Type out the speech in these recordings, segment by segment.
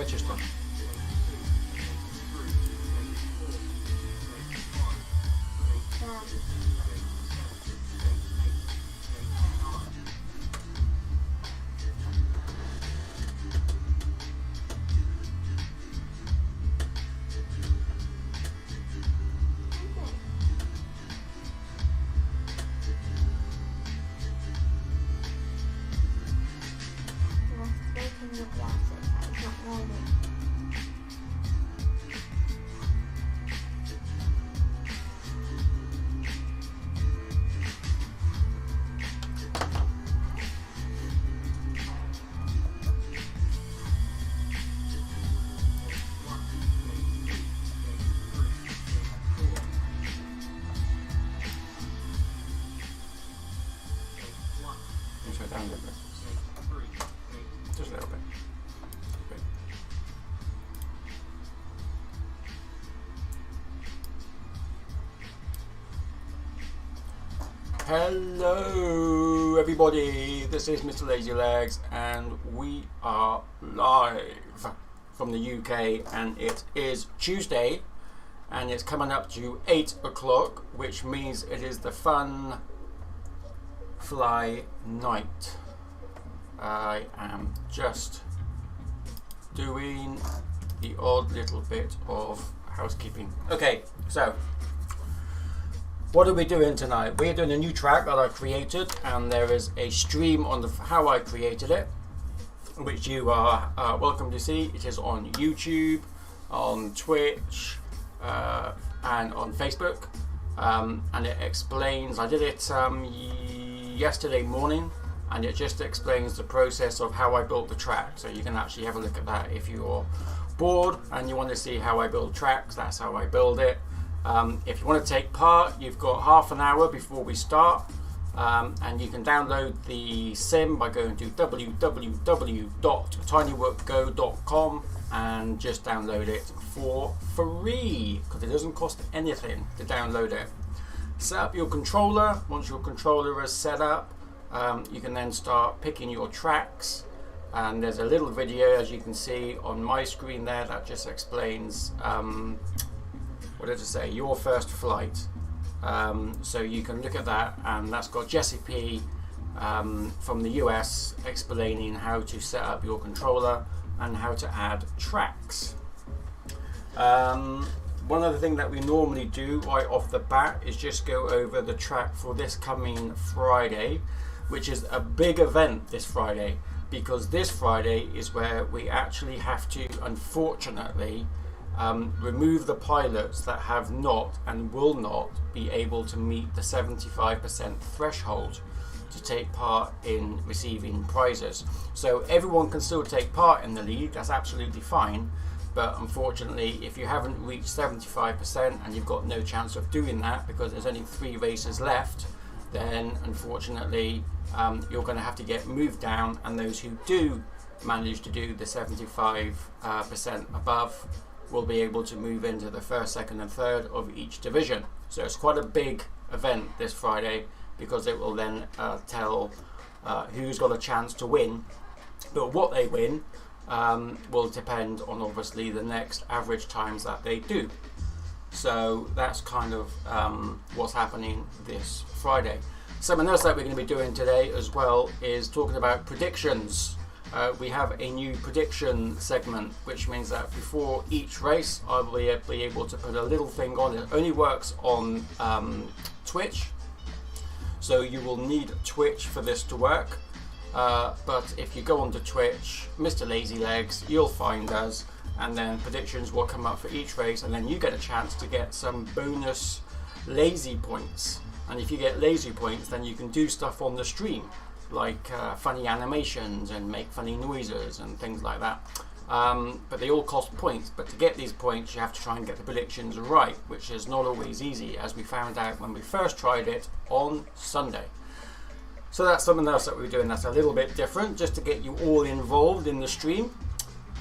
register. Your glasses, that's not normal. Slow down a little bit. Just a little bit. Hello everybody, this is Mr. Lazy Legs and we are live from the UK and it is Tuesday and it's coming up to 8 o'clock, which means it is the fun fly night. I am just doing the odd little bit of housekeeping. Okay, so what are we doing tonight? We're doing a new track that I created, and there is a stream on how I created it, which you are welcome to see. It is on YouTube, on Twitch, and on Facebook, and it explains. I did it yesterday morning, and it just explains the process of how I built the track. So you can actually have a look at that if you're bored and you want to see how I build tracks. That's how I build it. If you want to take part, you've got half an hour before we start, and you can download the sim by going to www.tinyworkgo.com and just download it for free because it doesn't cost anything to download it. Set up your controller. Once your controller is set up, you can then start picking your tracks, and there's a little video, as you can see on my screen there, that just explains what did it say? Your first flight. So you can look at that, and that's got Jesse P from the US explaining how to set up your controller and how to add tracks. One other thing that we normally do right off the bat is just go over the track for this coming Friday, which is a big event this Friday, because this Friday is where we actually have to, unfortunately, remove the pilots that have not and will not be able to meet the 75% threshold to take part in receiving prizes. So everyone can still take part in the league, that's absolutely fine, but unfortunately if you haven't reached 75% and you've got no chance of doing that because there's only 3 races left, then unfortunately you're going to have to get moved down, and those who do manage to do the 75% above will be able to move into the first, second and third of each division. So it's quite a big event this Friday, because it will then tell who's got a chance to win, but what they win will depend on obviously the next average times that they do. So that's kind of what's happening this Friday. Something else that we're going to be doing today as well is talking about predictions. We have a new prediction segment, which means that before each race I will be able to put a little thing on. It only works on Twitch, so you will need Twitch for this to work, but if you go onto Twitch, Mr. Lazy Legs, you'll find us, and then predictions will come up for each race, and then you get a chance to get some bonus lazy points. And if you get lazy points, then you can do stuff on the stream, like funny animations and make funny noises and things like that. But they all cost points, but to get these points you have to try and get the predictions right, which is not always easy, as we found out when we first tried it on Sunday. So that's something else that we're doing that's a little bit different, just to get you all involved in the stream.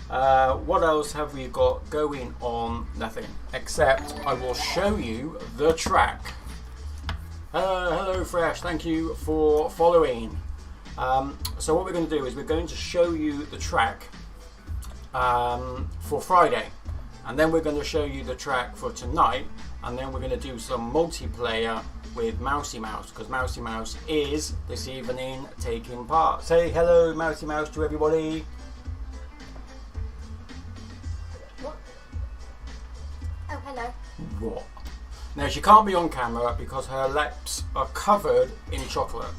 What else have we got going on? Nothing, except I will show you the track. Hello Fresh, thank you for following. So what we're going to do is we're going to show you the track, for Friday, and then we're going to show you the track for tonight, and then we're going to do some multiplayer with Mousy Mouse, because Mousy Mouse is this evening taking part. Say hello, Mousy Mouse, to everybody. What? Oh, hello. What? Now, she can't be on camera because her lips are covered in chocolate.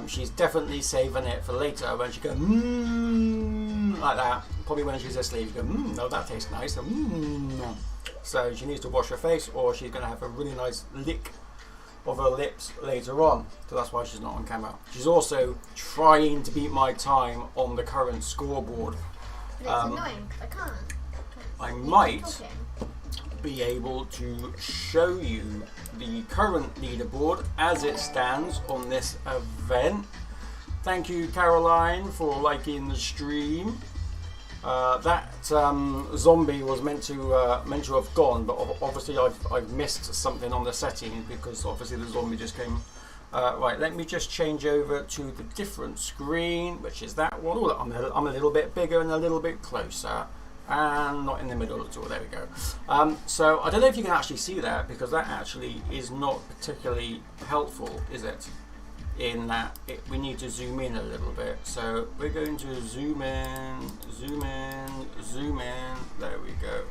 She's definitely saving it for later when she goes like that. Probably when she's asleep, she goes, no, that tastes nice. So she needs to wash her face, or she's going to have a really nice lick of her lips later on. So that's why she's not on camera. She's also trying to beat my time on the current scoreboard. But it's annoying because I can't. I might be able to show you the current leaderboard as it stands on this event. Thank you, Caroline, for liking the stream. That zombie was meant to have gone, but obviously I've missed something on the settings because obviously the zombie just came. Right, let me just change over to the different screen, which is that one. Oh, I'm a little bit bigger and a little bit closer, and not in the middle at all. There we go. So I don't know if you can actually see that, because that actually is not particularly helpful, is it? In that we need to zoom in a little bit. So we're going to zoom in, zoom in, zoom in. There we go.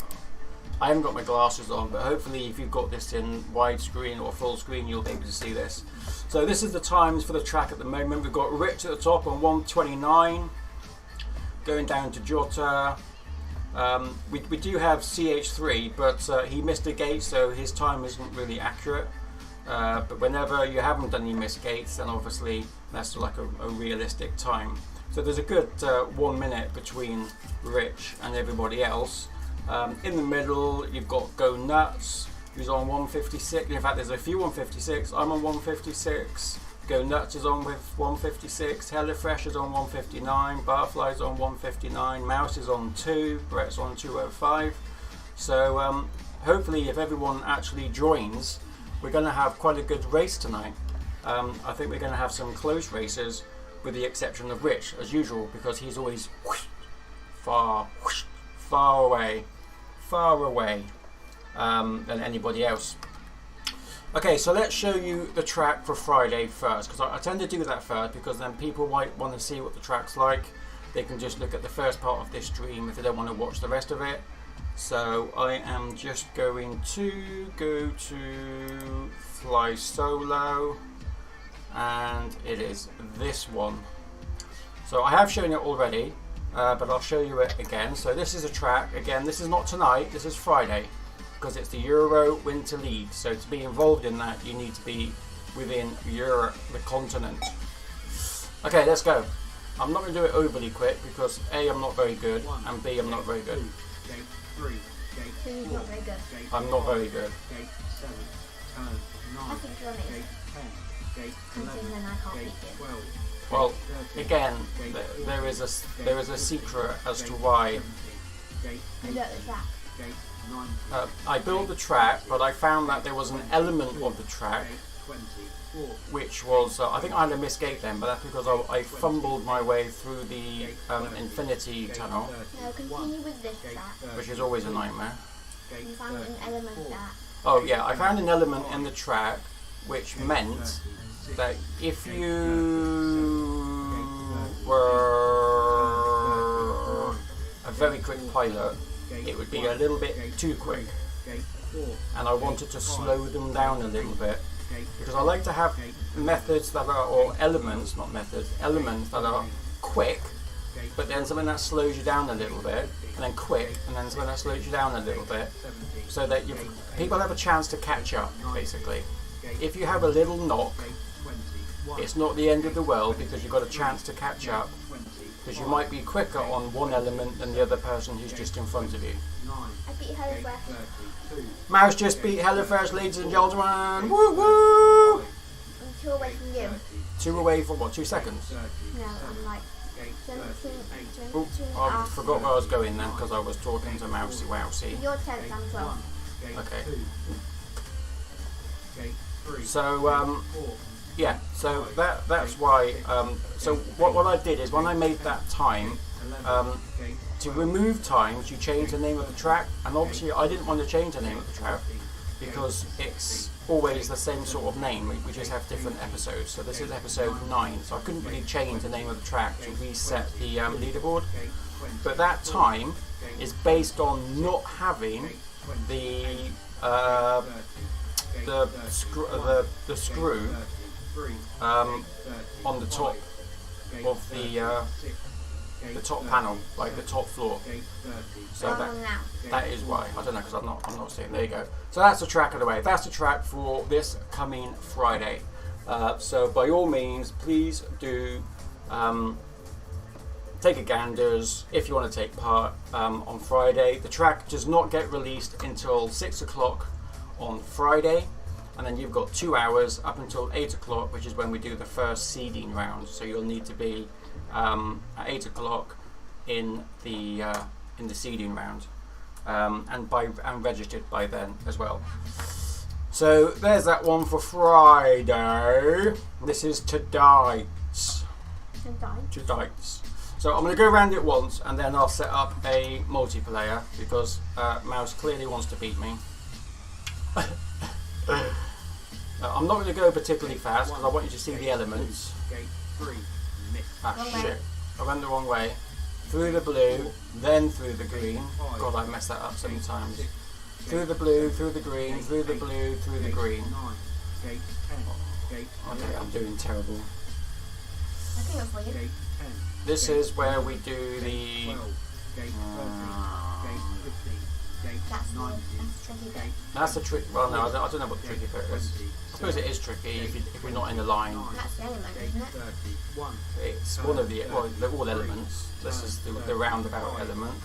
I haven't got my glasses on, but hopefully if you've got this in widescreen or full screen, you'll be able to see this. So this is the times for the track at the moment. We've got Rich at the top on 1:29, going down to Jota. We do have CH3, but he missed a gate, so his time isn't really accurate. But whenever you haven't done any missed gates, then obviously that's like a realistic time. So there's a good 1 minute between Rich and everybody else. In the middle, you've got Go Nuts, who's on 156. In fact, there's a few 156. I'm on 156. Go Nuts is on with 156. HelloFresh is on 159. Barfly's on 159. Mouse is on 2. Brett's on 205. So hopefully, if everyone actually joins, we're going to have quite a good race tonight. I think we're going to have some close races, with the exception of Rich, as usual, because he's always far away than anybody else. Okay, so let's show you the track for Friday first, because I tend to do that first, because then people might want to see what the track's like. They can just look at the first part of this stream if they don't want to watch the rest of it. So I am just going to go to Fly Solo, and it is this one. So I have shown it already, but I'll show you it again. So this is a track, again, this is not tonight, this is Friday, because it's the Euro Winter League. So to be involved in that, you need to be within Europe, the continent. Okay, let's go. I'm not going to do it overly quick, because A, I'm not very good, and B, I'm not very good. So he's not very good. I'm not very good. I think Johnny is. Something then I can't beat you. Well, again, there is a secret as to why. And look, there's that. I built the track, but I found that there was an element of the track which was, I think I had a missed gate then, but that's because I fumbled my way through the Infinity Tunnel, Now continue with this track. which is always a nightmare. You found an element that. Oh yeah, I found an element in the track which meant that if you were a very quick pilot, it would be a little bit too quick, and I wanted to slow them down a little bit, because I like to have methods that are, or elements, not methods, elements that are quick, but then something that slows you down a little bit, and then quick, and then something that slows you down a little bit, so that people have a chance to catch up, basically. If you have a little knock, it's not the end of the world, because you've got a chance to catch up, because you might be quicker on one element than the other person who's just in front of you. I beat HelloFresh. Mouse just beat HelloFresh, ladies and gentlemen. Woo woo! I'm 2 away from you. 2 away for what? 2 seconds? No, I'm like 22 Oop, I forgot where I was going then, because I was talking to Mousy Wousy. You're 10th, I'm 12th. Okay. So yeah, so that's why. So what I did is when I made that time, to remove times, you change the name of the track, and obviously I didn't want to change the name of the track because it's always the same sort of name. We just have different episodes. So this is episode 9, so I couldn't really change the name of the track to reset the leaderboard. But that time is based on not having the screw on the top of the top panel, like the top floor. So that is why. I don't know, because I'm not seeing. There you go. So that's the track of the way. That's the track for this coming Friday. So by all means, please do take a ganders if you want to take part on Friday. The track does not get released until 6 o'clock on Friday, and then you've got 2 hours up until 8 o'clock, which is when we do the first seeding round. So you'll need to be at 8 o'clock in the seeding round, and registered by then as well. So there's that one for Friday. This is tonight's. So I'm going to go around it once, and then I'll set up a multiplayer because Mouse clearly wants to beat me. I'm not going to go particularly fast because I want you to see the elements. Ah shit, I went the wrong way. Through the blue, then through the green. God, I messed that up 7 times. Through the blue, through the green, through the blue, through the green. Okay, I'm doing terrible. I think that's weird. This is where we do the... That's the trick. Well, no, I don't know what the tricky bit is. I suppose it is tricky if we're not in a line. That's the element, isn't it? It's one of the... Well, they're all elements. This is the roundabout element.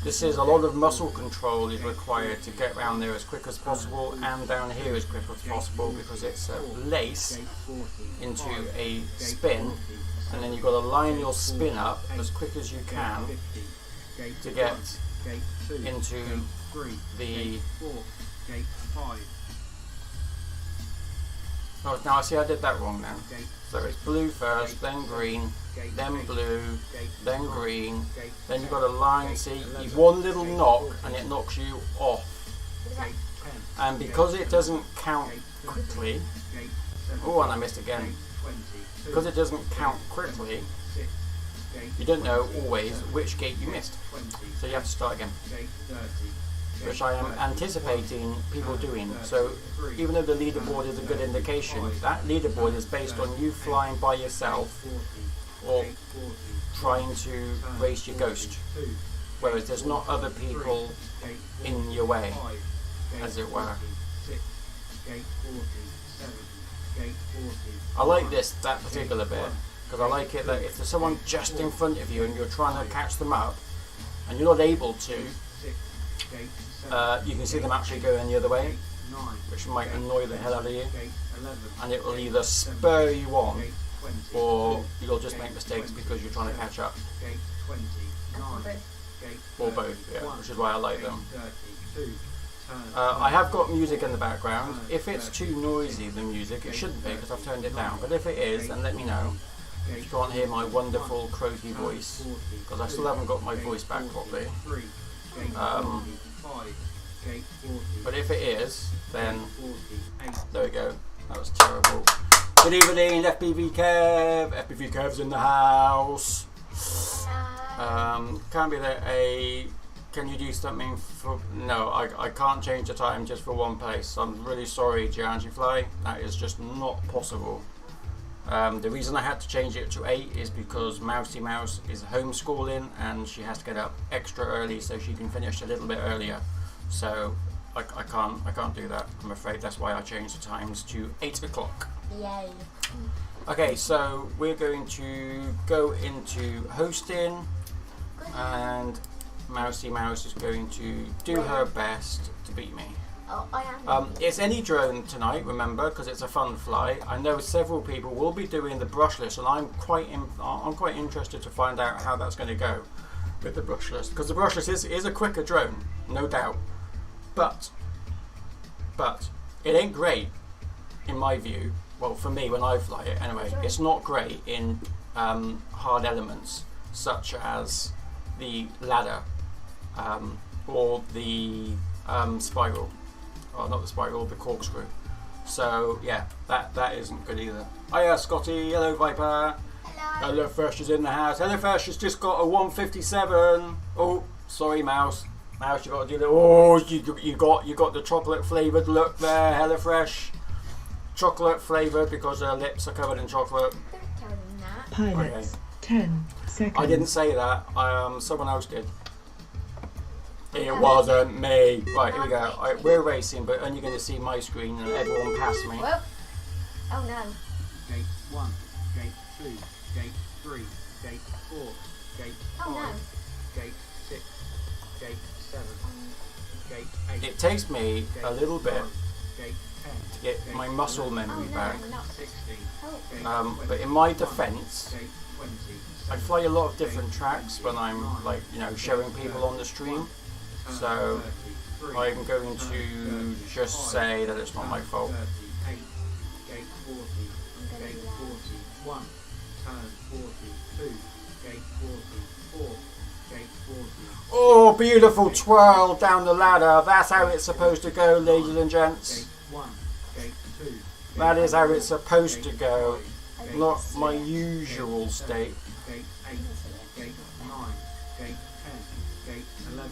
This is a lot of muscle control is required to get around there as quick as possible and down here as quick as possible, because it's a lace into a spin, and then you've got to line your spin up as quick as you can to get into the... Oh, now I see I did that wrong then. So it's blue first, then green, then blue, then green, then you've got a line, see, you've one little knock and it knocks you off. And because it doesn't count quickly, oh, and I missed again. Because it doesn't count quickly, you don't know always which gate you missed. So you have to start again, which I am anticipating people doing. So even though the leaderboard is a good indication, that leaderboard is based on you flying by yourself or trying to race your ghost, whereas there's not other people in your way, as it were. I like that particular bit, because I like it that if there's someone just in front of you and you're trying to catch them up and you're not able to, you can see them actually going the other way, which might annoy the hell out of you, and it will either spur you on or you'll just make mistakes because you're trying to catch up, or both, yeah, which is why I like them. I have got music in the background. If it's too noisy, the music, it shouldn't be because I've turned it down, but if it is, then let me know. If you can't hear my wonderful croaky voice, because I still haven't got my voice back properly. But if it is, then there we go. That was terrible. Good evening, FPV Kev. FPV Kev's in the house. Can't be there. Can you do something for? No, I can't change the time just for one place. I'm really sorry, Gianji Fly. That is just not possible. The reason I had to change it to 8 is because Mousy Mouse is homeschooling and she has to get up extra early so she can finish a little bit earlier. So I can't do that. I'm afraid that's why I changed the times to 8 o'clock. Yay. Okay, so we're going to go into hosting, and Mousy Mouse is going to do her best to beat me. Oh, I am. It's any drone tonight, remember, because it's a fun fly. I know several people will be doing the brushless, and I'm quite interested to find out how that's going to go with the brushless, because the brushless is a quicker drone, no doubt. But it ain't great in my view. Well, for me, when I fly it anyway, it's not great in hard elements such as the ladder or the spiral, or not the spiral, the corkscrew. So yeah, that isn't good either. Hiya Scotty, hello Viper. Hello. HelloFresh is in the house. HelloFresh has just got a 157. Oh, sorry, Mouse. Mouse, you got to do that. Oh, you got the chocolate flavoured look there, HelloFresh. Chocolate flavoured because her lips are covered in chocolate. Don't tell them that. Pilots, 10 seconds. I didn't say that. Someone else did. It wasn't me. Right, here we go. We're racing, but only going to see my screen and everyone past me. Whoop. Oh no. Gate 1, Gate 2, Gate 3, Gate 4, Gate 5, Oh no. Gate 6, Gate 7, Gate 8. It takes me Gate a little bit 9, Gate 10, to get my muscle memory Oh, back. no, not 16, Oh. Gate But in my 21, defence, Gate 20, I fly a lot of different tracks when I'm like, showing people on the stream. So I'm going to just say that it's not my fault. 38, Gate 40, Gate 41, turn 42, Gate 44, Gate 40. Oh, beautiful twirl down the ladder. That's how it's supposed to go, ladies and gents. Gate 1, Gate 2. That is how it's supposed to go. I Not see my it. usual state. Gate 8, Gate 9, Gate 10, Gate 11,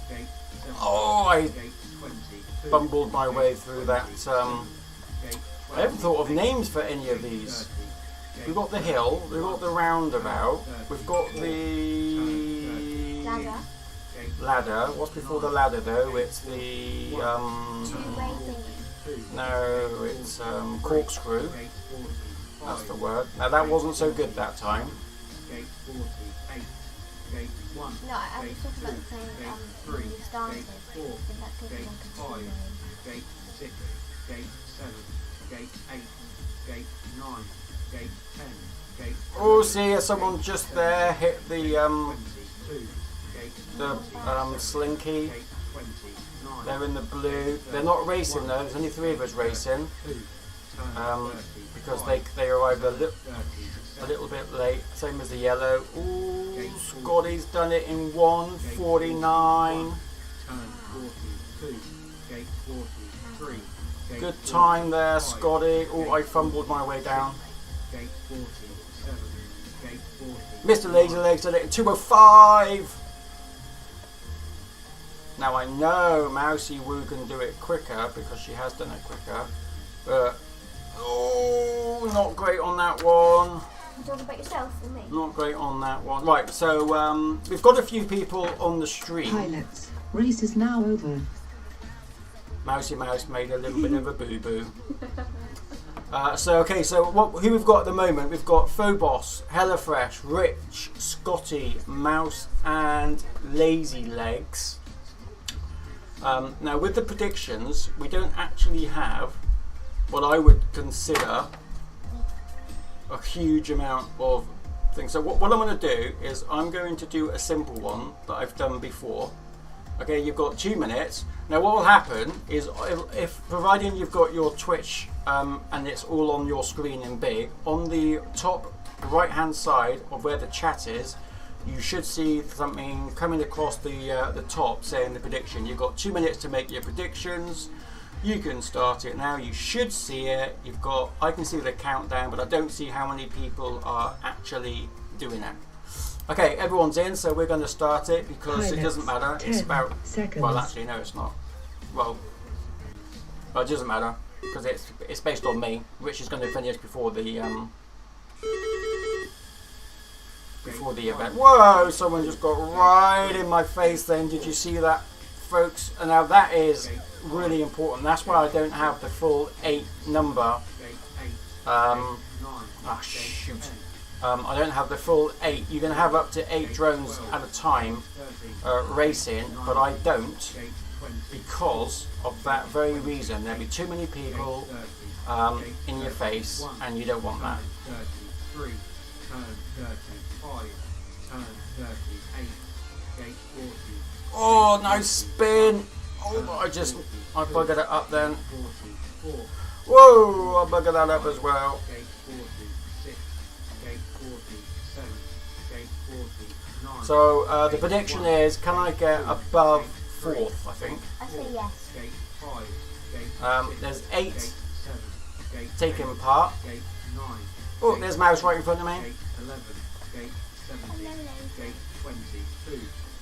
Gate 7, Oh, I Gate 22, bumbled my way through that. Gate I haven't thought of names for any of these. We've got the hill, we've got the roundabout, we've got the Ladder. ladder. What's before the ladder though? It's the Two-way thingy. no, it's corkscrew. That's the word. Now that wasn't so good that time. Gate 48, Gate 1, No, I was talking about the same Gate when you 3, started. Gate 4, I think that's good Gate because I'm 5, continuing. Gate 6, Gate 7, Gate 8, Gate 9, Gate 10, Gate Oh, see, someone just there hit the 22, Gate slinky. Gate 29, They're in the blue. They're not racing though. There's only 3 of us racing 2, turn because they arrived a little bit late. Same as the yellow. Ooh, Scotty's done it in 1:49. turn 42, Gate 43, Gate Good time there, 45, Scotty. Oh, I fumbled my way down. Gate 47, Gate 40. Mr. Lazy Legs did it in 2:05. Now I know Mousy Woo can do it quicker because she has done it quicker, but oh, not great on that one. You talking about yourself or me? Not great on that one. Right, so we've got a few people on the stream. Pilots, race is now over. Mousy Mouse made a little bit of a boo-boo. So who we've got at the moment? We've got Phobos, HelloFresh, Rich, Scotty, Mouse, and Lazy Legs. Now with the predictions, we don't actually have what I would consider a huge amount of things. So what I'm going to do is I'm going to do a simple one that I've done before. Okay, you've got 2 minutes. Now what will happen is if providing you've got your Twitch and it's all on your screen in big, on the top right hand side of where the chat is, you should see something coming across the top saying the prediction. You've got 2 minutes to make your predictions. You can start it now. You should see it. I can see the countdown, but I don't see how many people are actually doing it. Okay, everyone's in, so we're going to start it because it doesn't matter. It's 10 about seconds. well, actually, no, it's not. Well, it doesn't matter because it's based on me. Rich is going to finish before the event. Whoa! Someone just got right in my face. Then did you see that, folks? And now that is really important. That's why I don't have the full 8 number. Shoot. I don't have the full 8. You can have up to 8 drones at a time racing, but I don't because of that very reason. There'll be too many people in your face, and you don't want that. 33, turn 35, turn 38, Gate 40. Oh, nice spin! Oh, I buggered it up then. 44, Whoa, I buggered that up as well. Gate 46, Gate 47, Gate 49, So the prediction is, can I get above 4th, I think. I say yes. Gate 5. Gate 6. There's 8 Gate 7. Gate taking 8, part. Gate 9. Oh, there's Mouse right in front of me. Gate 11. Gate 17. Gate 22.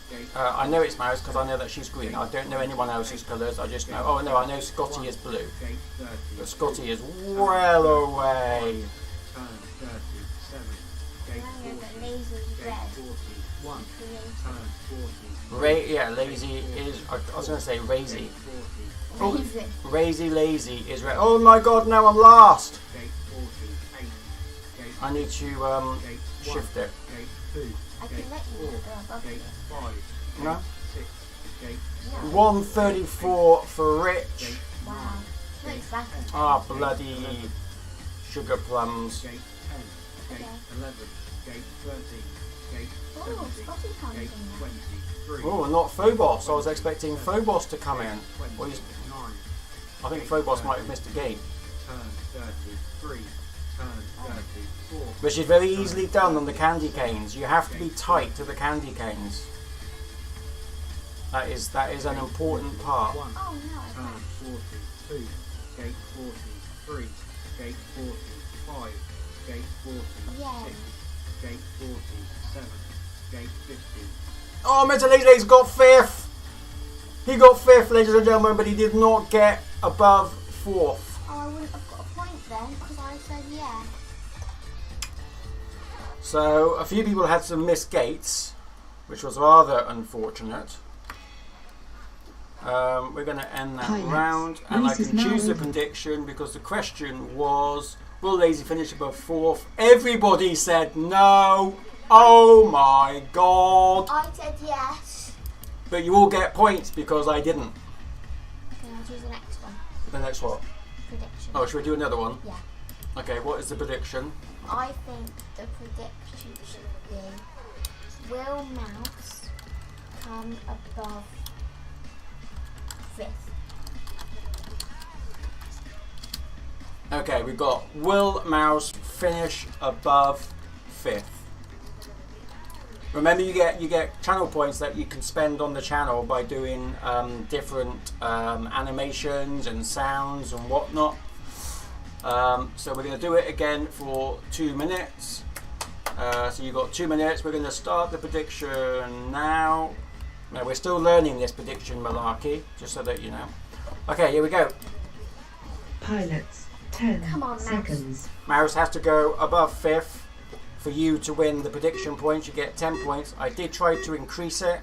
Gate I know it's Mouse because I know that she's green. I don't know anyone else's colours. I just know. Oh no, I know Scotty is blue. Gate 30. But Scotty is well away. Turn 37. Gate I know 40. that lazy Gate red. 41. Turn 40. Yeah, lazy is. I was going to say Razy. Gate 40. Oh, Lazy. lazy is red. Oh my God! Now I'm last. Gate 48. Gate I need to Gate 1. shift it. Gate 2. I Gate can let you 4. go above Gate it. 5. No. Gate 6. Gate No. 134 for Rich. Gate Wow. 9. Not exactly. Ah, bloody sugar plums. Gate 10. Gate Okay. 11. Gate 13. Gate Oh, 17. Scotty comes Gate in there. 23. Oh, not Phobos. I was expecting Phobos to come in. Well, he's, 29. I think Phobos might have missed a gate. Turn 33. Turn 34. Which is very easily done on the candy canes. You have to be tight to the candy canes. That is an important part. 1. Oh no, I Turn can't. 42. Gate 43. Gate 45. Gate 46. Yeah. Gate 47. Gate 50. Oh, Metalase's got 5th! He got 5th, ladies and gentlemen, but he did not get above 4th. Oh, I wouldn't have got a point then because I said yeah. So, a few people had some missed gates, which was rather unfortunate. We're going to end that Highlights. round, and I Race is can now choose the over. prediction because the question was, will Lazy finish above 4th? Everybody said no. Oh my God. I said yes. But you all get points because I didn't. Okay, I'll choose the next one. The next what? Prediction. Oh, should we do another one? Yeah. Okay, what is the prediction? I think the prediction should be: will Mouse come above 5th? Okay, we've got will Mouse finish above 5th? Remember, you get channel points that you can spend on the channel by doing different animations and sounds and whatnot. So we're going to do it again for 2 minutes. So you've got 2 minutes. We're going to start the prediction now. Now we're still learning this prediction malarkey, just so that you know. Okay, here we go. Pilots. 10 Come on, Mouse. seconds. Mouse has to go above 5th. For you to win the prediction points, you get 10 points. I did try to increase it,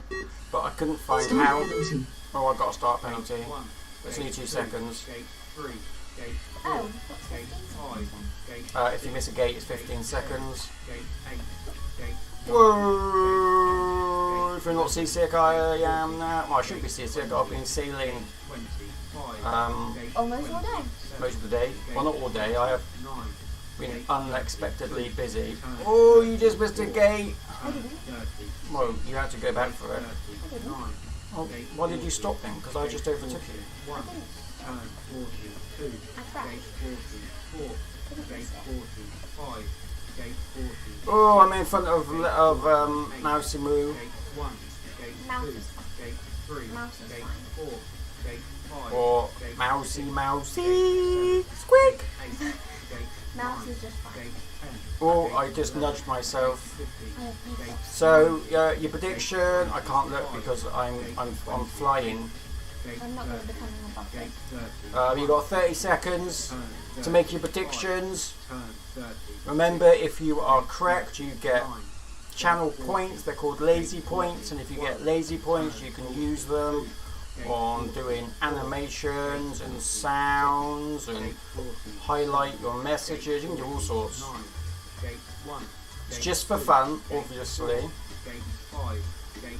but I couldn't find Start how. penalty. Oh, I got a start penalty. Gate 1. It's only 2 Gate seconds. 2. Gate 3. Gate 4. Oh, what's Gate 15 5. seconds Gate If you miss a gate, it's 15 seconds. Gate 8. Gate 9. Whoa! If you're not seasick, I am now. Well, I should be seasick. I've been sailing 25. Gate Almost all day. 27. most of the day. Well, not all day. I have 9. been unexpectedly busy. Oh, you just missed a gate. I didn't. 30. Well, you had to go back for it. 39. Oh, why did you stop then? Because I just overtook you. 1. Turn 42. I crashed. Gate 44. Didn't Gate miss it. 45. Gate 40. Oh, I'm in front of Mousy Moo. Gate 1. Gate Mouse 2. is fine. Gate 3. Mouse is Gate fine. 4. Gate 5. Or Gate Mousy 6, Mousy. Squeak! 8. Gate Mouse 9. is just fine. Gate 10. Oh, Gate I just 11, nudged myself. 50. I have Gate pizza. So your prediction, I can't look because I'm flying. Gate I'm not going to 30. be coming above Gate 5th. 30. You've got 30 seconds Turn to make your 35. predictions. Turn 30. Remember, if you are correct, you get 9. channel points. They're called lazy points, and if you get lazy points, you can use them on doing animations and sounds and highlight your messages. You can do all sorts. It's just for fun, obviously,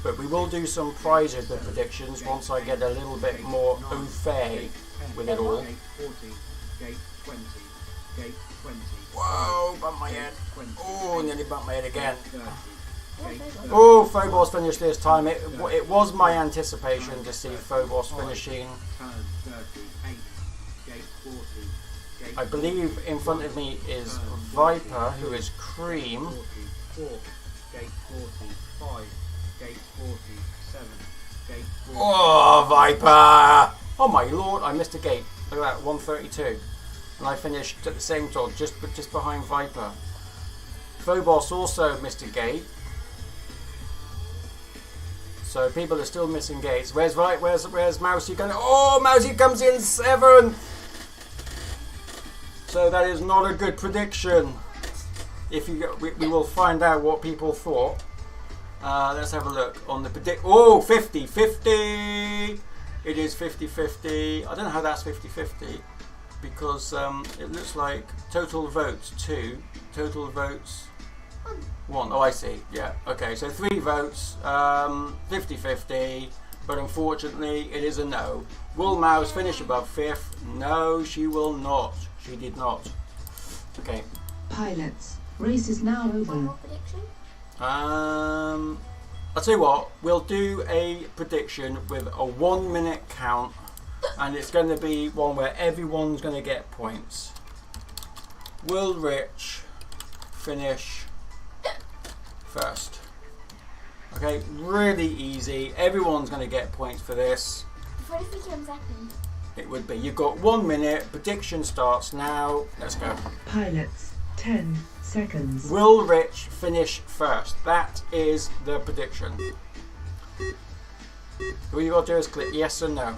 but we will do some prizes with predictions once I get a little bit more au fait with it all. Whoa, bumped my head. Oh, nearly bumped my head again. Oh, Phobos finished this time. It was my anticipation to see Phobos finishing. I believe in front of me is Viper, who is Cream. Gate 47. Gate 40. Oh, Viper! Oh my lord, I missed a gate. Look at that, 132. And I finished at the same time, just behind Viper. Phobos also missed a gate. So people are still missing gates. Where's Mousy going? Oh, Mousy comes in 7! So that is not a good prediction. If you we will find out what people thought. Let's have a look on the predict. Oh, 50-50. It is 50-50. I don't know how that's 50-50 because it looks like total votes 2, total votes 1. Oh, I see. Yeah. Okay. So 3 votes, 50-50. But unfortunately, it is a no. Will Mouse finish above 5th? No, she will not. She did not. Okay. Pilots, race is now One over. more prediction. I'll tell you what, we'll do a prediction with a 1 minute count, and it's going to be one where everyone's going to get points. Will Rich finish first? Okay, really easy. Everyone's going to get points for this. What if he comes second? It would be. You've got 1 minute. Prediction starts now. Let's go. Pilots, 10 seconds. Will Rich finish first? That is the prediction. All you got to do is click yes or no.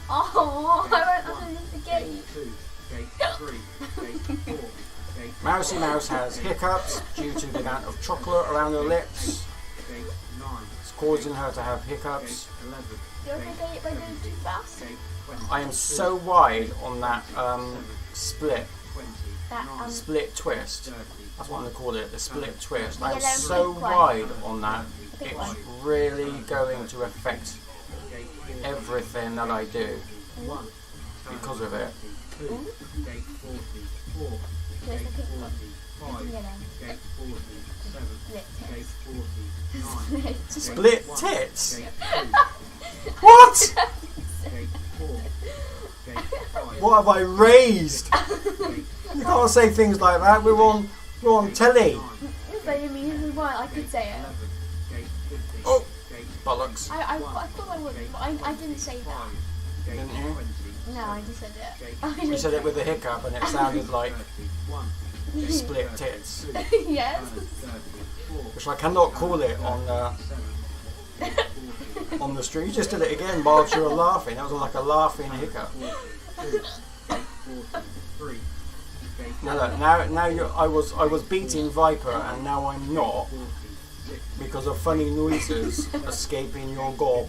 Oh, I won't underneath the Gate gate. 2. Gate 3. Gate 4. Gate Mousy Mouse has hiccups due to the amount of chocolate around her lips. Gate 9. It's causing her to have Gate hiccups. 11. You're okay if I go too fast? Gate 20. I am so wide on that split 29. split twist. 30. That's what I'm going to call it, the split twist. I'm Yellow so pink one. wide on that. Pink It's one. really going to affect Gate 4. everything that I do 1. because of it. 2. Gate 44. Where's Gate the pink one? 45. Yellow. Gate 47. Split Gate tits. 49. Split Gate tits? 1. Gate 2. What? Gate 4. Gate 5. What have I raised? Gate You can't say things like that. We're on telly. 9. But I mean, if we weren't, I could say it. 11. Gate 50. Oh, Gate bollocks. I thought I would, but I didn't say that. 5. Gate Didn't you? 20. No, I just said it. Gate I You just said it with a hiccup and it sounded like 31. split tits, yes. 34. which I cannot call it on the street. You just did it again whilst you were laughing. That was like a laughing hiccup. No, look, I was beating Viper and now I'm not because of funny noises escaping your gob.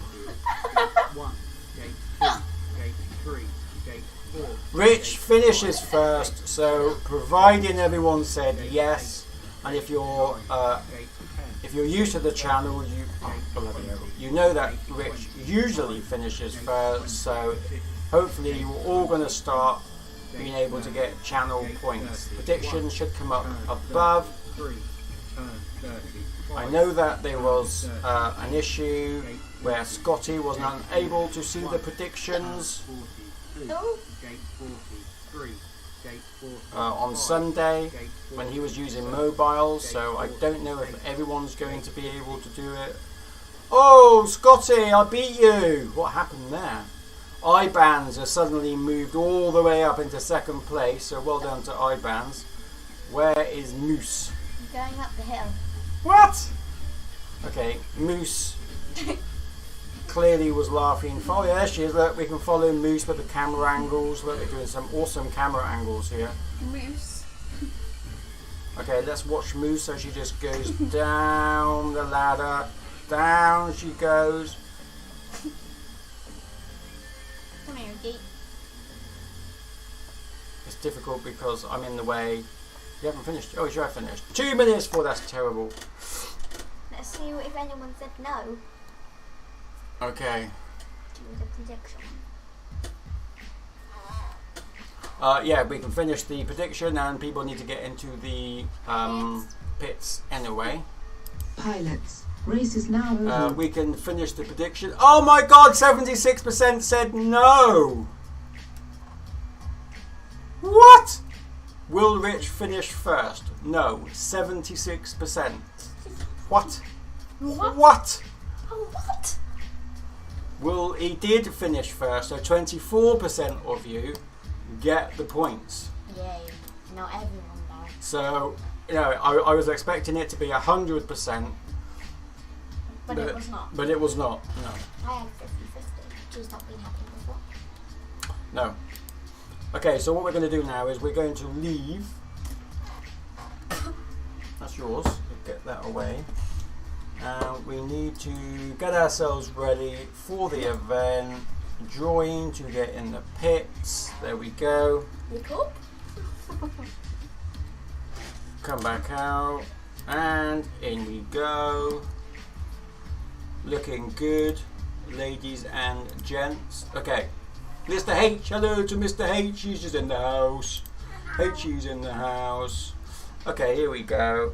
Rich finishes first, so providing everyone said yes, and if you're used to the channel, you know that Rich usually finishes first, so hopefully you're all going to start being able to get channel points. Predictions should come up above. I know that there was an issue where Scotty was unable to see the predictions No. on Sunday when he was using mobile, so I don't know if everyone's going to be able to do it. Oh, Scotty, I beat you! What happened there? iBands has suddenly moved all the way up into second place, so well done to iBands. Where is Moose? Going up the hill. What? Okay, Moose clearly was laughing. Oh yeah, there she is. Look, we can follow Moose with the camera angles. Look, they're doing some awesome camera angles here. Moose. Okay, let's watch Moose as she just goes down the ladder. Down she goes. Come here, Gate. It's difficult because I'm in the way. You haven't finished. Oh, you have finished. 2 minutes for that's terrible. Let's see if anyone said no Okay. to the prediction. Yeah, we can finish the prediction and people need to get into the pits anyway. Pilots, race is now over. We can finish the prediction. Oh my god, 76% said no! What? Will Rich finish first? No, 76%. What? What? Oh, what? Well, he did finish first, so 24% of you get the points. Yay. Not everyone though. So, you know, I was expecting it to be 100%, But it was not. but it was not. No. I had 50-50. She's not been happy before. No. Okay, so what we're going to do now is we're going to leave. That's yours. Get that away. We need to get ourselves ready for the event. Join to get in the pits. There we go. Look up. Come back out. And in we go. Looking good, ladies and gents. Okay. Mr. H, hello to Mr. H, he's just in the house. H is in the house. Okay, here we go.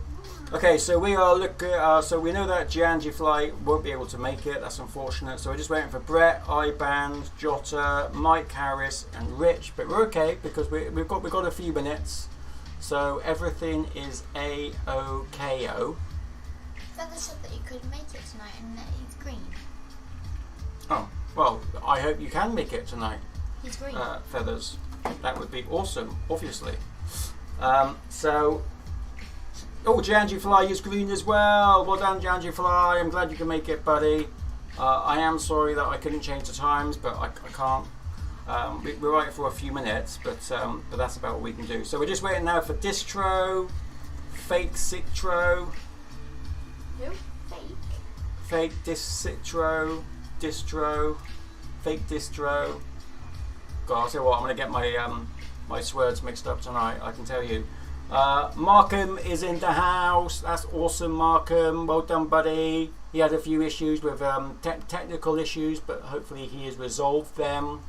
Okay, so we are looking. So we know that Giangi Fly won't be able to make it. That's unfortunate. So we're just waiting for Brett, Iband, Jota, Mike Harris, and Rich. But we're okay because we've got a few minutes. So everything is A-OK-O. Feather said that you could make it tonight and that he's green. Oh well, I hope you can make it tonight. He's green. Feathers. That would be awesome, obviously. So. Oh, Giangi Fly is green as well. Well done, Giangi Fly. I'm glad you can make it, buddy. I am sorry that I couldn't change the times, but I can't. We're right for a few minutes, but that's about what we can do. So we're just waiting now for Distro, Fake Citro. Who? Fake? Fake Distro, Fake Distro. God, I'll tell you what, I'm going to get my my swords mixed up tonight, I can tell you. Markham is in the house. That's awesome, Markham. Well done, buddy. He had a few issues with technical issues, but hopefully he has resolved them,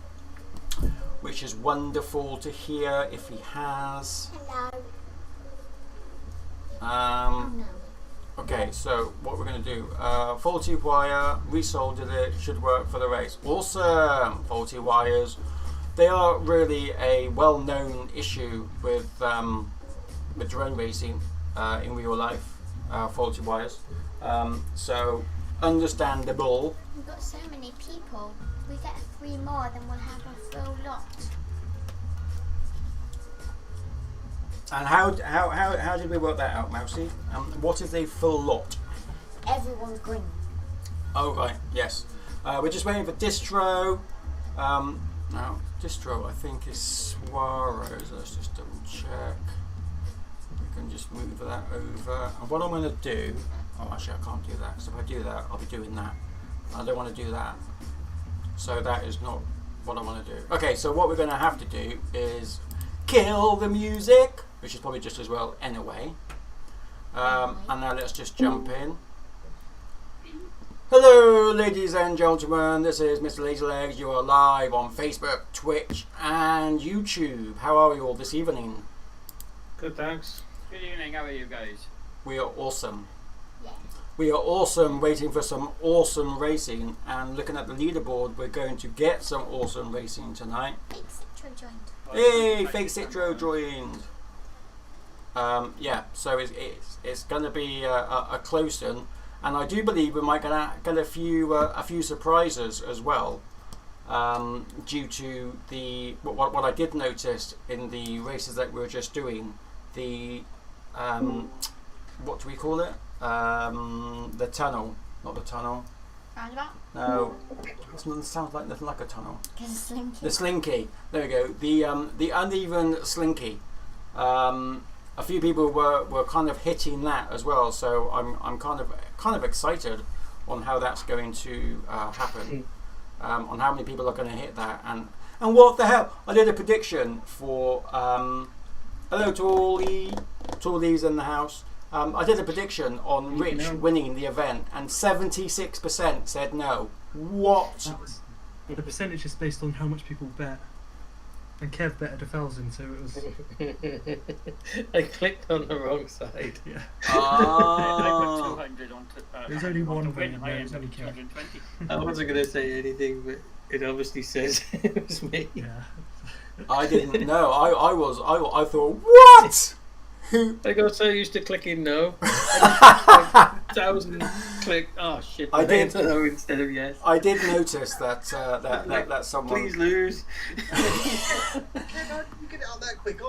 which is wonderful to hear if he has. Hello. Um, No. Okay, so what we're going to do, faulty wire, resoldered it, should work for the race. Awesome! Faulty wires. They are really a well-known issue with drone racing in real life, faulty wires. So, understandable. We've got so many people. We get 3 more, then we'll have a full lot. And how did we work that out, Mousy? What is a full lot? Everyone's green. Oh, right, yes. We're just waiting for Distro. Now, Distro, I think, is Suarez. Let's just double check. We can just move that over. And what I'm going to do... Oh, actually, I can't do that. Because if I do that, I'll be doing that. I don't want to do that. So that is not what I want to do. Okay, so what we're going to have to do is kill the music, which is probably just as well anyway. And now let's just jump in. Hello, ladies and gentlemen. This is Mr. Lazylegs. You are live on Facebook, Twitch, and YouTube. How are you all this evening? Good, thanks. Good evening, how are you guys? We are awesome. Yeah. We are awesome, waiting for some awesome racing, and looking at the leaderboard, we're going to get some awesome racing tonight. Fake Citro joined. Hey, Fake Citro joined. Yeah, so it's going to be a close one, and I do believe we might get a few surprises as well, due to the what I did notice in the races that we were just doing. The what do we call it? The tunnel, not the tunnel. Roundabout? No, it sounds like nothing like a tunnel. Because it's slinky. The slinky. There we go. The uneven slinky. A few people were kind of hitting that as well, so I'm kind of excited on how that's going to happen. On how many people are going to hit that, and what the hell? I did a prediction for hello to all these in the house. I did a prediction on Rich winning the event, and 76% said no. What? The percentage is based on how much people bet. And Kev betted 1,000, so it was... I clicked on the wrong side. Yeah. Ah. I put 200 on There's only one to winner, win. there I was ended only up Kev. 220. I wasn't going to say anything, but it obviously says it was me. Yeah. I didn't know. I thought, what? I got so used to clicking no. I just, 1,000 click. Oh shit! I did. no instead of yes. I did notice that that someone. Please lose. You get it up that quick.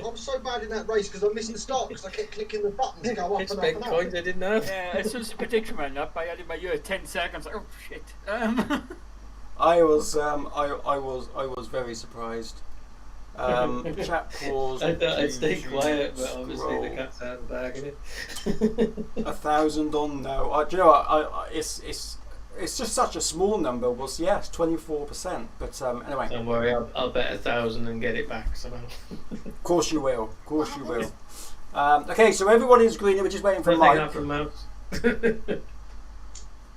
I'm so bad in that race because I missed the start because I kept clicking the buttons to go up and up Expect and up. coins I didn't have. Yeah, as soon as the prediction ran up, I added my year 10 seconds. Like, oh shit. I was very surprised. Chat pause. I thought I'd stay to quiet, but obviously scroll. the cat's out of the bag, isn't it? 1,000 on no. Do you know what? It's just such a small number. Was yes, 24%. But anyway, Don't worry, I'll bet 1,000 and get it back somehow. of course you will. Of course you will. Okay, so everybody's green. We're just waiting for Nothing Mike. out from mouse.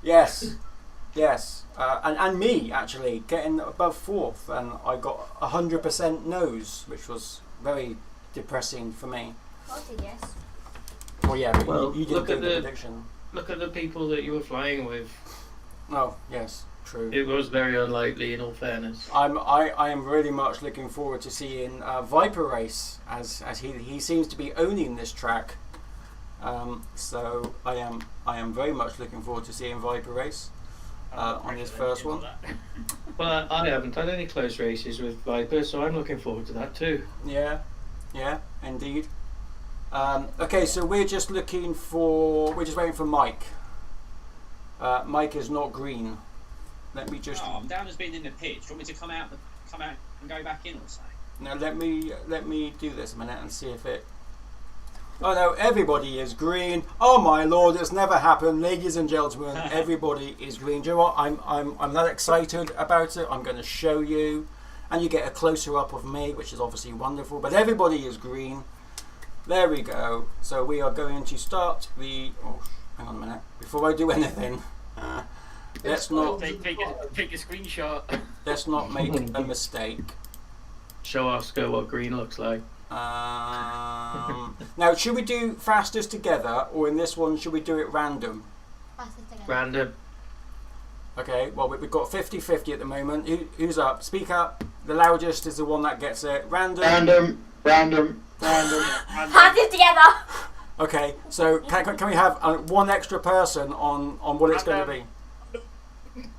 Yes, yes, and me actually getting above 4th, and I got 100% no's, which was very depressing for me. I did yes. Well, yeah, but Well, you didn't look do at the the- prediction. Look at the people that you were flying with. Oh, yes, true. It was very unlikely, in all fairness. I am really much looking forward to seeing Viper race as he seems to be owning this track. So I am very much looking forward to seeing Viper race on his first one. Well, I haven't had any close races with Viper, so I'm looking forward to that too. Yeah, indeed. Okay, so we're just waiting for Mike. Mike is not green. Let me just. I'm down as being in the pitch. Do you want me to come out and go back in or something? Now let me do this a minute and see if it. Oh no, everybody is green. Oh my lord, it's never happened, ladies and gentlemen. Everybody is green. Do you know what? I'm that excited about it. I'm going to show you, and you get a closer up of me, which is obviously wonderful. But everybody is green. There we go. So we are going to start the. Oh, hang on a minute. Before I do anything, let's not Take a screenshot. let's not make a mistake. Show Oscar what green looks like. Now, should we do fastest together, or in this one, should we do it random? Faster together. Random. Okay, well, we've got 50-50 at the moment. Who's up? Speak up. The loudest is the one that gets it. Random. Random. Faster together. Okay, so can we have one extra person on what it's going to be?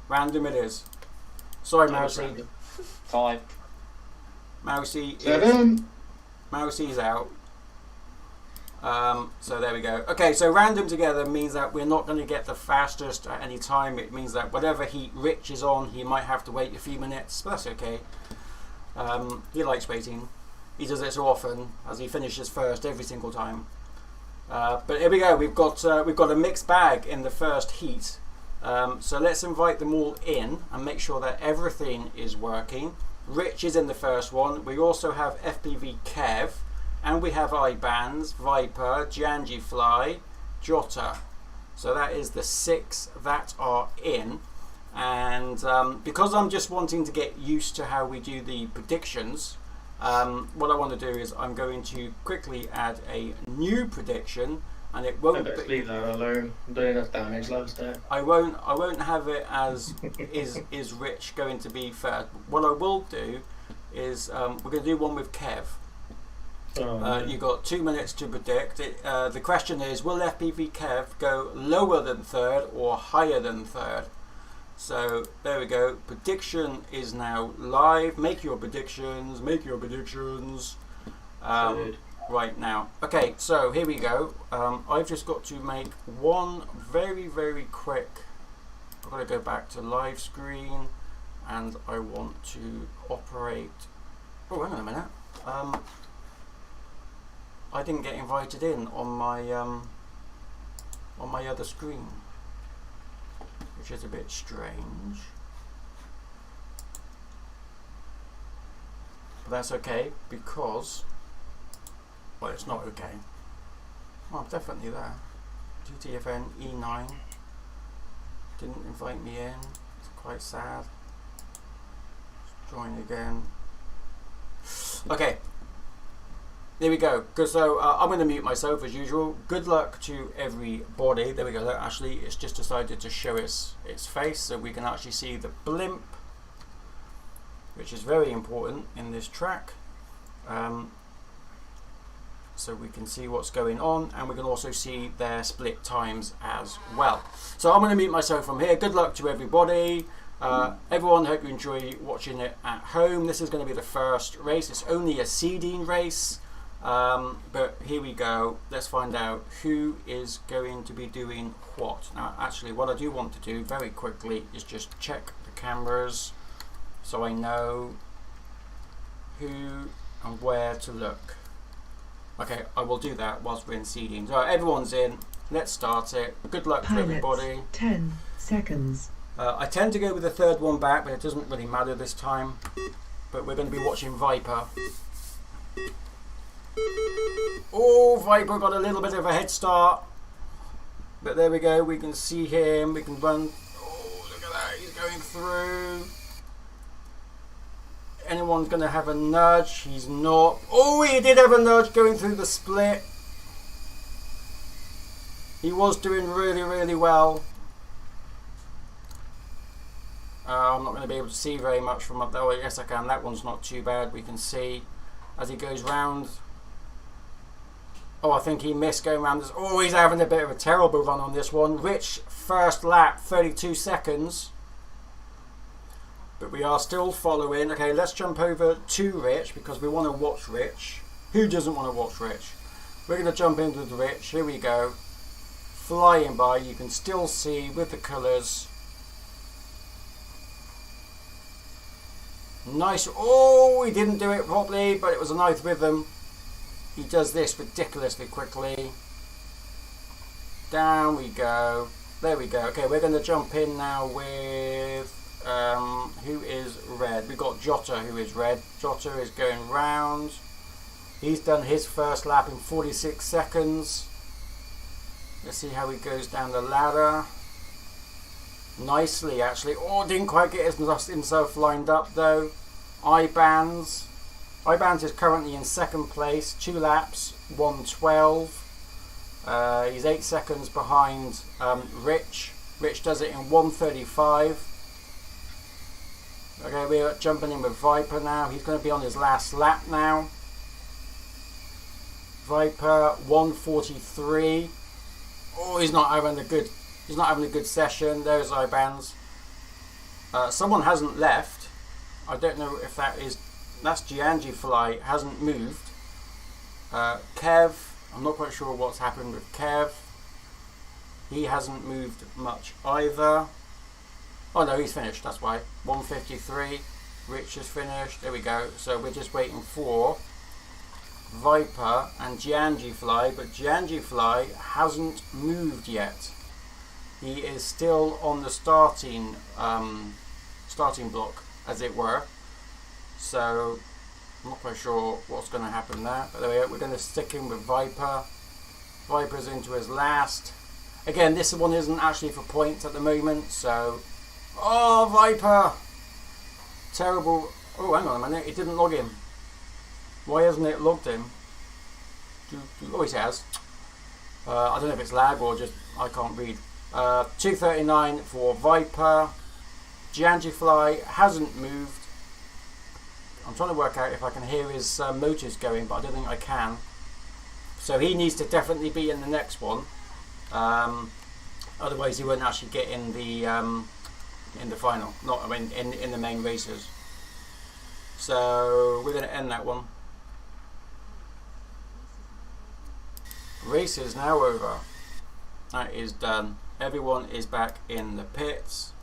Random it is. Sorry, Mousy. 5. Mousy is out. So there we go. Okay, so random together means that we're not going to get the fastest at any time. It means that whatever heat Rich is on, he might have to wait a few minutes, but that's okay. He likes waiting. He does it so often as he finishes first every single time. But here we go. We've got a mixed bag in the first heat. So let's invite them all in and make sure that everything is working. Rich is in the first one. We also have FPV Kev, and we have iBands, Viper, Janji Fly, Jota. So that is the 6 that are in. And because I'm just wanting to get used to how we do the predictions, what I want to do is I'm going to quickly add a new prediction, and it won't Let's be. leave that alone. I'm doing enough damage last time. I won't have it as is Rich going to be first. What I will do is we're going to do one with Kev. You've got 2 minutes to predict it. The question is, will FPV Kev go lower than 3rd or higher than 3rd? So there we go. Prediction is now live. Make your predictions. Right now. Okay, so here we go. I've just got to make one very, very quick. I've got to go back to live screen, and I want to operate. Oh, hang on a minute. I didn't get invited in on my other screen, which is a bit strange. But that's okay because. Well, it's not okay. Oh, I'm definitely there. GTFN E9 didn't invite me in. It's quite sad. Let's join again. Okay. There we go. So I'm going to mute myself as usual. Good luck to everybody. There we go. Actually, it's just decided to show its face so we can actually see the blimp, which is very important in this track. so we can see what's going on, and we can also see their split times as well. So I'm going to mute myself from here. Good luck to everybody. Everyone, hope you enjoy watching it at home. This is going to be the first race. It's only a seeding race, but here we go. Let's find out who is going to be doing what. Now, actually, what I do want to do very quickly is just check the cameras so I know who and where to look. Okay, I will do that whilst we're in seeding. So everyone's in. Let's start it. Good luck to everybody. 10 seconds. I tend to go with the third one back, but it doesn't really matter this time. But we're going to be watching Viper. Oh, Viper got a little bit of a head start. But there we go. We can see him. We can run. Oh, look at that. He's going through. Anyone's going to have a nudge? He's not. Oh, he did have a nudge going through the split. He was doing really, really well. I'm not going to be able to see very much from up there. Oh, yes, I can. That one's not too bad. We can see as he goes round. Oh, I think he missed going round this. Oh, he's having a bit of a terrible run on this one. Rich, first lap, 32 seconds. But we are still following. Okay, let's jump over to Rich because we want to watch Rich. Who doesn't want to watch Rich? We're going to jump into the Rich. Here we go. Flying by. You can still see with the colours. Nice. Oh, he didn't do it properly, but it was a nice rhythm. He does this ridiculously quickly. Down we go. There we go. Okay, we're going to jump in now with who is red. We've got Jota who is red. Jota is going round. He's done his first lap in 46 seconds. Let's see how he goes down the ladder. Nicely, actually. Oh, didn't quite get himself lined up though. Ibanz is currently in second place, 2 laps, 1:12. He's 8 seconds behind Rich. Rich does it in 1:35. Okay, we're jumping in with Viper now. He's going to be on his last lap now. Viper 1:43. Oh, he's not having a good session. There's Ibanz. Someone hasn't left. I don't know if that's Giangi Fly, hasn't moved. Kev, I'm not quite sure what's happened with Kev. He hasn't moved much either. Oh no, he's finished, that's why. 1:53. Rich is finished. There we go. So we're just waiting for Viper and Giangi Fly, but Giangi Fly hasn't moved yet. He is still on the starting block, as it were. So I'm not quite sure what's going to happen there. But there we go. We're going to stick in with Viper. Viper's into his last. Again, this one isn't actually for points at the moment. So, oh, Viper! Terrible. Oh, hang on a minute. It didn't log him. Why hasn't it logged him? Oh, it has. I don't know if it's lag or just I can't read. 2:39 for Viper. Giangi Fly hasn't moved. I'm trying to work out if I can hear his motors going, but I don't think I can. So he needs to definitely be in the next one. Otherwise, he won't actually get in the final. Not, I mean, in the main races. So we're going to end that one. Race is now over. That is done. Everyone is back in the pits.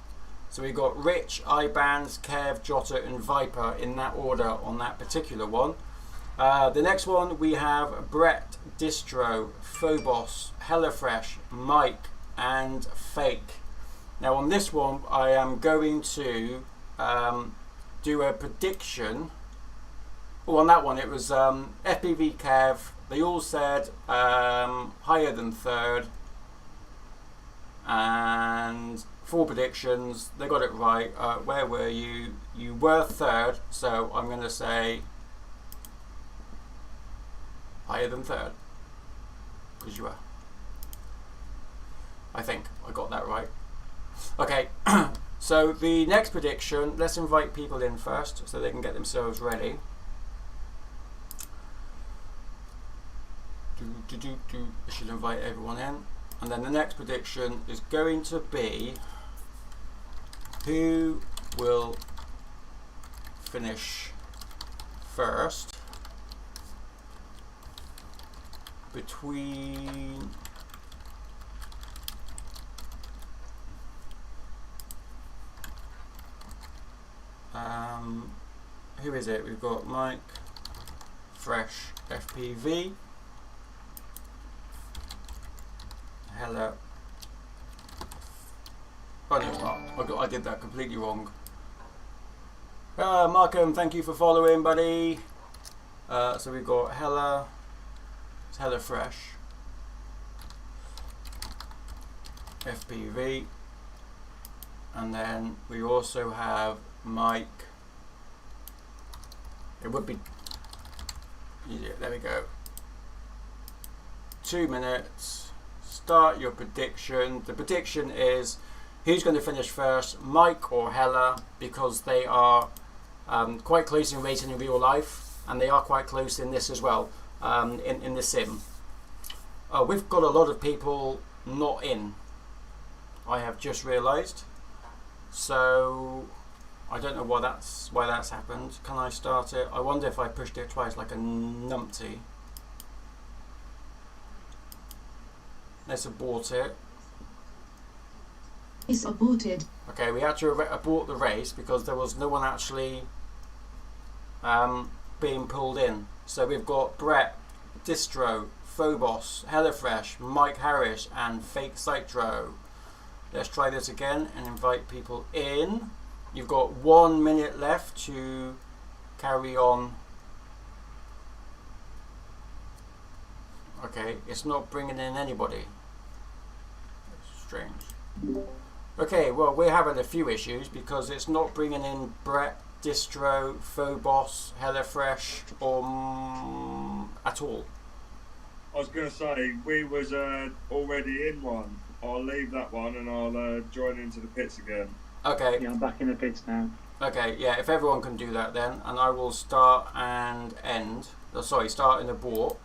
So we've got Rich, Ibanz, Kev, Jota and Viper in that order on that particular one. The next one we have Brett, Distro, Phobos, HelloFresh, Mike and Fake. Now on this one I am going to do a prediction. Oh, on that one it was FPV Kev. They all said higher than third. And 4 predictions, they got it right. Where were you? You were third, so I'm going to say higher than third, because you were. I think I got that right. Okay, so the next prediction, let's invite people in first so they can get themselves ready. I should invite everyone in. And then the next prediction is going to be who will finish first between who is it? We've got Mike, Fresh, FPV, Hella. Oh no, I did that completely wrong. Markham, thank you for following, buddy. So we've got Hella, it's Hella Fresh, FPV, and then we also have Mike. It would be, yeah, there we go. 2 minutes. Start your prediction. The prediction is who's going to finish first, Mike or Hella, because they are quite close in racing in real life, and they are quite close in this as well, in the sim. We've got a lot of people not in, I have just realised, so I don't know why that's happened. Can I start it? I wonder if I pushed it twice like a numpty. Let's abort it. Is aborted. Okay, we had to abort the race because there was no one actually being pulled in. So we've got Brett, Distro, Phobos, HelloFresh, Mike Harris, and Fake Citro. Let's try this again and invite people in. You've got 1 minute left to carry on. Okay, it's not bringing in anybody. It's strange. Okay, well, we're having a few issues because it's not bringing in Brett, Distro, Phobos, HelloFresh, or at all. I was going to say, we was already in one. I'll leave that one and I'll join into the pits again. Okay. Yeah, I'm back in the pits now. Okay, yeah, if everyone can do that then, and I will start and end. Oh, sorry, start and abort.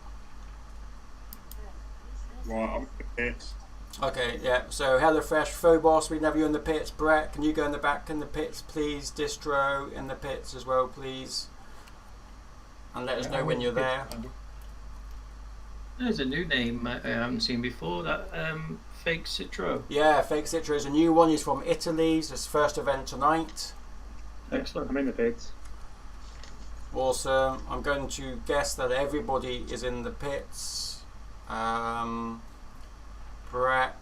Right, I'm in the pits. Okay, yeah, so HelloFresh, Phobos, we have you in the pits. Brett, can you go in the back in the pits, please? Distro in the pits as well, please. And let us know when you're there. There's a new name I haven't seen before, that Fake Citro. Yeah, Fake Citro is a new one. He's from Italy. It's his first event tonight. Excellent, I'm in the pits. Awesome. I'm going to guess that everybody is in the pits. Brett,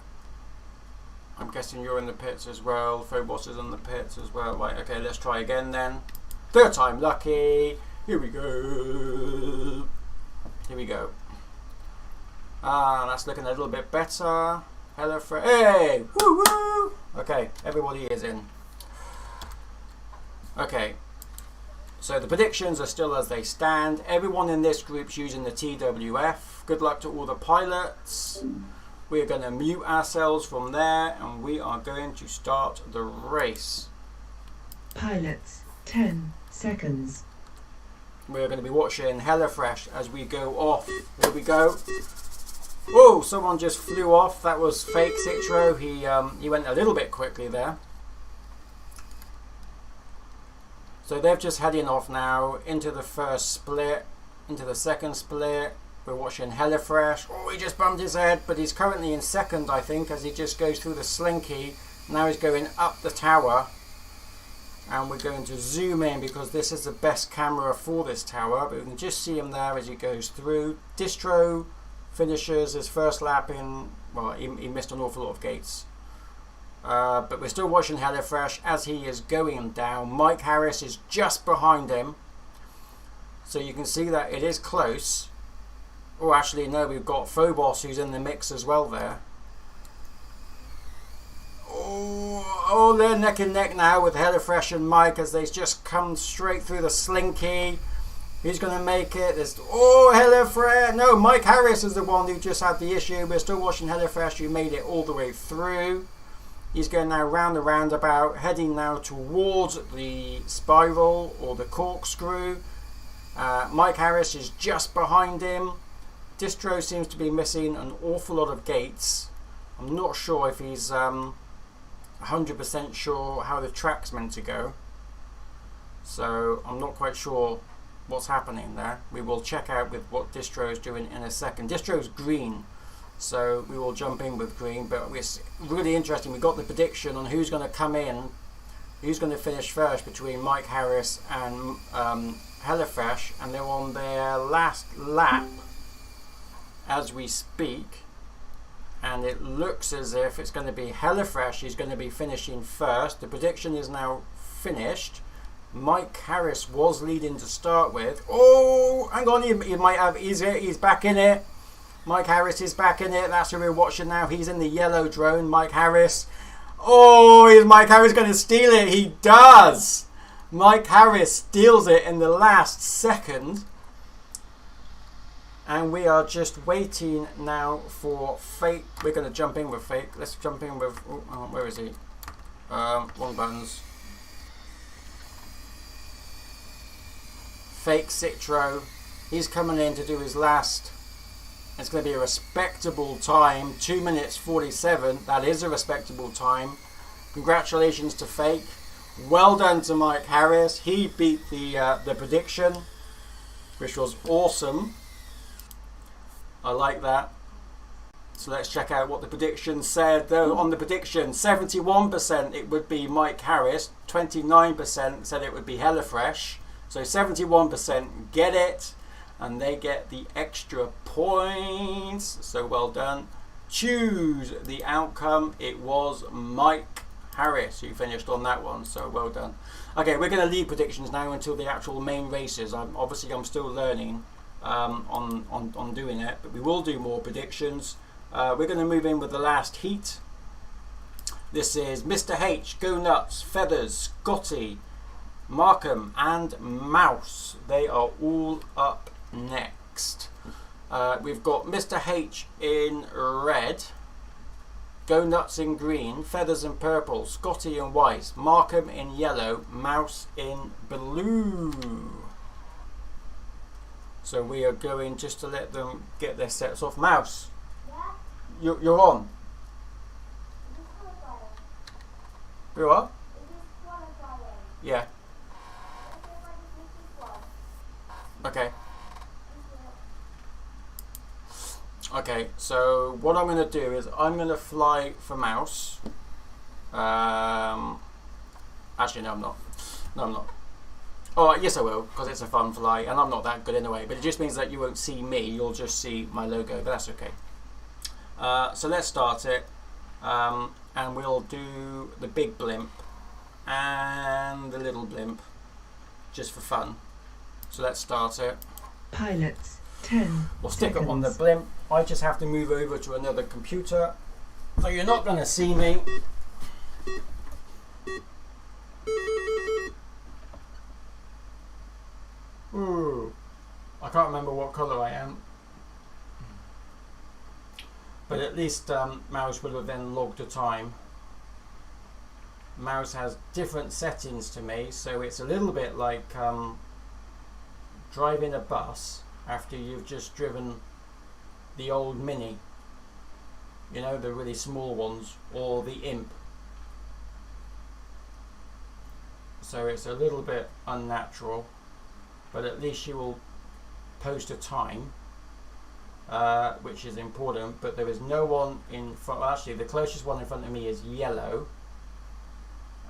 I'm guessing you're in the pits as well. Phobos is in the pits as well. Right, okay, let's try again then. Third time lucky. Here we go. Here we go. That's looking a little bit better. Hello, hey! Woo woo! Okay, everybody is in. Okay, so the predictions are still as they stand. Everyone in this group's using the TWF. Good luck to all the pilots. We're going to mute ourselves from there and we are going to start the race. Pilots, 10 seconds. We're going to be watching HelloFresh as we go off. Here we go. Whoa, someone just flew off. That was Fake Citro. He went a little bit quickly there. So they're just heading off now into the first split, into the second split. We're watching HelloFresh. Oh, he just bumped his head, but he's currently in second, I think, as he just goes through the slinky. Now he's going up the tower. And we're going to zoom in because this is the best camera for this tower. But we can just see him there as he goes through. Distro finishes his first lap in, well, he missed an awful lot of gates. But we're still watching HelloFresh as he is going down. Mike Harris is just behind him. So you can see that it is close. Oh, actually, no, we've got Phobos who's in the mix as well there. Oh, they're neck and neck now with HelloFresh and Mike as they just come straight through the slinky. Who's going to make it? HelloFresh. No, Mike Harris is the one who just had the issue. We're still watching HelloFresh who made it all the way through. He's going now round the roundabout, heading now towards the spiral or the corkscrew. Mike Harris is just behind him. Distro seems to be missing an awful lot of gates. I'm not sure if he's 100% sure how the track's meant to go. So I'm not quite sure what's happening there. We will check out with what Distro's doing in a second. Distro's green, so we will jump in with green, but it's really interesting. We got the prediction on who's going to come in, who's going to finish first between Mike Harris and HelloFresh, and they're on their last lap as we speak, and it looks as if it's going to be HelloFresh who's going to be finishing first. The prediction is now finished. Mike Harris was leading to start with. Oh, hang on, he might have, he's back in it. Mike Harris is back in it. That's who we're watching now. He's in the yellow drone, Mike Harris. Oh, is Mike Harris going to steal it? He does. Mike Harris steals it in the last second. And we are just waiting now for Fake. We're going to jump in with Fake. Let's jump in with, where is he? Wrong buttons. Fake Citro. He's coming in to do his last. It's going to be a respectable time. 2 minutes 47. That is a respectable time. Congratulations to Fake. Well done to Mike Harris. He beat the prediction, which was awesome. I like that. So let's check out what the prediction said. Though on the prediction, 71% it would be Mike Harris. 29% said it would be HelloFresh. So 71% get it, and they get the extra points. So well done. Choose the outcome. It was Mike Harris who finished on that one. So well done. Okay, we're going to leave predictions now until the actual main races. I'm still learning on doing it, but we will do more predictions. We're going to move in with the last heat. This is Mr. H, Go Nuts, Feathers, Scotty, Markham and Mouse. They are all up next. We've got Mr. H in red, Go Nuts in green, Feathers in purple, Scotty in white, Markham in yellow, Mouse in blue. So we are going just to let them get their sets off. Mouse, you're on. You are? Yeah. Okay. Okay, so what I'm going to do is I'm going to fly for Mouse. Actually, no, I'm not. No, I'm not. Oh, yes, I will, because it's a fun fly, and I'm not that good anyway. But it just means that you won't see me. You'll just see my logo, but that's okay. So let's start it, and we'll do the big blimp and the little blimp, just for fun. So let's start it. Pilots, 10 We'll stick seconds. it on the blimp. I just have to move over to another computer, so you're not going to see me. Ooh, I can't remember what colour I am. But at least Mouse will have then logged a time. Mouse has different settings to me, so it's a little bit like driving a bus after you've just driven the old Mini, you know, the really small ones, or the Imp. So it's a little bit unnatural, but at least you will post a time, which is important. But there is no one in front. Well, actually, the closest one in front of me is yellow,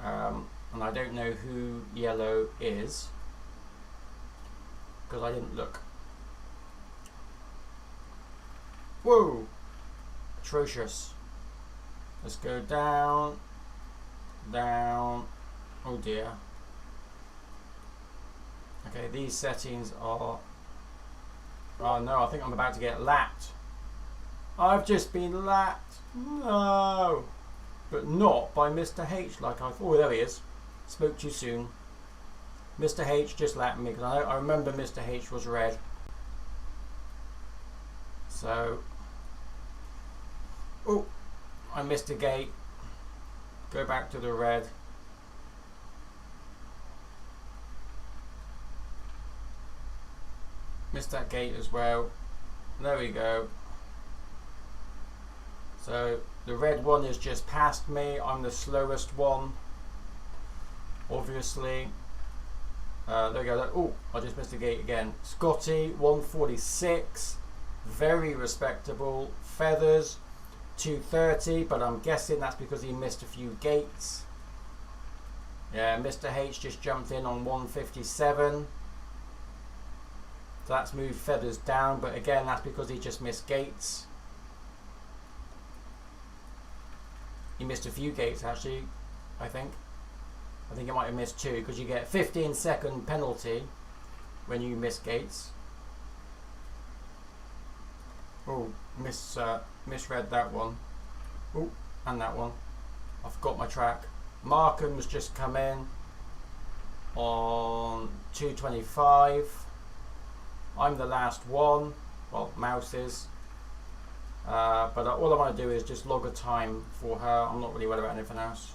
and I don't know who yellow is because I didn't look. Whoa, atrocious. Let's go down, down. Oh dear. Okay, these settings are... Oh no, I think I'm about to get lapped. I've just been lapped. No. But not by Mr. H like I thought. Oh, there he is. Spoke too soon. Mr. H just lapped me because I remember Mr. H was red. So... Oh, I missed a gate. Go back to the red. Missed that gate as well. There we go. So the red one is just past me. I'm the slowest one, obviously. There we go. Oh, I just missed the gate again. Scotty 146, very respectable. Feathers 230, but I'm guessing that's because he missed a few gates. Yeah, Mr. H just jumped in on 157. So that's moved Feathers down, but again that's because he just missed gates. He missed a few gates actually, I think he might have missed 2, because you get a 15-second penalty when you miss gates. Oh, misread that one. Oh, and that one. I forgot my track. Markham's just come in on 225. I'm the last one. Well, Mouse is. But all I want to do is just log a time for her. I'm not really worried about anything else.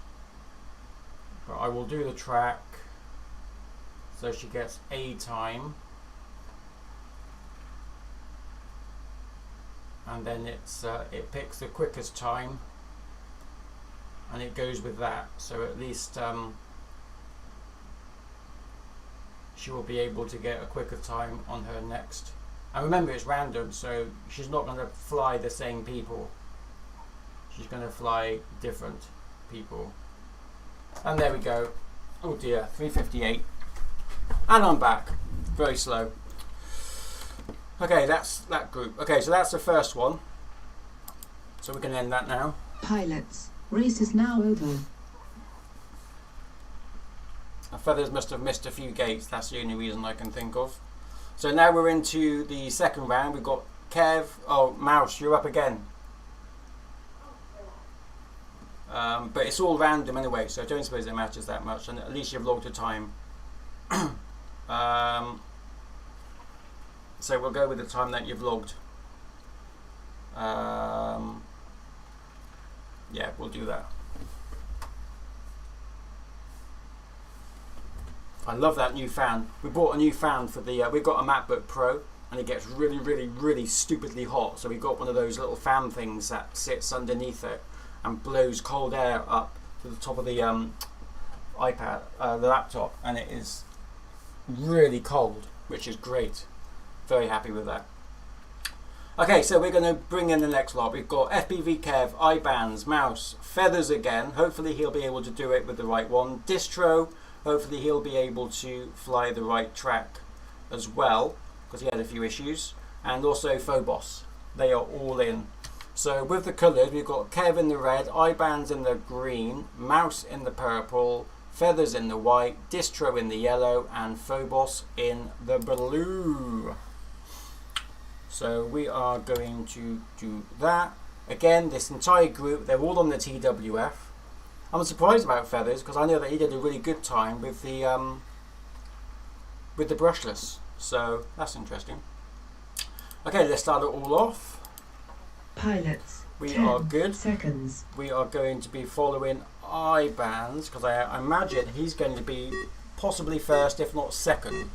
But I will do the track so she gets a time. And then it picks the quickest time and it goes with that, so at least she will be able to get a quicker time on her next. And remember, it's random, so she's not going to fly the same people, she's going to fly different people. And there we go. Oh dear, 358, and I'm back. Very slow. Okay, that's that group. Okay, so that's the first one. So we can end that now. Pilots, race is now over. Feathers must have missed a few gates. That's the only reason I can think of. So now we're into the second round. We've got Kev. Oh, Mouse, you're up again. But it's all random anyway, so I don't suppose it matters that much. And at least you've logged a time. So we'll go with the time that you've logged. Yeah, we'll do that. I love that new fan. We bought a new fan for the. We've got a MacBook Pro, and it gets really, really, really stupidly hot. So we got one of those little fan things that sits underneath it and blows cold air up to the top of the iPad, the laptop, and it is really cold, which is great. Very happy with that. Okay, so we're going to bring in the next lot. We've got FPV Kev, iBands, Mouse, Feathers again. Hopefully he'll be able to do it with the right one. Distro, hopefully he'll be able to fly the right track as well, because he had a few issues. And also Phobos. They are all in. So with the colours, we've got Kev in the red, iBands in the green, Mouse in the purple, Feathers in the white, Distro in the yellow, and Phobos in the blue. So we are going to do that. Again, this entire group, they're all on the TWF. I'm surprised about Feathers because I know that he did a really good time with the brushless. So that's interesting. Okay, let's start it all off. Pilots, We 10 are good. seconds. We are going to be following iBands because I imagine he's going to be possibly first, if not second.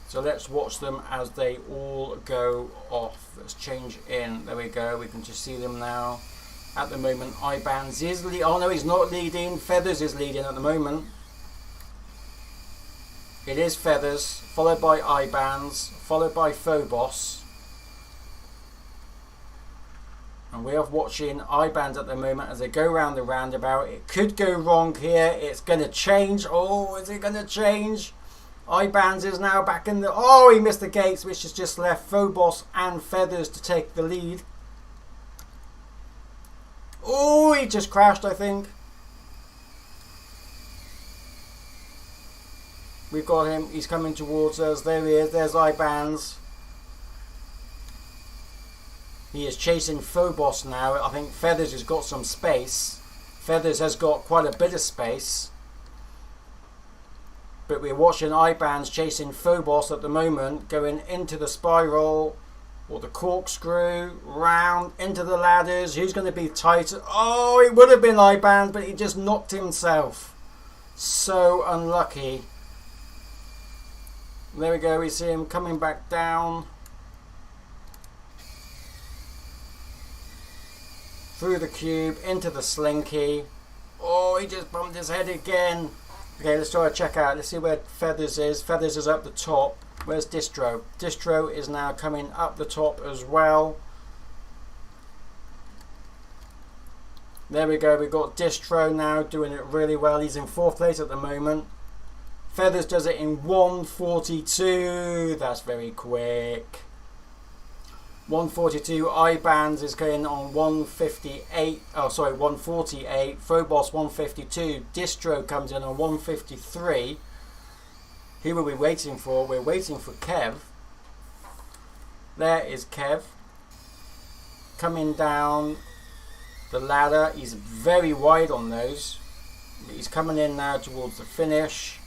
So let's watch them as they all go off. Let's change in. There we go. We can just see them now. At the moment, iBands is leading. Oh no, he's not leading. Feathers is leading at the moment. It is Feathers, followed by iBands, followed by Phobos. And we are watching iBands at the moment as they go round the roundabout. It could go wrong here. It's going to change. Oh, is it going to change? iBands is now back in the... Oh, he missed the gates, which has just left Phobos and Feathers to take the lead. Oh, he just crashed, I think. We've got him. He's coming towards us. There he is. There's iBands. He is chasing Phobos now. I think Feathers has got some space. Feathers has got quite a bit of space. But we're watching iBands chasing Phobos at the moment, going into the spiral or the corkscrew, round into the ladders. Who's going to be tight? Oh, it would have been iBands, but he just knocked himself. So unlucky. There we go. We see him coming back down. through the cube, into the slinky. Oh, he just bumped his head again. Okay, let's try to check out. Let's see where Feathers is. Feathers is up the top. Where's Distro? Distro is now coming up the top as well. There we go. We've got Distro now doing it really well. He's in 4th place at the moment. Feathers does it in 1:42. That's very quick. 1:42. iBands is going on 1:58. Oh, sorry, 1:48. Phobos 1:52. Distro comes in on 1:53. Who are we waiting for? We're waiting for Kev. There is Kev. Coming down the ladder. He's very wide on those. He's coming in now towards the finish.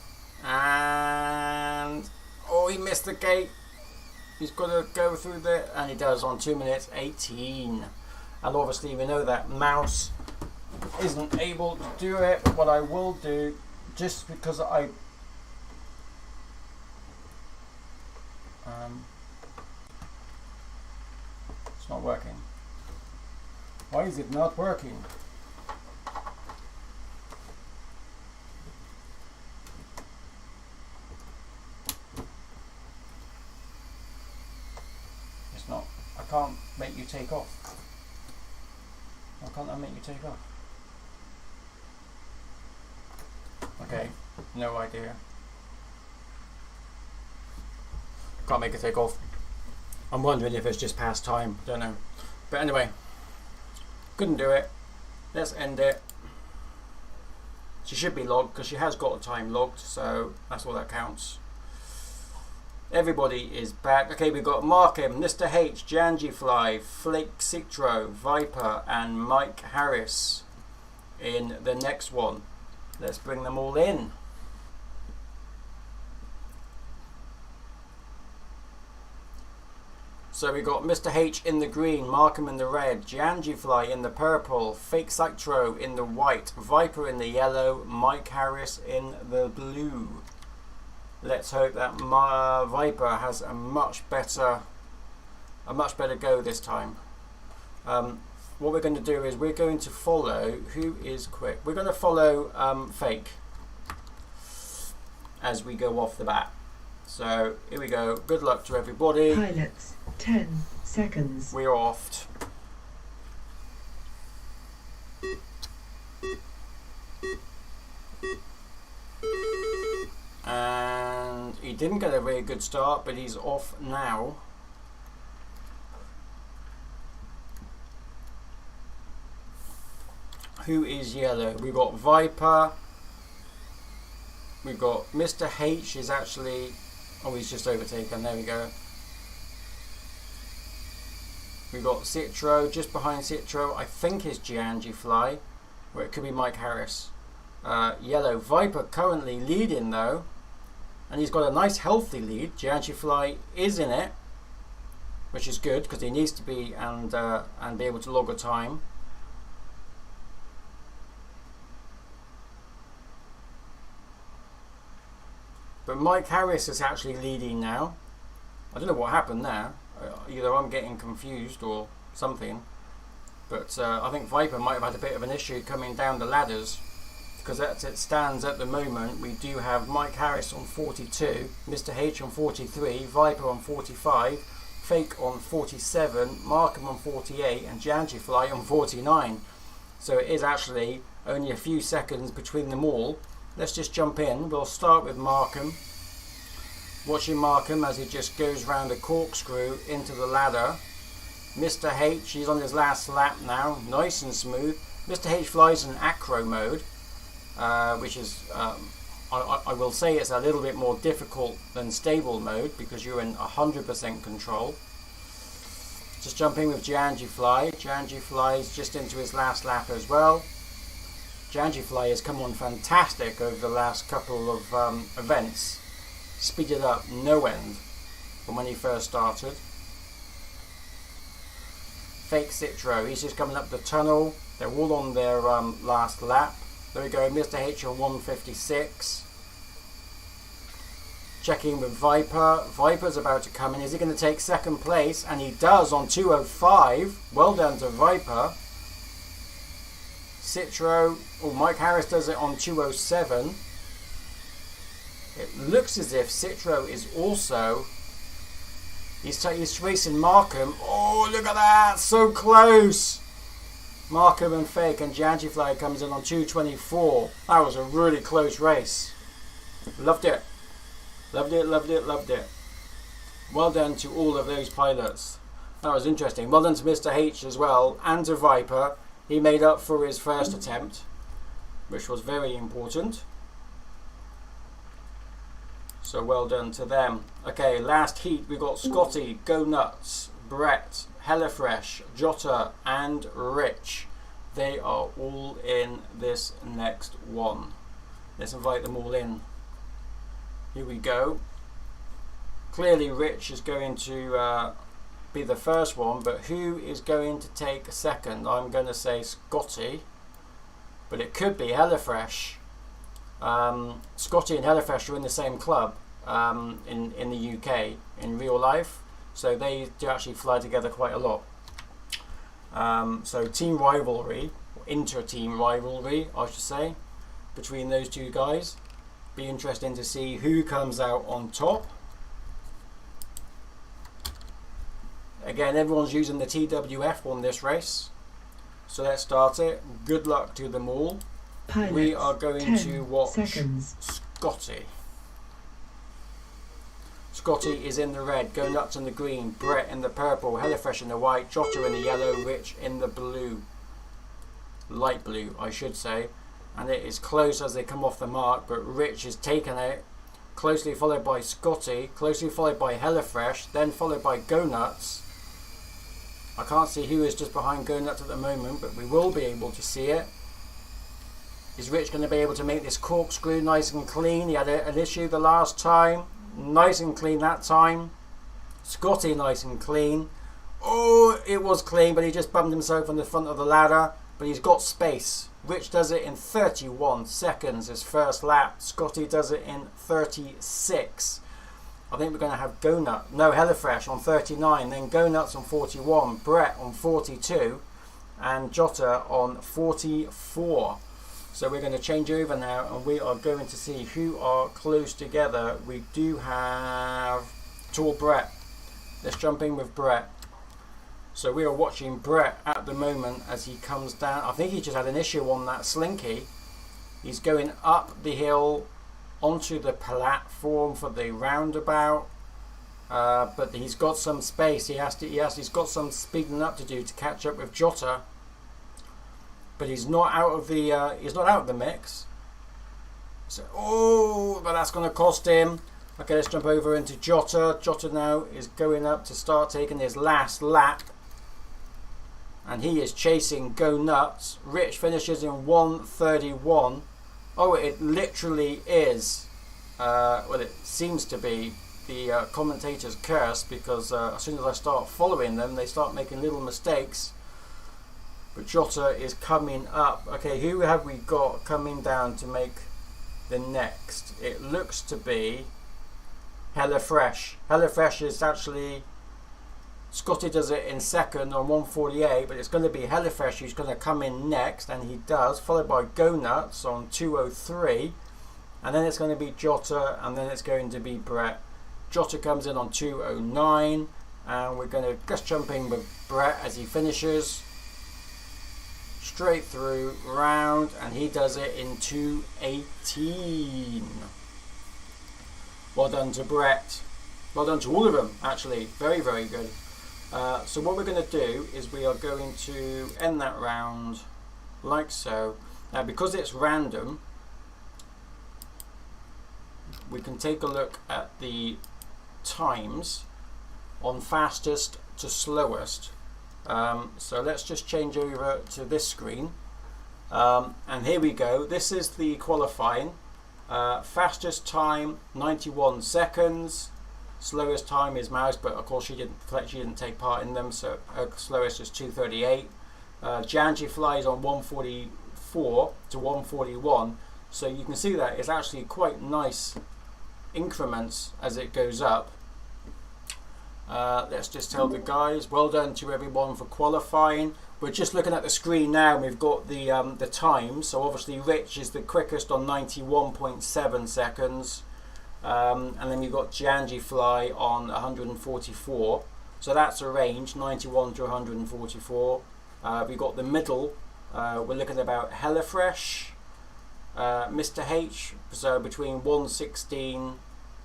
And oh, he missed the gate. He's got to go through there, and he does on 2 minutes 18. And obviously we know that Mouse isn't able to do it, but what I will do, just because it's not working. Why is it not working? It's not. I can't make you take off. Why can't I make you take off? Okay, no idea. Can't make it take off. I'm wondering if it's just past time. Don't know. But anyway, couldn't do it. Let's end it. She should be logged because she has got a time logged, so that's all that counts. Everybody is back. Okay, we've got Markham, Mr. H, Janjifly, Flake Citro, Viper, and Mike Harris in the next one. Let's bring them all in. So we got Mr. H in the green, Markham in the red, Janjifly in the purple, Fake Citro in the white, Viper in the yellow, Mike Harris in the blue. Let's hope that Viper has a much better go this time. What we're going to do is we're going to follow who is quick. We're going to follow Fake as we go off the bat. So here we go. Good luck to everybody. Pilots, 10 seconds. We're off. And he didn't get a very good start, but he's off now. Who is yellow? We've got Viper. We've got Mr. H is actually... Oh, he's just overtaken. There we go. We've got Citro. Just behind Citro, I think is Janjifly, or it could be Mike Harris. Yellow. Viper currently leading though, and he's got a nice healthy lead. Janjifly is in it, which is good because he needs to be and be able to log a time. But Mike Harris is actually leading now. I don't know what happened there. Either I'm getting confused or something. But I think Viper might have had a bit of an issue coming down the ladders. Because as it stands at the moment, we do have Mike Harris on 42, Mr. H on 43, Viper on 45, Fake on 47, Markham on 48, and Janjifly on 49. So it is actually only a few seconds between them all. Let's just jump in. We'll start with Markham. Watching Markham as he just goes round a corkscrew into the ladder. Mr. H, he's on his last lap now, nice and smooth. Mr. H flies in acro mode, which is, I will say it's a little bit more difficult than stable mode because you're in 100% control. Just jumping with Janjifly. Janjifly is just into his last lap as well. Janjifly has come on fantastic over the last couple of events. Speeded up no end from when he first started. Fake Citro, he's just coming up the tunnel. They're all on their last lap. There we go, Mr. H on 156. Checking with Viper. Viper's about to come in. Is he going to take second place? And he does on 205. Well done to Viper. Citro, or Mike Harris does it on 2:07. It looks as if Citro is also, he's racing Markham. Oh, look at that, so close. Markham and Fake, and Giantifly comes in on 2:24. That was a really close race. Loved it. Loved it, loved it, loved it. Well done to all of those pilots. That was interesting. Well done to Mr. H as well, and to Viper. He made up for his first attempt, which was very important. So well done to them. Okay, last heat we got Scotty, Go Nuts, Brett, Hellafresh, Jota and Rich. They are all in this next one. Let's invite them all in. Here we go. Clearly Rich is going to be the first one, but who is going to take second? I'm going to say Scotty, but it could be Hellafresh. Scotty and Hellafresh are in the same club in the UK in real life, so they do actually fly together quite a lot. So team rivalry, inter-team rivalry I should say, between those two guys. Be interesting to see who comes out on top. Again, everyone's using the TWF on this race, so let's start it. Good luck to them all. Pilots, We are going 10 to watch seconds. Scotty. Scotty is in the red, Go Nuts in the green, Brett in the purple, Hellafresh in the white, Jota in the yellow, Rich in the blue. Light blue, I should say. And it is close as they come off the mark, but Rich is taking it. Closely followed by Scotty, closely followed by Hellafresh, then followed by Go Nuts. I can't see who is just behind Go Nuts at the moment, but we will be able to see it. Is Rich going to be able to make this corkscrew nice and clean? He had an issue the last time. Nice and clean that time. Scotty nice and clean. Oh, it was clean, but he just bumped himself on the front of the ladder. But he's got space. Rich does it in 31 seconds, his first lap. Scotty does it in 36. I think we're going to have Go Nut. No, Hellafresh on 39. Then Go Nuts on 41. Brett on 42. And Jota on 44. So we're going to change over now, and we are going to see who are close together. We do have Tall Brett. Let's jump in with Brett. So we are watching Brett at the moment as he comes down. I think he just had an issue on that slinky. He's going up the hill onto the platform for the roundabout, but he's got some space. He's got some speeding up to do to catch up with Jota. But he's not out of the mix. So but that's going to cost him. Okay, let's jump over into Jota. Jota now is going up to start taking his last lap, and he is chasing Go Nuts. Rich finishes in 1:31. Oh, it literally is. Well, it seems to be the commentator's curse, because as soon as I start following them, they start making little mistakes. But Jota is coming up. Okay, who have we got coming down to make the next? It looks to be Hellafresh. Hellafresh is actually, Scotty does it in second on 1:48, but it's going to be Hellafresh who's going to come in next, and he does, followed by Go Nuts on 2:03, and then it's going to be Jota, and then it's going to be Brett. Jota comes in on 2:09, and we're going to just jump in with Brett as he finishes. Straight through round, and he does it in 2:18. Well done to Brett. Well done to all of them, actually. Very, very good. So what we're going to do is we are going to end that round like so. Now, because it's random, we can take a look at the times on fastest to slowest. So let's just change over to this screen, and here we go. This is the qualifying. Fastest time 91 seconds. Slowest time is Mouse, but of course she didn't take part in them, so her slowest is 2:38. Janji flies on 1:44 to 1:41, so you can see that it's actually quite nice increments as it goes up. Let's just tell the guys, well done to everyone for qualifying. We're just looking at the screen now and we've got the times. So obviously Rich is the quickest on 91.7 seconds. And then we've got Janji Fly on 144. So that's a range, 91 to 144. We've got the middle. We're looking at about HelloFresh, Mr. H, so between 116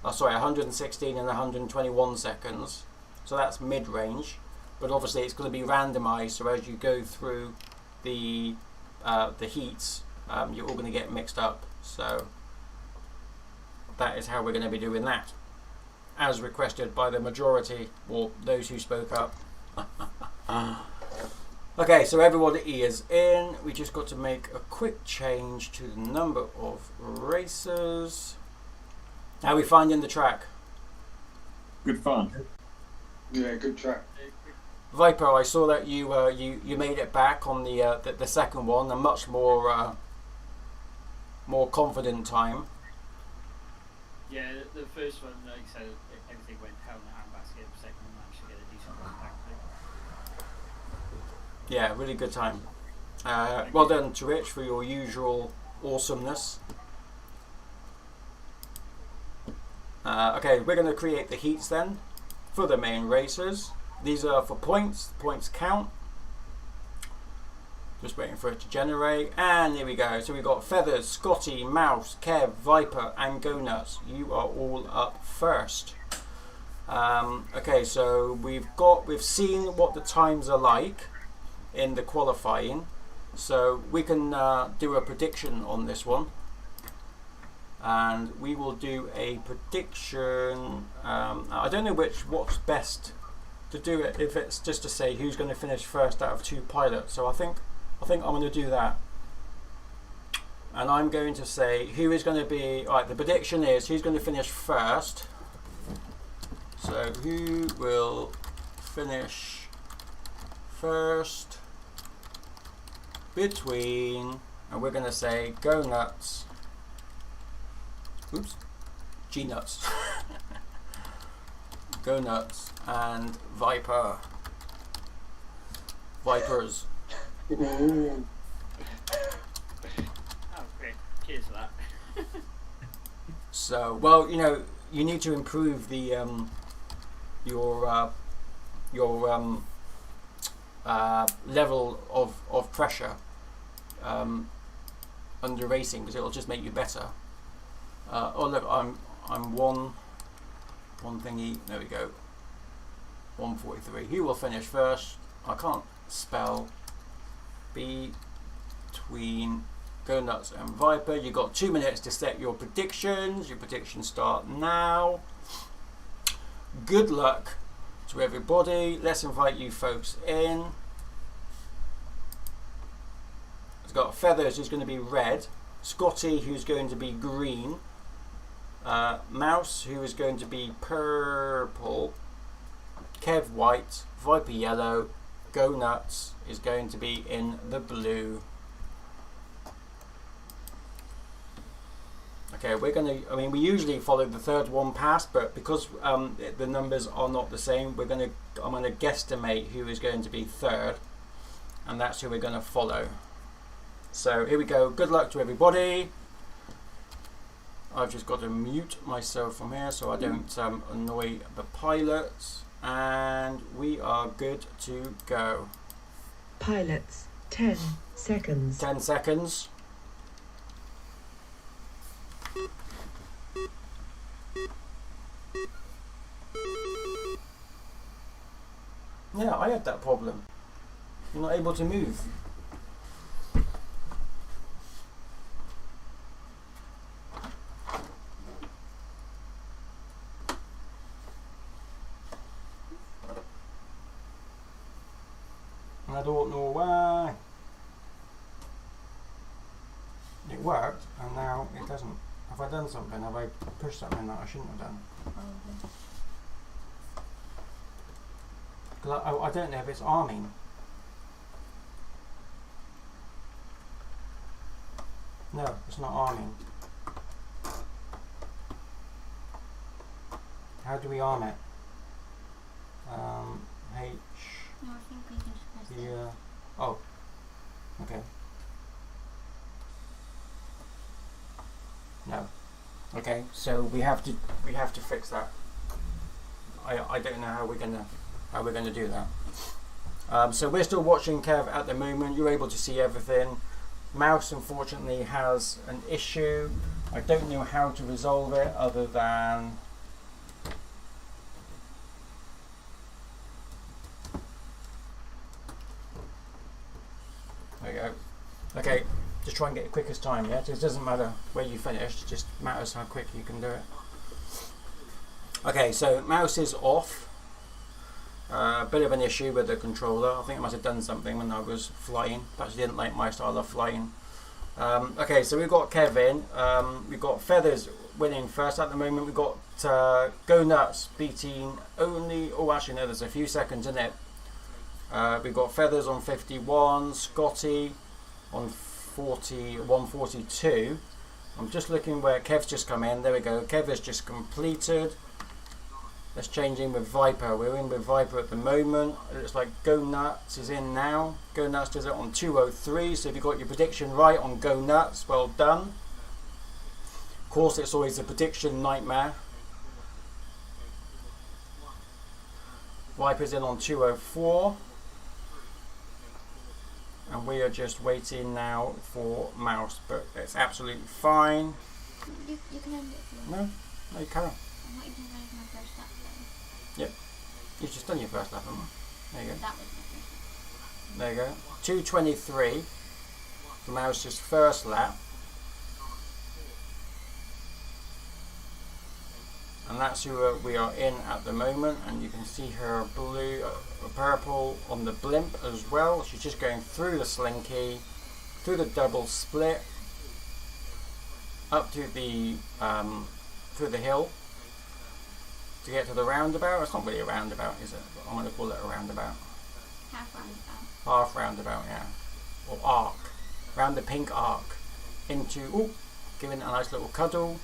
and 121 seconds. So that's mid-range, but obviously it's going to be randomized. So as you go through the heats, you're all going to get mixed up. So that is how we're going to be doing that, as requested by the majority, or those who spoke up. Okay, so everybody is in. We just got to make a quick change to the number of racers. How are we finding the track? Good fun. Yeah, good track. Viper, I saw that you made it back on the second one, a much more confident time. Yeah, the first one, like I said, everything went hell in a handbasket. The second one managed to get a decent run back. Yeah, really good time. Well done to Rich for your usual awesomeness. Okay, we're going to create the heats then for the main racers. These are for points. Points count. Just waiting for it to generate, and here we go. So we've got Feathers, Scotty, Mouse, Kev, Viper, and Go Nuts. You are all up first. Okay, so we've seen what the times are like in the qualifying, so we can do a prediction on this one, and we will do a prediction. I don't know what's best to do it, if it's just to say who's going to finish first out of two pilots. So I think I'm going to do that, and I'm going to say who is going to be. All right, the prediction is who's going to finish first. So who will finish first between, and we're going to say Go Nuts, oops, G Nuts, Go Nuts and Viper. Vipers. Ooh. Oh, great. Cheers for that. So, well, you need to improve the your level of pressure under racing, because it'll just make you better. Oh look, I'm one thingy. There we go. 143. Who will finish first? I can't spell. Between Go Nuts and Viper. You've got 2 minutes to set your predictions. Your predictions start now. Good luck to everybody. Let's invite you folks in. It's got Feathers, who's going to be red, Scotty, who's going to be green, Mouse, who is going to be purple, Kev white, Viper yellow, Go Nuts is going to be in the blue. Okay, we're going to, we usually follow the third one past, but because the numbers are not the same, I'm going to guesstimate who is going to be third, and that's who we're going to follow. So here we go. Good luck to everybody. I've just got to mute myself from here so I don't annoy the pilots, and we are good to go. Pilots, 10 seconds. 10 seconds. Yeah, I had that problem. You're not able to move. I don't know why. It worked, and now it doesn't. Have I done something? Have I pushed something that I shouldn't have done? Cause I don't know if it's arming. No, it's not arming. How do we arm it? H No, I think we can just press it. here. Oh, okay. No. Okay, so we have to fix that. I don't know how we're gonna do that. So we're still watching Kev at the moment. You're able to see everything. Mouse unfortunately has an issue. I don't know how to resolve it other than there you go. Okay, just try and get the quickest time, yeah? It doesn't matter where you finish, it just matters how quick you can do it. Okay, so mouse is off. Bit of an issue with the controller. I think I must have done something when I was flying. Perhaps didn't like my style of flying. Okay, so we've got Kevin. We've got Feathers winning first at the moment. We've got Go Nuts beating only... Oh, actually, no, there's a few seconds in it. We've got Feathers on 51, Scotty on 142. I'm just looking where Kev's just come in. There we go. Kev has just completed. Let's change in with Viper. We're in with Viper at the moment. It looks like Go Nuts is in now. Go Nuts does it on 203. So if you got your prediction right on Go Nuts, well done. Of course, it's always a prediction nightmare. Viper's in on 204. And we are just waiting now for Mouse, but it's absolutely fine. You can end it if you want. No, you can't. I'm not even ready for my first lap then. Yep. You've just done your first lap, haven't you? There you go. That was my first lap. There you go. 2:23 for Mouse's first lap. And that's who we are in at the moment, and you can see her blue, purple on the blimp as well. She's just going through the slinky, through the double split, up to the through the hill to get to the roundabout. It's not really a roundabout, is it? But I'm going to call it a roundabout. Half roundabout. Half roundabout, yeah, or arc, round the pink arc, into giving it a nice little cuddle.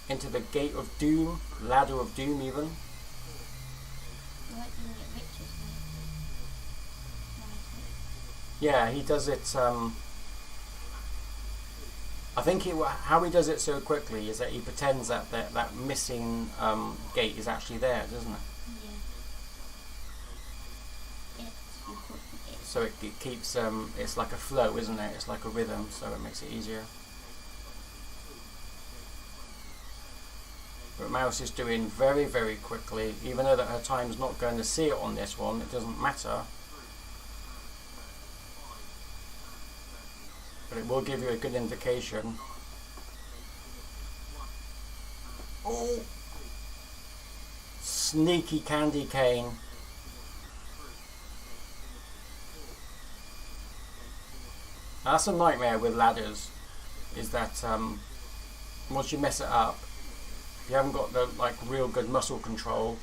Into the Gate of Doom, Ladder of Doom even. You like to get riches, Yeah, he does it, I think how he does it so quickly is that he pretends that that missing gate is actually there, doesn't it? Yeah. So it keeps, it's like a flow, isn't it? It's like a rhythm, so it makes it easier. But Mouse is doing very, very quickly, even though that her time's not going to see it on this one, it doesn't matter. But it will give you a good indication. Oh! Sneaky candy cane. That's a nightmare with ladders, is that once you mess it up, if you haven't got the real good muscle control,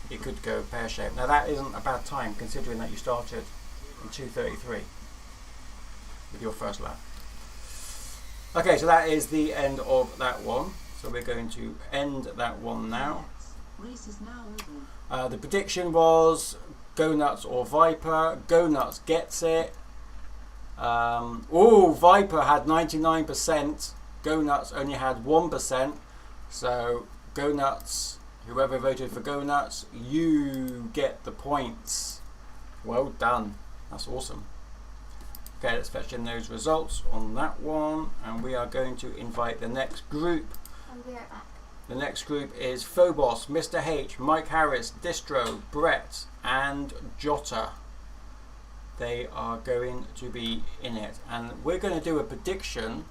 it could go pear-shaped. Now that isn't a bad time considering that you started in 2:33 with your first lap. Okay, so that is the end of that one. So we're going to end that one now. Race is now over. The prediction was Go Nuts or Viper. Go Nuts gets it. Viper had 99%. Go Nuts only had 1%. So, Go Nuts, whoever voted for Go Nuts, you get the points. Well done. That's awesome. Okay, let's fetch in those results on that one. And we are going to invite the next group. I'll be right back. The next group is Phobos, Mr. H, Mike Harris, Distro, Brett, and Jota. They are going to be in it. And we're going to do a prediction.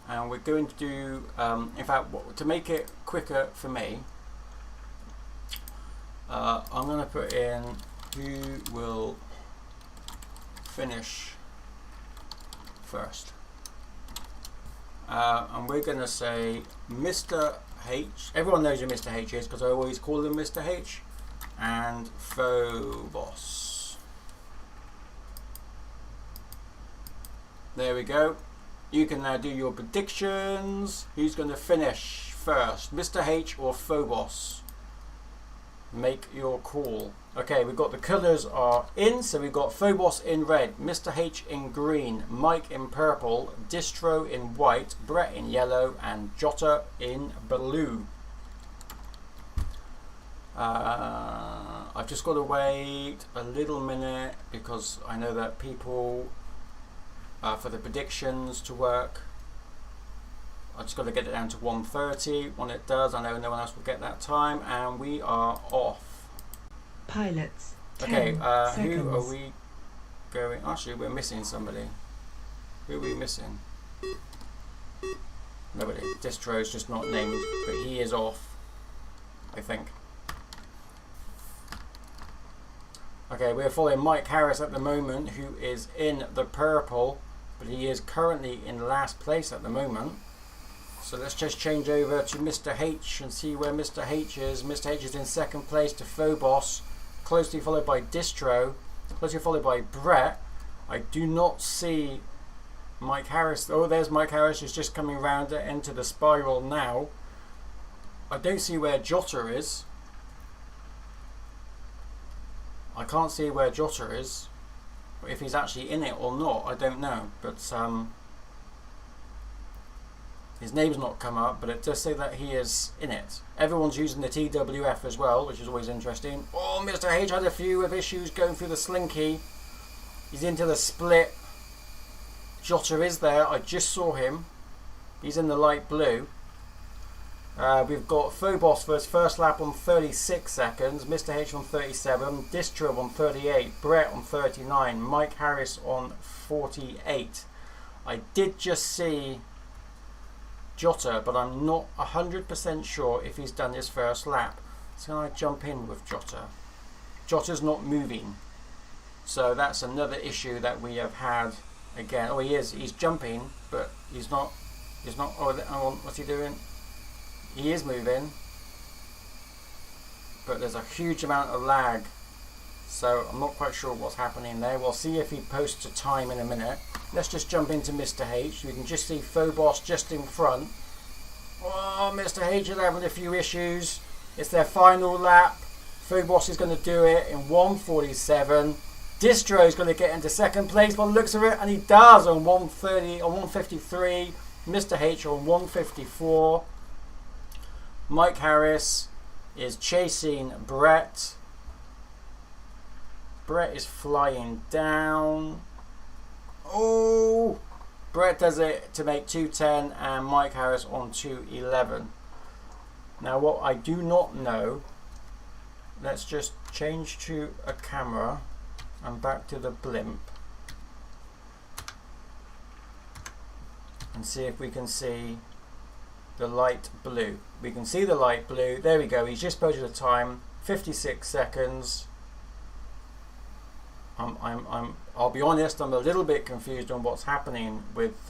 And we're going to do, in fact, to make it quicker for me, I'm going to put in who will finish first. And we're going to say Mr. H. Everyone knows who Mr. H is because I always call him Mr. H. And Phobos. There we go. You can now do your predictions. Who's going to finish first, Mr. H or Phobos? Make your call. Okay, we've got the colours are in, so we've got Phobos in red, Mr. H in green, Mike in purple, Distro in white, Brett in yellow, and Jota in blue. I've just got to wait a little minute because I know that people for the predictions to work. I just got to get it down to 1:30. When it does, I know no one else will get that time, and we are off. Pilots. Okay, 10 who are seconds. we going? Actually, we're missing somebody. Who are we missing? Nobody. Distro's just not named, but he is off, I think. Okay, we're following Mike Harris at the moment, who is in the purple, but he is currently in last place at the moment. So let's just change over to Mr. H and see where Mr. H is. Mr. H is in second place to Phobos, closely followed by Distro, closely followed by Brett. I do not see Mike Harris. Oh, there's Mike Harris, who's just coming round into the spiral now. I don't see where Jota is. I can't see where Jota is. If he's actually in it or not, I don't know. But his name's not come up, but it does say that he is in it. Everyone's using the TWF as well, which is always interesting. Oh, Mr. H had a few of issues going through the slinky. He's into the split. Jota is there. I just saw him. He's in the light blue. We've got Phobos for his first lap on 36 seconds, Mr. H on 37, Distro on 38, Brett on 39, Mike Harris on 48. I did just see Jota, but I'm not 100% sure if he's done his first lap. So can I jump in with Jota? Jota's not moving. So that's another issue that we have had again. Oh, he is. He's jumping, but he's not. Oh, what's he doing? He is moving, but there's a huge amount of lag, so I'm not quite sure what's happening there. We'll see if he posts a time in a minute. Let's just jump into Mr. H. We can just see Phobos just in front. Oh, Mr. H is having a few issues. It's their final lap. Phobos is going to do it in 1:47. Distro is going to get into second place by the looks of it, and he does on 1:30, on 1:53. Mr. H on 1:54. Mike Harris is chasing Brett. Brett is flying down. Oh! Brett does it to make 2:10 and Mike Harris on 2:11. Now what I do not know, let's just change to a camera and back to the blimp and see if we can see the light blue. We can see the light blue. There we go. He's just posted a time, 56 seconds. I'll be honest, I'm a little bit confused on what's happening with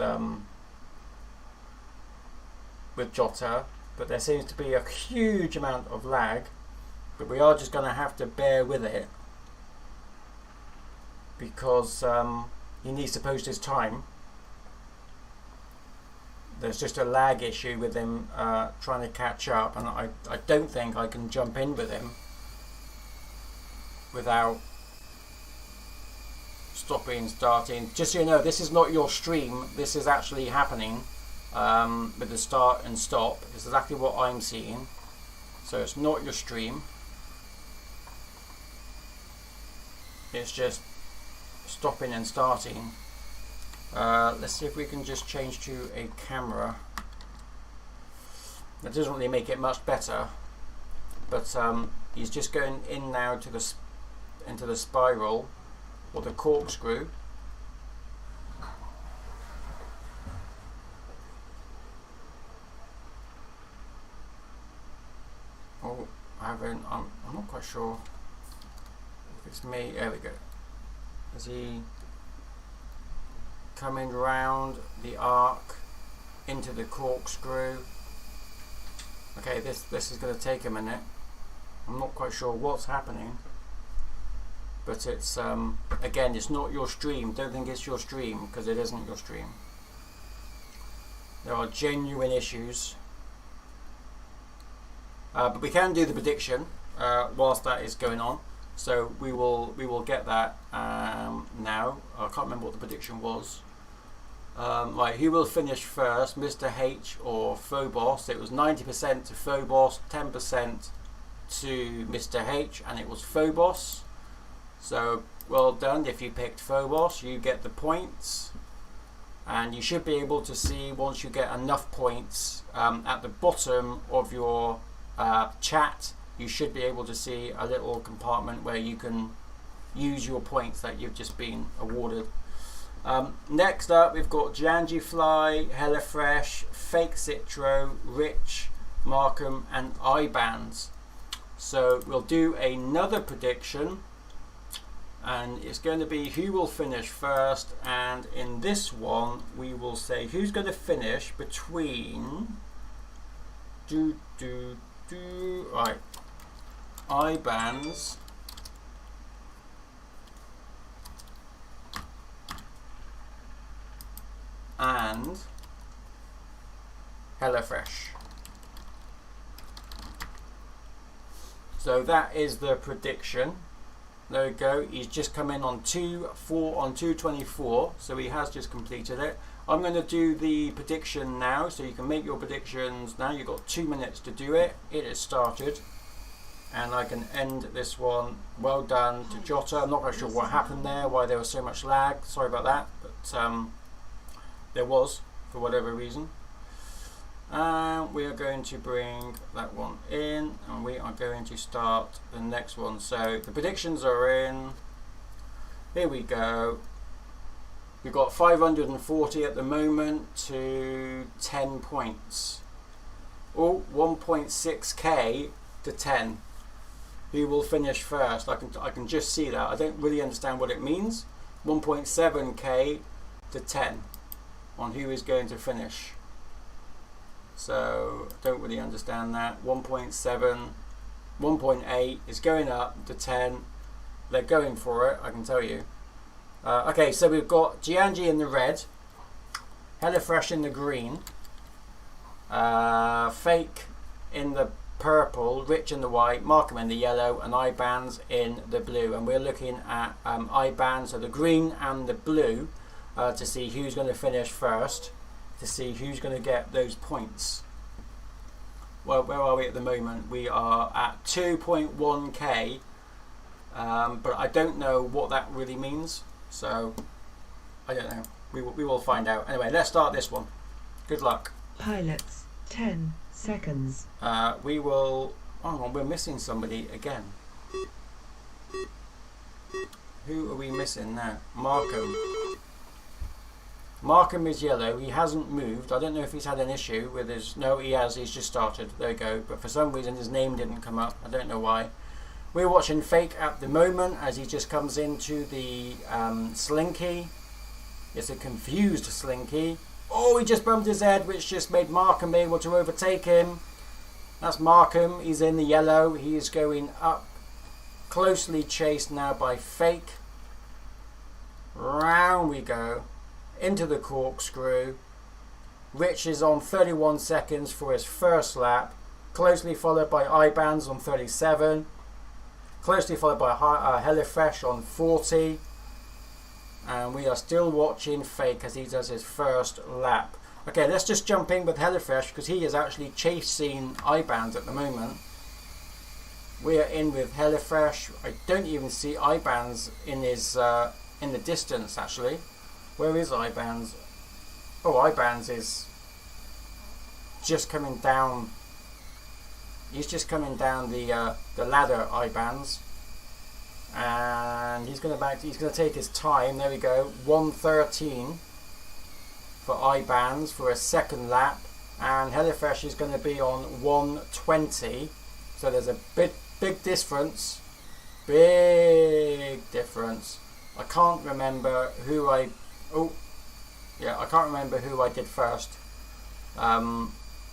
Jota, but there seems to be a huge amount of lag, but we are just going to have to bear with it because he needs to post his time. There's just a lag issue with him trying to catch up, and I don't think I can jump in with him without stopping, starting. Just so you know, this is not your stream. This is actually happening with the start and stop. It's exactly what I'm seeing. So it's not your stream. It's just stopping and starting. Let's see if we can just change to a camera. That doesn't really make it much better, but he's just going in now to into the spiral or the corkscrew. Oh, I'm not quite sure if it's me. There we go. Is he coming round the arc into the corkscrew? Okay, this is going to take a minute. I'm not quite sure what's happening, but it's again, it's not your stream. Don't think it's your stream, because it isn't your stream. There are genuine issues, but we can do the prediction. whilst that is going on. So we will get that now. I can't remember what the prediction was. Right, who will finish first, Mr. H or Phobos? It was 90% to Phobos, 10% to Mr. H, and it was Phobos. So well done. If you picked Phobos, you get the points, and you should be able to see once you get enough points at the bottom of your chat. You should be able to see a little compartment where you can use your points that you've just been awarded. Next up, we've got Janji Fly, HelloFresh, Fake Citro, Rich, Markham, and iBands. So we'll do another prediction, and it's going to be who will finish first. And in this one, we will say who's going to finish between right, iBands and HelloFresh. So that is the prediction. There we go. He's just come in on 224, so he has just completed it. I'm going to do the prediction now, so you can make your predictions now. You've got 2 minutes to do it. It is started, and I can end this one. Well done to Jota. I'm not quite sure what happened there, why there was so much lag. Sorry about that, but there was, for whatever reason. We are going to bring that one in, and we are going to start the next one. So the predictions are in. Here we go. We've got 540 at the moment to 10 points. Oh, 1.6k to 10. Who will finish first? I can just see that. I don't really understand what it means. 1.7k to 10 on who is going to finish. So don't really understand that. 1.7, 1.8 is going up to 10. They're going for it, I can tell you. Okay, so we've got Gianji in the red, HelloFresh in the green, Fake in the purple, Rich in the white, Markham in the yellow, and iBands in the blue. And we're looking at iBands, so the green and the blue, to see who's going to finish first, to see who's going to get those points. Well, where are we at the moment? We are at 2.1k, but I don't know what that really means, so I don't know. We will find out. Anyway, let's start this one. Good luck. Pilots, 10 seconds. We will... Oh, we're missing somebody again. Who are we missing now? Markham. Markham is yellow. He hasn't moved. I don't know if he's had an issue with his... No, he has. He's just started. There you go. But for some reason his name didn't come up. I don't know why. We're watching Fake at the moment as he just comes into the Slinky. It's a confused Slinky. Oh, he just bumped his head, which just made Markham able to overtake him. That's Markham. He's in the yellow. He is going up. Closely chased now by Fake. Round we go. Into the corkscrew. Rich is on 31 seconds for his first lap. Closely followed by iBands on 37. Closely followed by HelloFresh on 40. And we are still watching Fake as he does his first lap. Okay, let's just jump in with HelloFresh because he is actually chasing iBands at the moment. We are in with HelloFresh. I don't even see iBands in his in the distance actually. Where is iBands? Oh, iBands is just coming down. He's just coming down the ladder, iBands. And he's going to take his time. There we go. 1:13 for iBands for a second lap, and HelloFresh is going to be on 1:20. So there's a big difference. Big difference. I can't remember who I. Oh, yeah, I can't remember who I did first.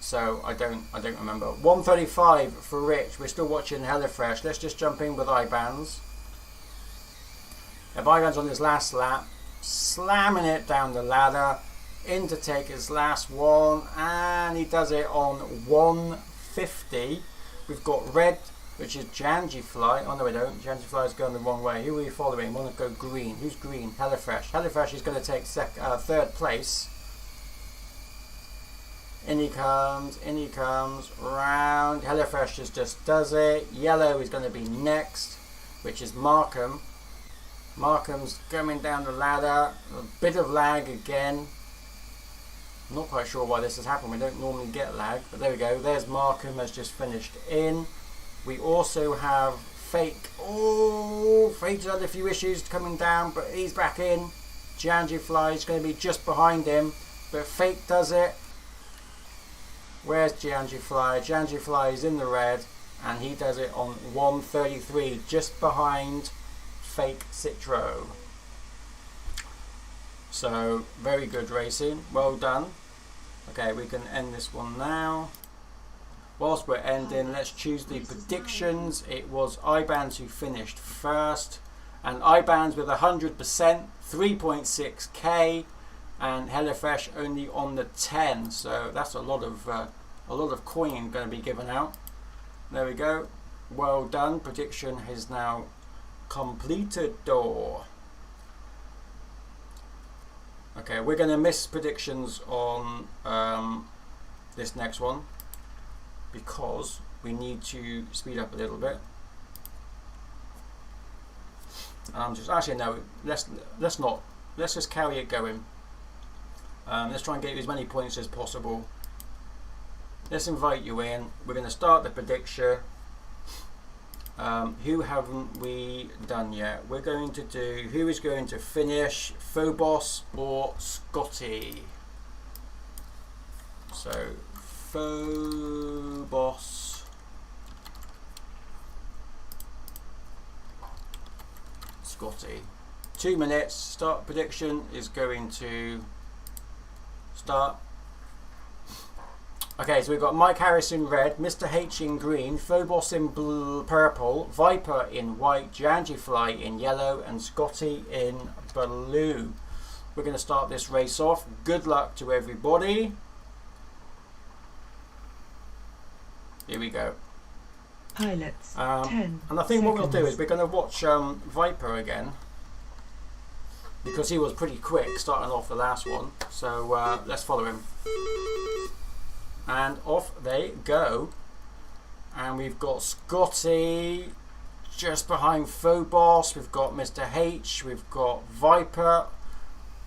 So I don't remember. 1:35 for Rich. We're still watching HelloFresh. Let's just jump in with iBands. iBands on his last lap, slamming it down the ladder, in to take his last one, and he does it on 1:50. We've got red which is Janji Fly. Oh no, we don't. Janji Fly is going the wrong way. Who are we following? We want to go green. Who's green? HelloFresh. HelloFresh is going to take third place. In he comes, round. HelloFresh just does it. Yellow is going to be next, which is Markham. Markham's coming down the ladder. A bit of lag again. Not quite sure why this has happened. We don't normally get lag, but there we go. There's Markham has just finished in. We also have Fake. Oh, Fake's had a few issues coming down, but he's back in. Janji Fly is going to be just behind him, but Fake does it. Where's Janji Fly? Janji Fly is in the red, and he does it on 1:33, just behind Fake Citro. So, very good racing. Well done. Okay, we can end this one now. Whilst we're ending, let's choose the predictions. It was iBands who finished first, and iBands with 100%, 3.6k, and HelloFresh only on the 10. So that's a lot of coin going to be given out. There we go. Well done. Prediction is now completed. Okay, we're going to miss predictions on this next one because we need to speed up a little bit. Actually no, let's not. Let's just carry it going. Let's try and get you as many points as possible. Let's invite you in. We're going to start the prediction. Who haven't we done yet? We're going to do who is going to finish, Phobos or Scotty. So Phobos, Scotty. 2 minutes. Start prediction is going to start. Okay, so we've got Mike Harris in red, Mr. H in green, Phobos in purple, Viper in white, Janji Fly in yellow, and Scotty in blue. We're going to start this race off. Good luck to everybody. Here we go. Pilots. 10 and I think what we'll do seconds. is we're going to watch Viper again, because he was pretty quick starting off the last one. So let's follow him. And off they go. And we've got Scotty just behind Phobos. We've got Mr. H. We've got Viper.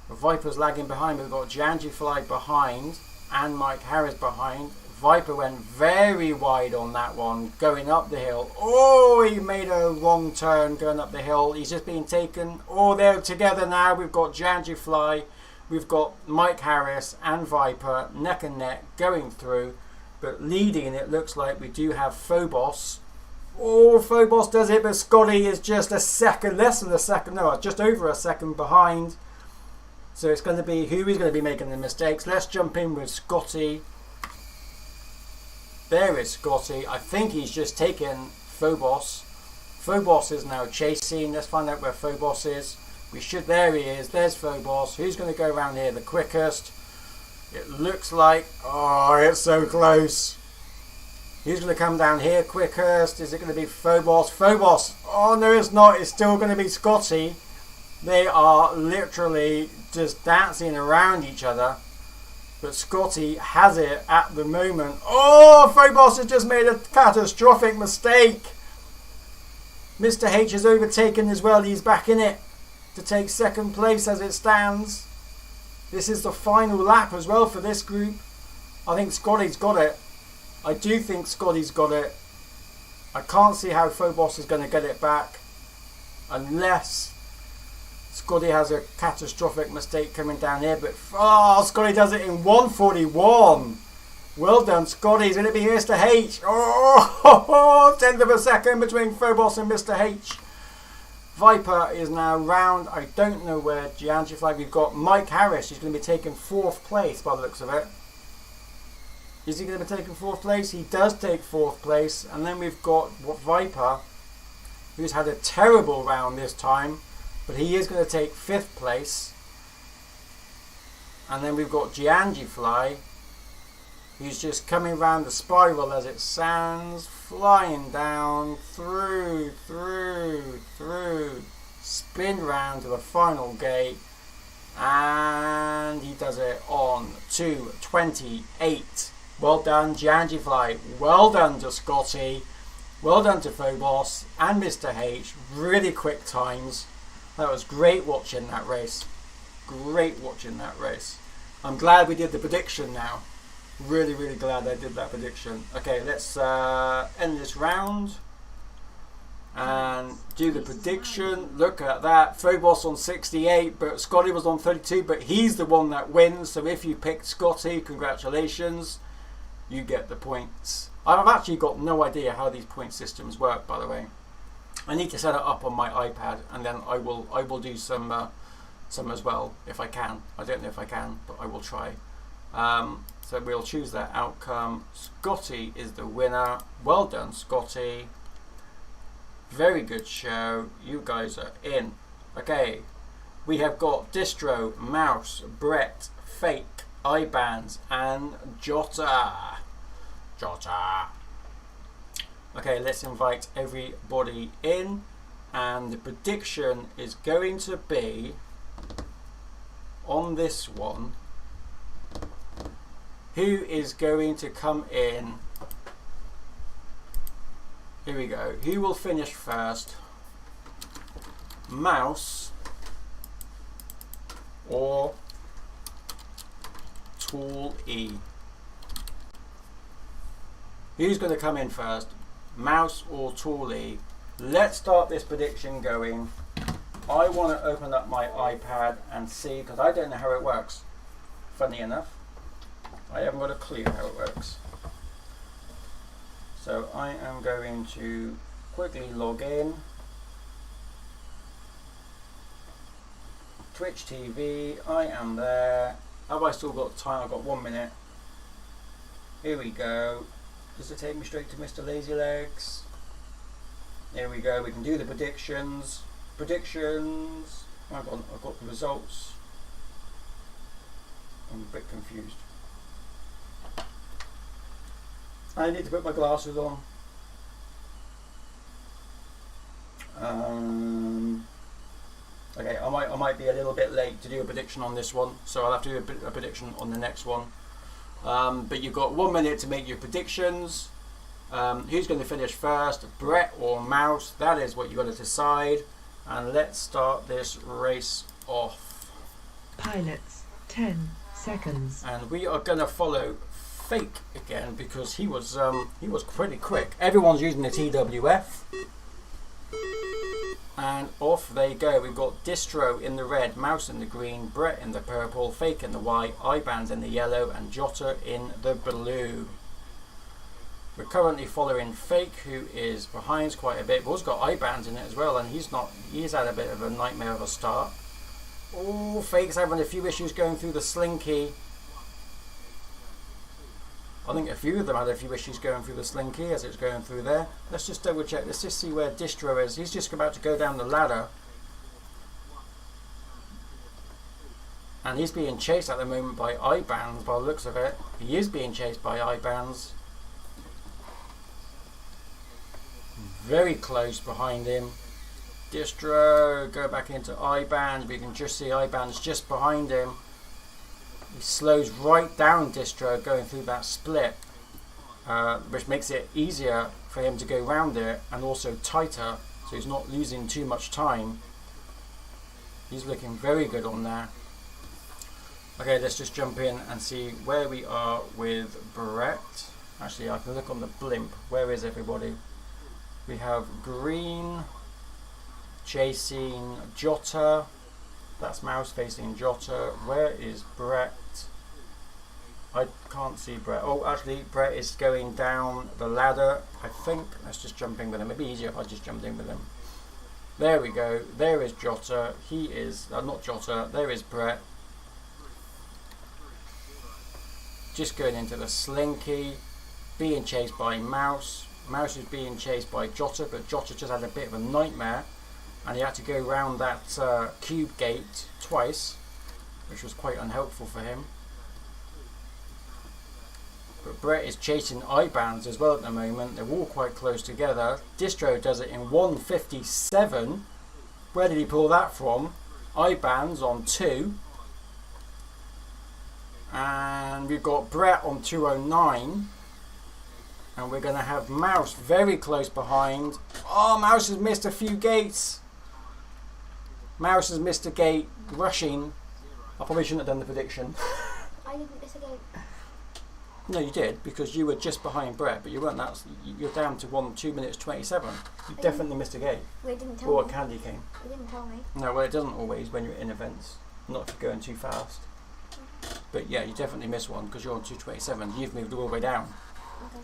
Viper's lagging behind. We've got Janji Fly behind. And Mike Harris behind. Viper went very wide on that one, going up the hill. Oh, he made a wrong turn going up the hill. He's just being taken. Oh, they're together now. We've got Janji Fly. We've got Mike Harris and Viper neck and neck going through, but leading it looks like we do have Phobos. Oh, Phobos does it, but Scotty is just a second, less than a second, no, just over a second behind. So it's going to be who is going to be making the mistakes. Let's jump in with Scotty. There is Scotty. I think he's just taken Phobos. Phobos is now chasing. Let's find out where Phobos is. We should, there he is, there's Phobos. Who's going to go around here the quickest? It looks like, oh, it's so close. Who's going to come down here quickest? Is it going to be Phobos? Phobos, oh no it's not, it's still going to be Scotty. They are literally just dancing around each other. But Scotty has it at the moment. Oh, Phobos has just made a catastrophic mistake. Mr. H is overtaken as well, he's back in it to take second place as it stands. This is the final lap as well for this group. I think Scotty's got it. I do think Scotty's got it. I can't see how Phobos is going to get it back unless Scotty has a catastrophic mistake coming down here. But oh, Scotty does it in 1:41. Well done, Scotty. Is going to be Mr. H. Oh, 10th of a second between Phobos and Mr. H. Viper is now round. I don't know where Janji Fly. We've got Mike Harris. He's going to be taking 4th place by the looks of it. Is he going to be taking 4th place? He does take 4th place. And then we've got Viper, who's had a terrible round this time, but he is going to take 5th place. And then we've got Janji Fly, He's just coming round the spiral as it stands, flying down, through, spin round to the final gate, and he does it on 2:28. Well done, Giangifly. Well done to Scotty. Well done to Phobos and Mr. H. Really quick times. That was great watching that race. Great watching that race. I'm glad we did the prediction now. Really, really glad I did that prediction. Okay, let's end this round and do the prediction. Look at that. Phobos on 68, but Scotty was on 32, but he's the one that wins. So if you picked Scotty, congratulations. You get the points. I've actually got no idea how these point systems work, by the way. I need to set it up on my iPad, and then I will do some as well if I can. I don't know if I can, but I will try. So we'll choose that outcome. Scotty is the winner. Well done, Scotty. Very good show. You guys are in. Okay, we have got Distro, Mouse, Brett, Fake, Ibanz, and Jota. Okay, let's invite everybody in, and the prediction is going to be on this one. Who is going to come in? Here we go. Who will finish first? Mouse or Tool E? Who's going to come in first? Mouse or Tool E? Let's start this prediction going. I want to open up my iPad and see, because I don't know how it works. Funny enough, I haven't got a clue how it works. So I am going to quickly log in. Twitch TV, I am there. Have I still got time? I've got 1 minute. Here we go. Does it take me straight to Mr. Lazy Legs? There we go. We can do the predictions. Predictions. I've got the results. I'm a bit confused. I need to put my glasses on. Okay, I might be a little bit late to do a prediction on this one, so I'll have to do a prediction on the next one. But you've got 1 minute to make your predictions. Who's going to finish first, Brett or Mouse? That is what you've got to decide. And let's start this race off. Pilots, 10 seconds. And we are going to follow Fake again because he was pretty quick. Everyone's using the TWF. And off they go. We've got Distro in the red, Mouse in the green, Brett in the purple, Fake in the white, Ibanz in the yellow, and Jota in the blue. We're currently following Fake, who is behind quite a bit, but also got Ibanz in it as well, and he's had a bit of a nightmare of a start. Oh, Fake's having a few issues going through the slinky. I think a few of them had a few issues going through the slinky as it's going through there. Let's just double check. Let's just see where Distro is. He's just about to go down the ladder. And he's being chased at the moment by Ibanz by the looks of it. He is being chased by Ibanz. Very close behind him. Distro, go back into Ibanz. We can just see Ibanz just behind him. He slows right down Distro going through that split, which makes it easier for him to go round it and also tighter, so he's not losing too much time. He's looking very good on there. Okay, let's just jump in and see where we are with Brett. Actually, I can look on the blimp. Where is everybody? We have Green chasing Jota. That's Mouse facing Jota. Where is Brett? I can't see Brett. Oh, actually, Brett is going down the ladder, I think. Let's just jump in with him. It'd be easier if I just jumped in with him. There we go. There is Jota. He is... not Jota. There is Brett. Just going into the slinky. Being chased by Mouse. Mouse is being chased by Jota, but Jota just had a bit of a nightmare. And he had to go round that cube gate twice, which was quite unhelpful for him. But Brett is chasing iBands as well at the moment. They're all quite close together. Distro does it in 1:57. Where did he pull that from? iBands on 2. And we've got Brett on 2:09. And we're going to have Mouse very close behind. Oh, Mouse has missed a few gates. Mouse has missed a gate. Rushing. I probably shouldn't have done the prediction. I didn't miss a gate. No, you did, because you were just behind Brett, but you weren't that. You're down to 2 minutes 27. You definitely missed a gate. Well, it didn't tell Or me. a candy cane. It didn't tell me. No, well, it doesn't always when you're in events. Not if you're going too fast. But yeah, you definitely missed one because you're on 2:27. You've moved all the way down. Okay.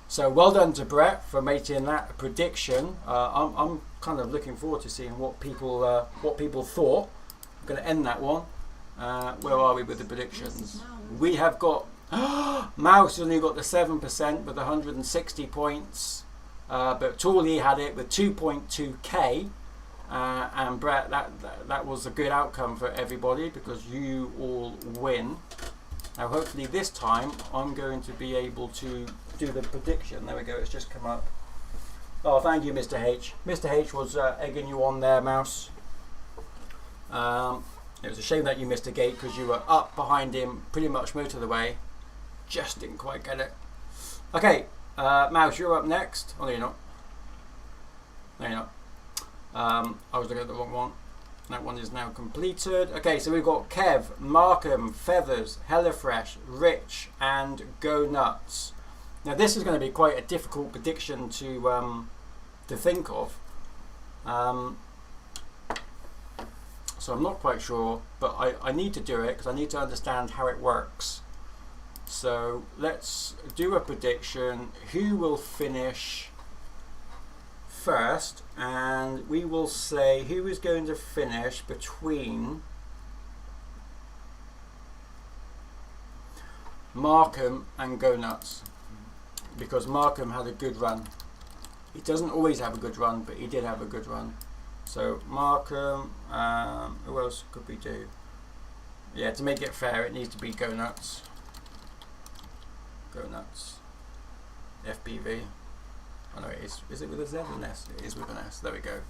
So well done to Brett for making that a prediction. I'm kind of looking forward to seeing what people thought. I'm going to end that one. Where are we with the predictions? We have got Mouse only got the 7% with 160 points, but Tooley had it with 2.2k, and Brett, that was a good outcome for everybody because you all win. Now hopefully this time I'm going to be able to do the prediction. There we go, it's just come up. Oh, thank you, Mr. H. Mr. H was egging you on there, Mouse. It was a shame that you missed a gate because you were up behind him pretty much most of the way. Just didn't quite get it. Okay, Mouse, you're up next. Oh, no, you're not. No, you're not. I was looking at the wrong one. That one is now completed. Okay, so we've got Kev, Markham, Feathers, HelloFresh, Rich, and Go Nuts. Now, this is going to be quite a difficult prediction to think of. So I'm not quite sure, but I need to do it because I need to understand how it works. So let's do a prediction. Who will finish first? And we will say who is going to finish between Markham and Go Nuts, because Markham had a good run. He doesn't always have a good run, but he did have a good run. So Markham, who else could we do? Yeah, to make it fair, it needs to be Go Nuts. Go Nuts. FPV. Oh no, it is. Is it with a Z or an S? It is with an S. There we go.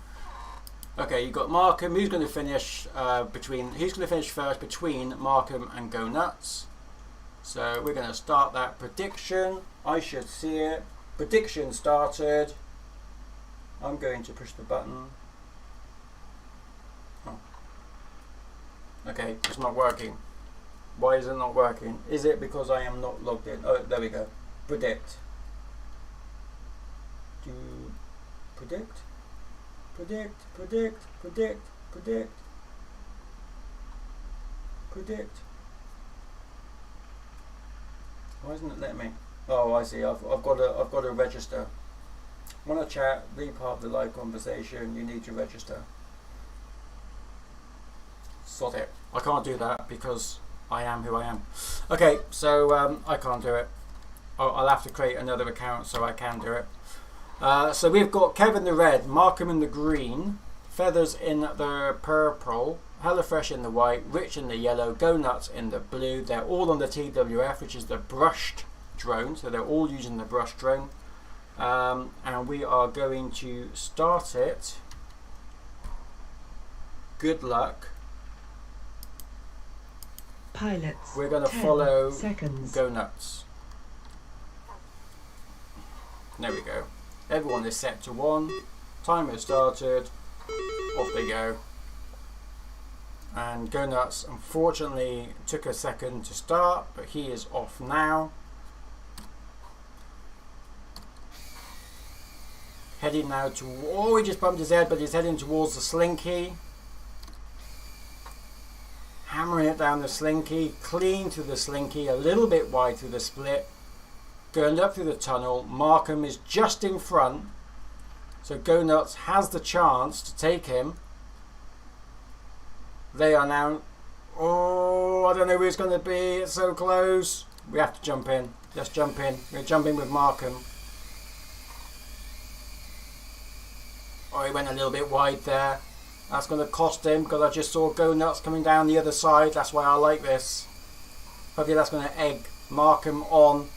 Okay, you've got Markham. Who's going to finish Who's going to finish first between Markham and Go Nuts? So we're going to start that prediction. I should see it. Prediction started. I'm going to push the button. Oh. Okay, it's not working. Why is it not working? Is it because I am not logged in? Oh, there we go. Predict. Predict. Predict. Predict. Predict. Predict. Predict. Why isn't it letting me? Oh, I see. I've got to register. Want to chat? Be part of the live conversation. You need to register. Sod it. I can't do that because I am who I am. Okay, so I can't do it. I'll have to create another account so I can do it. So we've got Kev in the red, Markham in the green, Feathers in the purple, HelloFresh in the white, Rich in the yellow, Go Nuts in the blue. They're all on the TWF, which is the brushed drone. So they're all using the brushed drone. And we are going to start it. Good luck. Pilots. We're going to 10 follow seconds. Go Nuts. There we go. Everyone is set to 1. Timer started. Off they go. And Go Nuts unfortunately took a second to start, but he is off now. Heading now to... Oh, he just bumped his head, but he's heading towards the Slinky. Hammering it down the Slinky. Clean through the Slinky. A little bit wide through the split. Going up through the tunnel. Markham is just in front. So Go Nuts has the chance to take him. They are now... Oh, I don't know who it's going to be. It's so close. We have to jump in. Let's jump in. We're jumping with Markham. Oh, he went a little bit wide there. That's going to cost him because I just saw Go Nuts coming down the other side. That's why I like this. Hopefully that's going to egg Markham on,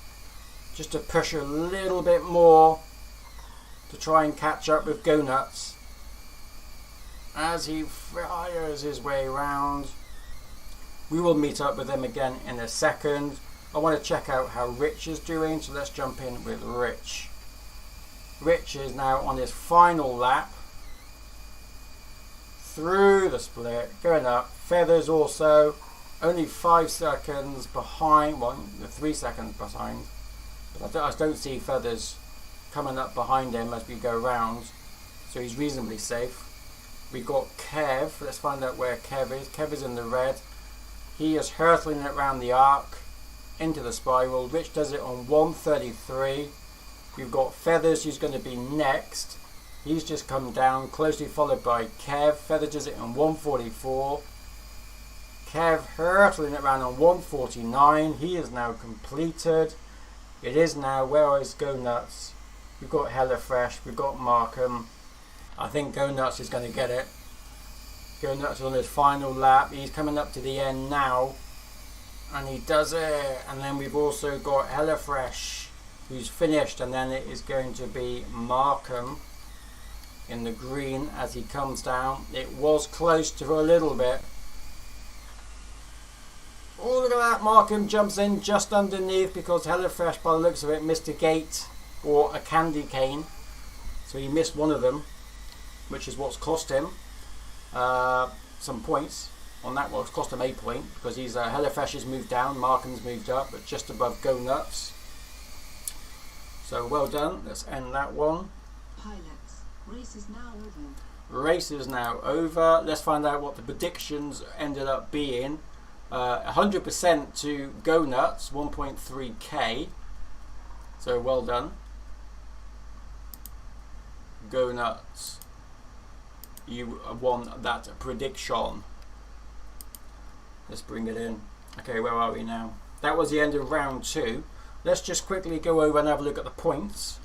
just to push a little bit more to try and catch up with Go Nuts as he fires his way round. We will meet up with him again in a second. I want to check out how Rich is doing, so let's jump in with Rich. Rich is now on his final lap through the split, going up. Feathers also only 5 seconds behind, well, 3 seconds behind, but I don't see Feathers coming up behind him as we go round, so he's reasonably safe. We've got Kev. Let's find out where Kev is. Kev is in the red. He is hurtling it around the arc into the spiral. Rich does it on 1:33. We've got Feathers, who's going to be next. He's just come down, closely followed by Kev. Feathers does it on 1:44. Kev hurtling it around on 1:49. He is now completed. It is now, where is Go Nuts? We've got HelloFresh. We've got Markham. I think Go Nuts is going to get it. Go Nuts on his final lap. He's coming up to the end now. And he does it. And then we've also got HelloFresh, who's finished. And then it is going to be Markham in the green as he comes down. It was close to a little bit. Oh, look at that. Markham jumps in just underneath because HelloFresh, by the looks of it, missed a gate or a candy cane. So he missed one of them, which is what's cost him some points. On that one, it's cost him a point because he's HelloFresh has moved down, Markham's moved up, but just above Go Nuts. So well done. Let's end that one. Pilots, race is now over. Race is now over. Let's find out what the predictions ended up being. 100% to Go Nuts, 1.3k. So well done. Go Nuts. You won that prediction. Let's bring it in. Okay, where are we now? That was the end of round 2. Let's just quickly go over and have a look at the points,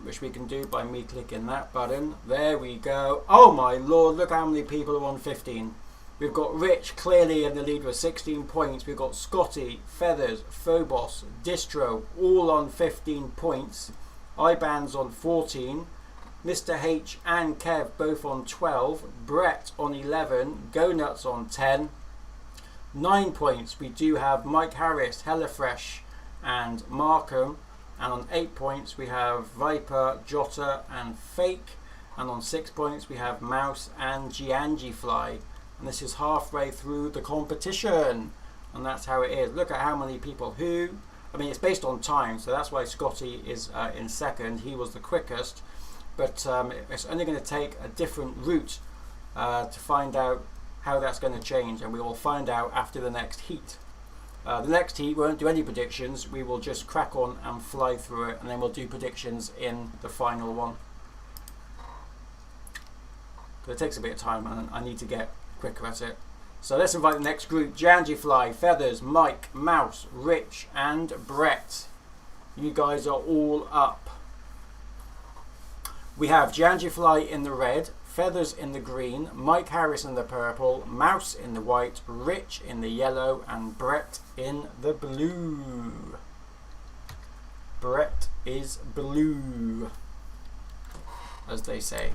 which we can do by me clicking that button. There we go. Oh my lord, look how many people are on 15. We've got Rich clearly in the lead with 16 points. We've got Scotty, Feathers, Phobos, Distro all on 15 points. Iban's on 14. Mr. H and Kev both on 12. Brett on 11. Go Nuts on 10. 9 points we do have Mike Harris, HelloFresh and Markham. And on 8 points we have Viper, Jota and Fake. And on 6 points we have Mouse and Giangi Fly. And this is halfway through the competition. And that's how it is. Look at how many people who... I mean, it's based on time, so that's why Scotty is in second. He was the quickest. But it's only going to take a different route to find out how that's going to change. And we will find out after the next heat. The next heat won't do any predictions. We will just crack on and fly through it. And then we'll do predictions in the final one. But it takes a bit of time and I need to get quicker at it. So let's invite the next group. Giangi Fly, Feathers, Mike, Mouse, Rich and Brett. You guys are all up. We have Giangi Fly in the red, Feathers in the green, Mike Harris in the purple, Mouse in the white, Rich in the yellow and Brett in the blue. Brett is blue, as they say.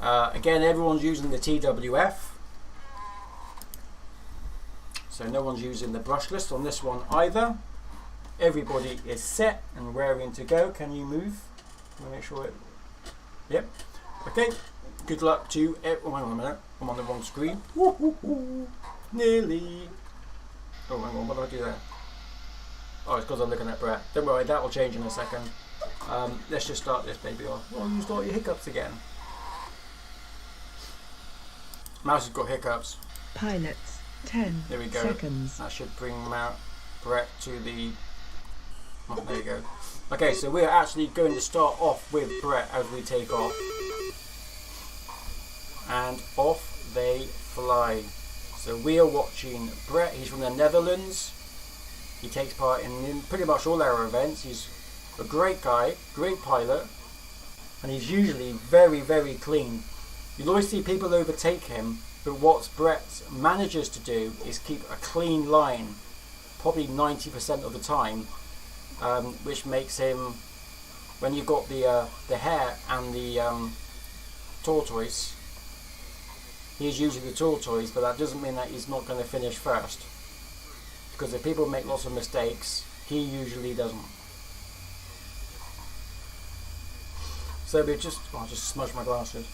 Again, everyone's using the TWF, so no one's using the brush list on this one either. Everybody is set and raring to go. Can you move? Let me make sure it... Yep. Okay. Good luck to everyone. Hang on a minute. I'm on the wrong screen. Woo-hoo-hoo. Nearly. Oh, hang on. What did I do there? Oh, it's because I'm looking at Brett. Don't worry, that will change in a second. Let's just start this baby off. Oh, you start your hiccups again. Mouse has got hiccups. Pilots, 10 there we go. seconds. That should bring Brett to the... Oh, there you go. Okay, so we're actually going to start off with Brett as we take off. And off they fly. So we are watching Brett. He's from the Netherlands. He takes part in pretty much all our events. He's a great guy, great pilot. And he's usually very, very clean. You'll always see people overtake him But what Brett manages to do is keep a clean line, probably 90% of the time, which makes him, when you've got the hare and the tortoise, he's usually the tortoise, but that doesn't mean that he's not going to finish first. Because if people make lots of mistakes, he usually doesn't. So we I'll just smudge my glasses.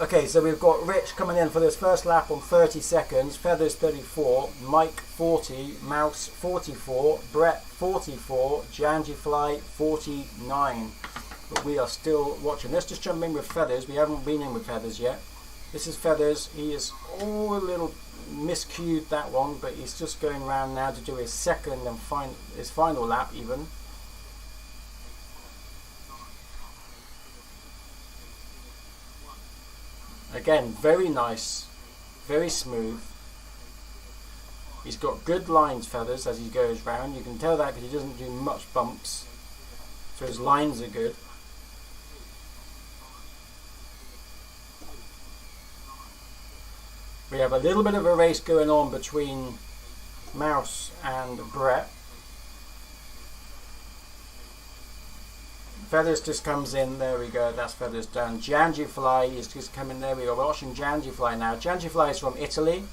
Okay, so we've got Rich coming in for this first lap on 30 seconds, Feathers 34, Mike 40, Mouse 44, Brett 44, Janjifly 49. But we are still watching. Let's just jump in with Feathers. We haven't been in with Feathers yet. This is Feathers. He is a little miscued, that one, but he's just going around now to do his second and his final lap even. Again, very nice, very smooth. He's got good lines, Feathers, as he goes round. You can tell that because he doesn't do much bumps, so his lines are good. We have a little bit of a race going on between Mouse and Brett. Feathers just comes in, there we go, that's Feathers done. Janjifly is just coming, there we go, we're watching Janjifly now. Janjifly is from Italy.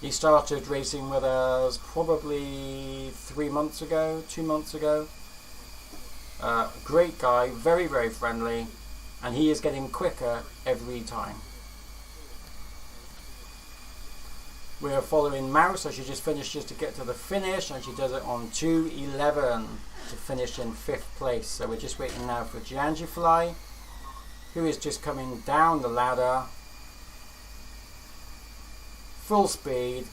He started racing with us probably 3 months ago, 2 months ago. Great guy, very, very friendly, and he is getting quicker every time. We are following Mouse, as she just finished just to get to the finish, and she does it on 2:11 to finish in 5th place. So we're just waiting now for Janjifly, who is just coming down the ladder, full speed,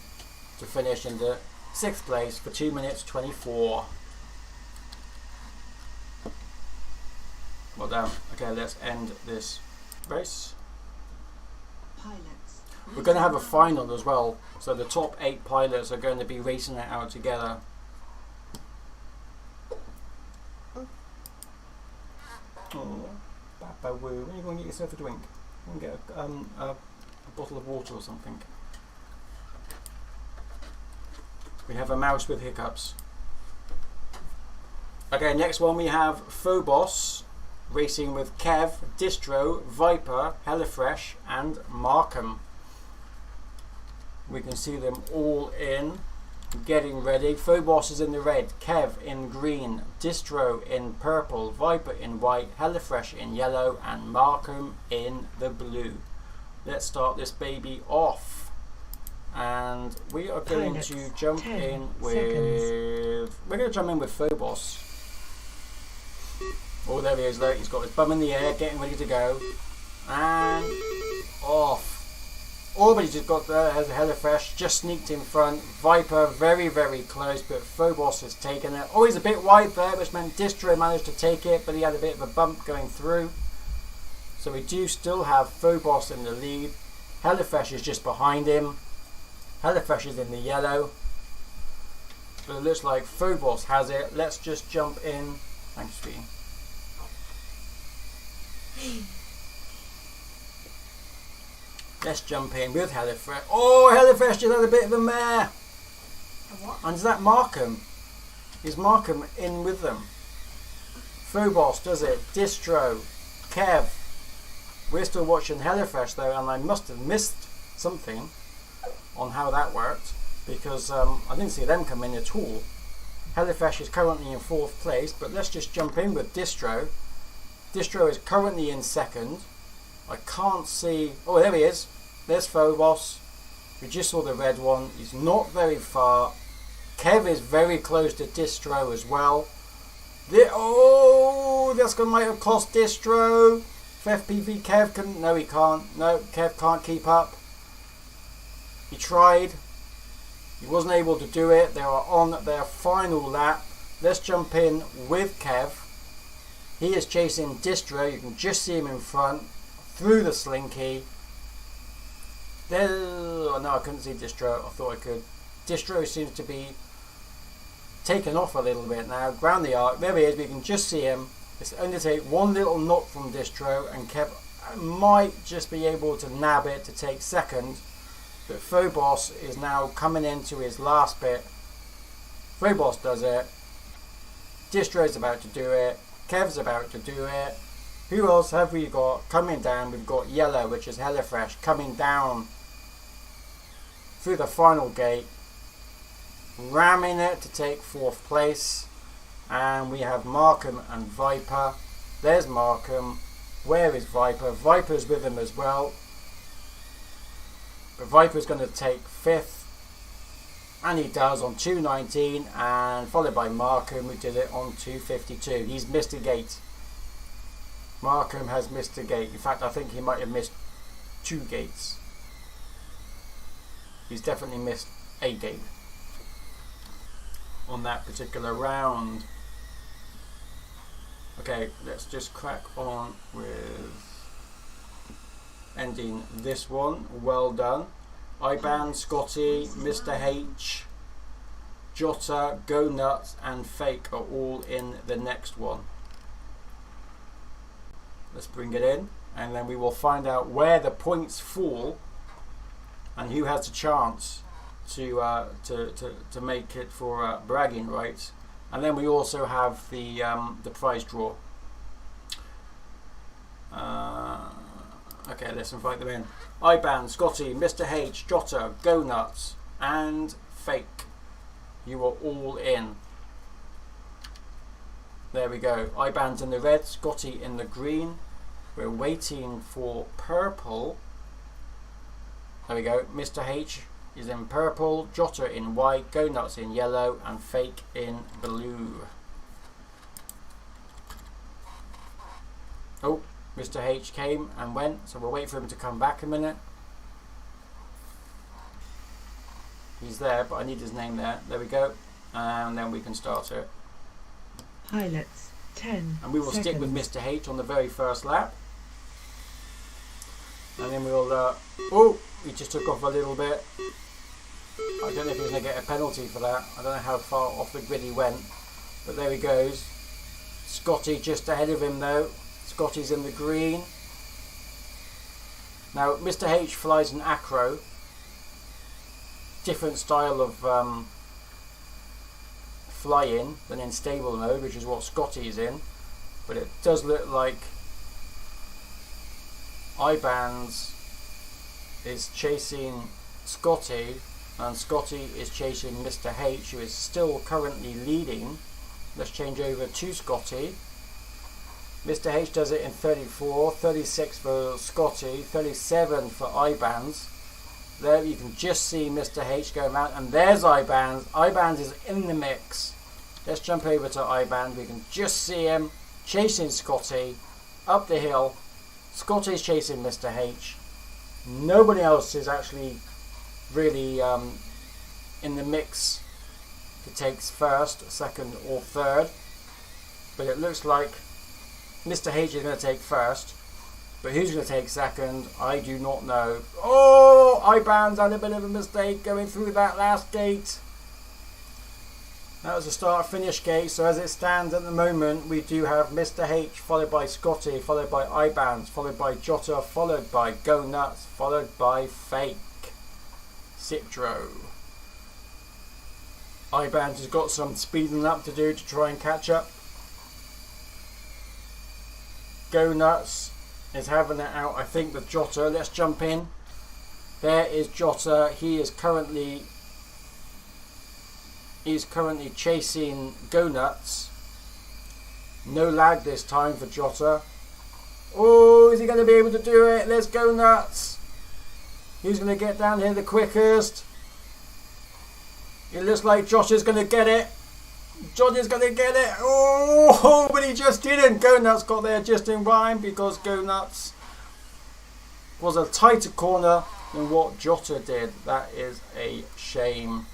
to finish in the 6th place for 2 minutes 24. Well done. Okay, let's end this race. Pilots. We're going to have a final as well, so the top 8 pilots are going to be racing it out together. Oh, Papa Woo, when are you going to get yourself a drink? Go and get a bottle of water or something. We have a Mouse with hiccups. Okay, next one we have Phobos racing with Kev, Distro, Viper, Hellafresh and Markham. We can see them all in, getting ready. Phobos is in the red, Kev in green, Distro in purple, Viper in white, Hellafresh in yellow and Markham in the blue. Let's start this baby off. And we are going to jump in with... We're going to jump in with Phobos. Oh, there he is, look, he's got his bum in the air, getting ready to go. And off. Already just got there, has a Hellafresh, just sneaked in front. Viper very, very close, but Phobos has taken it. Oh, he's a bit wide there, which meant Distro managed to take it, but he had a bit of a bump going through. So we do still have Phobos in the lead. Hellafresh is just behind him. Hellafresh is in the yellow. But it looks like Phobos has it. Let's just jump in. Thanks, sweetie. Let's jump in with Hellafresh. Oh, Hellafresh just had a bit of a mare. What? And is that Markham? Is Markham in with them? Phobos does it. Distro. Kev. We're still watching Hellafresh though, and I must have missed something on how that worked, because I didn't see them come in at all. Hellafresh is currently in 4th place, but let's just jump in with Distro. Distro is currently in 2nd. I can't see... Oh, there he is. There's Phobos. We just saw the red one. He's not very far. Kev is very close to Distro as well. Oh, that's going to might have cost Distro. If FPV Kev can... No, he can't. No, Kev can't keep up. He tried. He wasn't able to do it. They are on their final lap. Let's jump in with Kev. He is chasing Distro. You can just see him in front. Through the slinky. There. Oh, no, I couldn't see Distro. I thought I could. Distro seems to be taken off a little bit now. Ground the arc. There he is. We can just see him. It's only take one little knock from Distro, and Kev might just be able to nab it to take second, but Phobos is now coming into his last bit. Phobos does it. Distro's about to do it. Kev's about to do it. Who else have we got coming down? We've got Yellow, which is Hellafresh, coming down through the final gate, ramming it to take 4th place. And we have Markham and Viper. There's Markham. Where is Viper? Viper's with him as well. But Viper's going to take 5th. And he does on 2:19, and followed by Markham, who did it on 2:52. He's missed a gate. Markham has missed a gate. In fact, I think he might have missed 2 gates. He's definitely missed a gate on that particular round. Okay, let's just crack on with ending this one. Well done. Iban, Scotty, Mr. H, Jota, Go Nuts and Fake are all in the next one. Let's bring it in, and then we will find out where the points fall and who has a chance to make it for bragging rights. And then we also have the prize draw. Okay, let's invite them in. Iban, Scotty, Mr. H, Jota, Go Nuts and Fake. You are all in. There we go. Iban's in the red, Scotty in the green. We're waiting for purple. There we go. Mr. H is in purple, Jota in white, Go Nuts in yellow and Fake in blue. Oh, Mr. H came and went, so we'll wait for him to come back a minute. He's there, but I need his name there. There we go. And then we can start it. Pilots, 10 And we will seconds. stick with Mr. H on the very first lap. And then we'll... oh, he just took off a little bit. I don't know if he's going to get a penalty for that. I don't know how far off the grid he went. But there he goes. Scotty just ahead of him though. Scotty's in the green. Now Mr. H flies an acro. Different style of fly-in than in stable mode, which is what Scotty's in. But it does look like Ibans is chasing Scotty, and Scotty is chasing Mr. H, who is still currently leading. Let's change over to Scotty. Mr. H does it in 34, 36 for Scotty, 37 for Ibans. There you can just see Mr. H going around, and there's Ibans. Ibans is in the mix. Let's jump over to Ibans. We can just see him chasing Scotty up the hill. Scotty's chasing Mr. H. Nobody else is actually really in the mix to take first, second or third. But it looks like Mr. H is going to take first. But who's going to take second, I do not know. Oh, Ibans had a bit of a mistake going through that last gate. That was a start-finish gate, so as it stands at the moment, we do have Mr. H, followed by Scotty, followed by Ibans, followed by Jota, followed by Go Nuts, followed by Fake. Citro. Ibans has got some speeding up to do to try and catch up. Go Nuts is having it out, I think, with Jota. Let's jump in. There is Jota. He is currently chasing Go Nuts. No lag this time for Jota. Oh, is he going to be able to do it? Let's Go Nuts. Who's going to get down here the quickest? It looks like Jota's going to get it. Jota's going to get it. Oh, but he just didn't. Go Nuts got there just in time because Go Nuts was a tighter corner than what Jota did. That is a shame.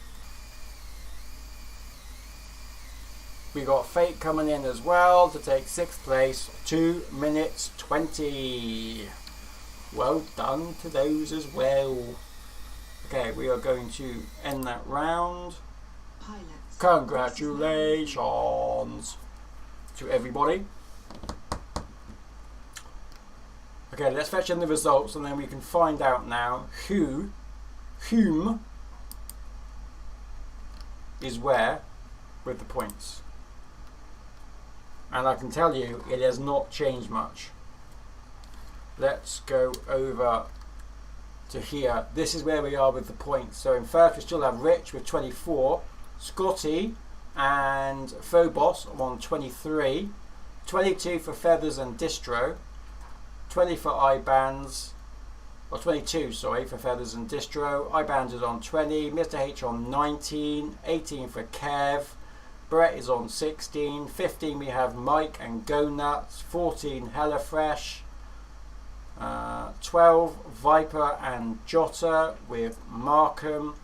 We got Fake coming in as well to take 6th place. 2 minutes 20. Well done to those as well. Okay, we are going to end that round. Pilots. Congratulations to everybody. Okay, let's fetch in the results and then we can find out now whom is where with the points. And I can tell you it has not changed much. Let's go over to here. This is where we are with the points. So in first we still have Rich with 24, Scotty and Phobos on 23, 22 for Feathers and Distro, 20 for iBands, or 22 sorry for Feathers and Distro. iBands is on 20, Mr. H on 19, 18 for Kev, Brett is on 16, 15 we have Mike and Go Nuts, 14 HelloFresh, 12 Viper and Jota with Markham,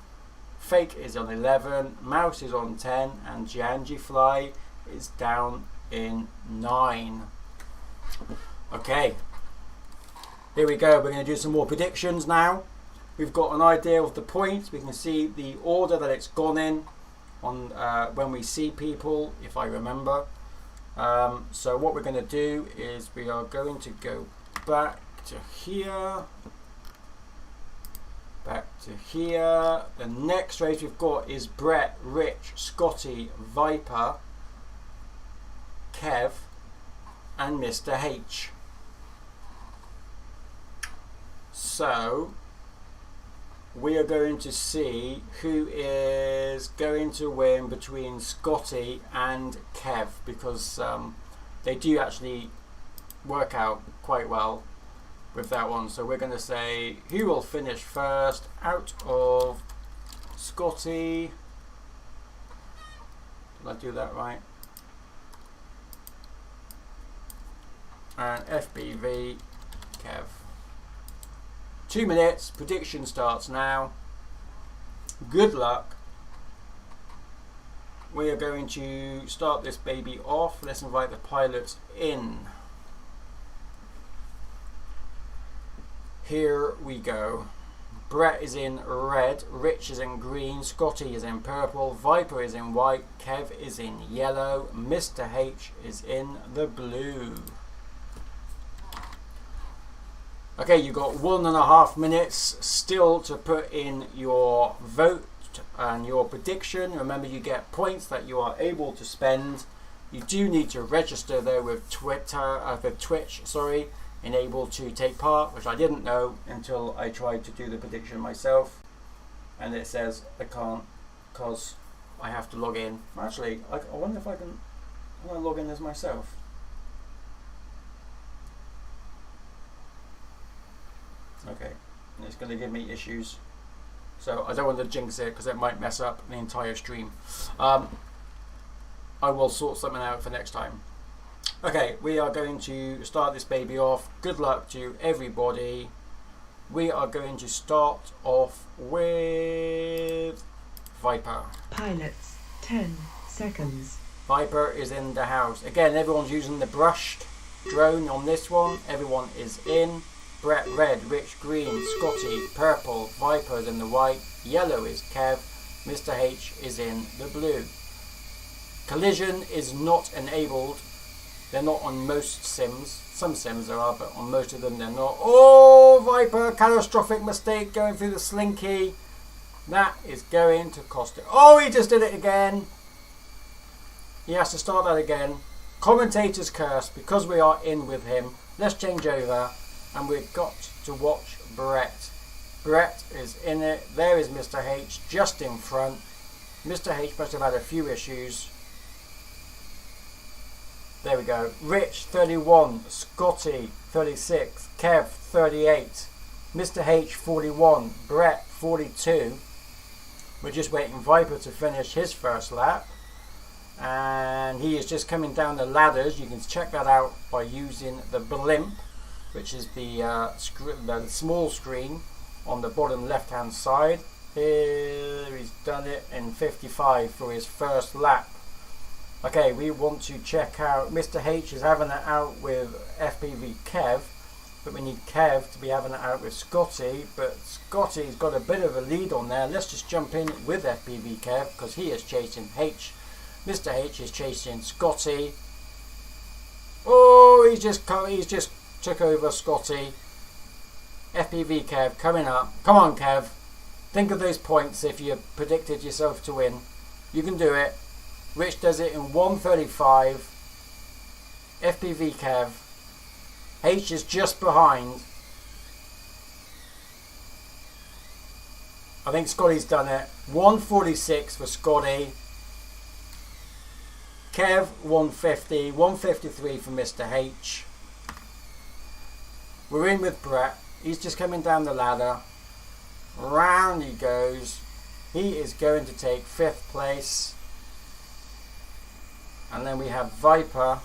Fake is on 11, Mouse is on 10, and Gianji Fly is down in 9. Okay, here we go. We're going to do some more predictions now. We've got an idea of the points. We can see the order that it's gone in on when we see people, if I remember. So what we're going to do is we are going to go back to here, back to here. The next race we've got is Brett, Rich, Scotty, Viper, Kev and Mr. H. So we are going to see who is going to win between Scotty and Kev, because they do actually work out quite well with that one. So we're going to say who will finish first out of Scotty. Did I do that right? And FBV Kev. 2 minutes, prediction starts now. Good luck. We are going to start this baby off. Let's invite the pilots in. Here we go. Brett is in red, Rich is in green, Scotty is in purple, Viper is in white, Kev is in yellow, Mr. H is in the blue. Okay, you've got 1.5 minutes still to put in your vote and your prediction. Remember, you get points that you are able to spend. You do need to register though with Twitch, sorry, enabled to take part, which I didn't know until I tried to do the prediction myself, and it says I can't because I have to log in. Actually, I wonder if I can log in as myself. Okay, and it's going to give me issues, so I don't want to jinx it because it might mess up the entire stream. I will sort something out for next time. Okay, we are going to start this baby off. Good luck to everybody. We are going to start off with Viper. Pilots, 10 seconds. Viper is in the house. Again, everyone's using the brushed drone on this one. Everyone is in. Brett red, Rich green, Scotty purple, Viper is in the white, yellow is Kev, Mr. H is in the blue. Collision is not enabled. They're not on most sims. Some sims there are, but on most of them they're not. Oh, Viper, catastrophic mistake going through the slinky. That is going to cost it. Oh, he just did it again. He has to start that again. Commentator's curse, because we are in with him. Let's change over. And we've got to watch Brett. Brett is in it. There is Mr. H just in front. Mr. H must have had a few issues. There we go. Rich 31, Scotty 36, Kev 38, Mr. H 41, Brett 42. We're just waiting Viper to finish his first lap. And he is just coming down the ladders. You can check that out by using the blimp, which is the small screen on the bottom left hand side. Here he's done it in 55 for his first lap. Okay, we want to check out, Mr. H is having it out with FPV Kev, but we need Kev to be having it out with Scotty, but Scotty's got a bit of a lead on there. Let's just jump in with FPV Kev because he is chasing H. Mr. H is chasing Scotty. Oh, he's just took over Scotty. FPV Kev coming up. Come on, Kev. Think of those points if you predicted yourself to win. You can do it. Rich does it in 1:35. FPV Kev. H is just behind. I think Scotty's done it. 1:46 for Scotty. Kev 150. 1:53 for Mr. H. We're in with Brett. He's just coming down the ladder. Round he goes. He is going to take 5th place. And then we have Viper.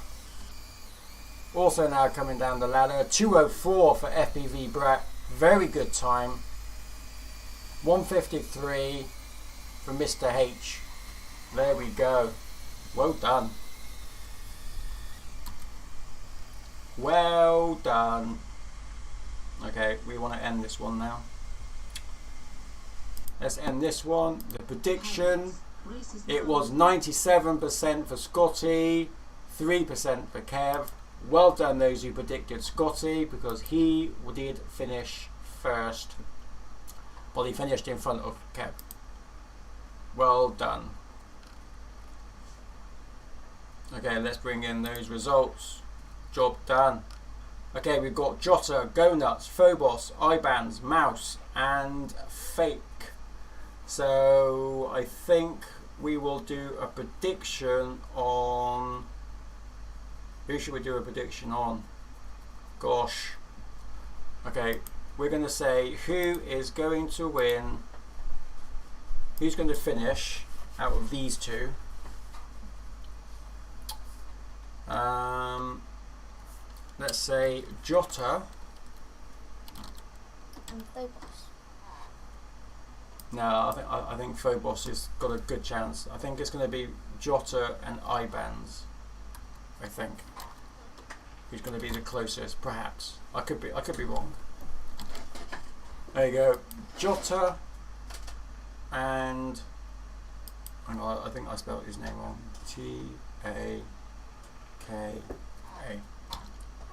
Also now coming down the ladder. 2:04 for FPV Brett. Very good time. 1:53 for Mr. H. There we go. Well done. Well done. Okay, we want to end this one now. Let's end this one. The prediction. It was 97% for Scotty, 3% for Kev. Well done those who predicted Scotty, because he did finish first. Well, he finished in front of Kev. Well done. Okay, let's bring in those results. Job done. Okay, we've got Jota, Go Nuts, Phobos, Ibans, Mouse, and Fake. So I think we will do a prediction on. Who should we do a prediction on? Gosh. Okay, we're going to say who is going to win. Who's going to finish out of these two? Let's say Jota. And Phobos. No, I think Phobos has got a good chance. I think it's going to be Jota and Ibans. I think who's going to be the closest? Perhaps I could be wrong. There you go, Jota and hang on, I think I spelled his name wrong. T-A-K-A.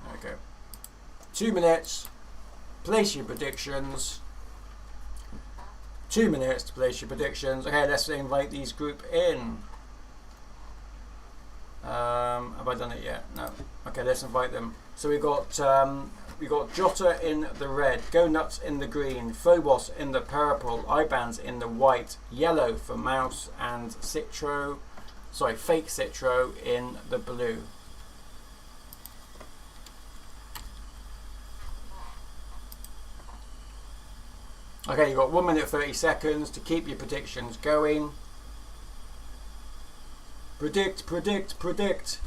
There we go. 2 minutes. Place your predictions. 2 minutes to place your predictions. Okay, let's invite these group in. Have I done it yet? No. Okay, let's invite them. So we got Jota in the red, Go Nuts in the green, Phobos in the purple, Ibans in the white, yellow for Mouse, and Fake Citro in the blue. Okay, you've got 1 minute 30 seconds to keep your predictions going. Predict, predict, predict.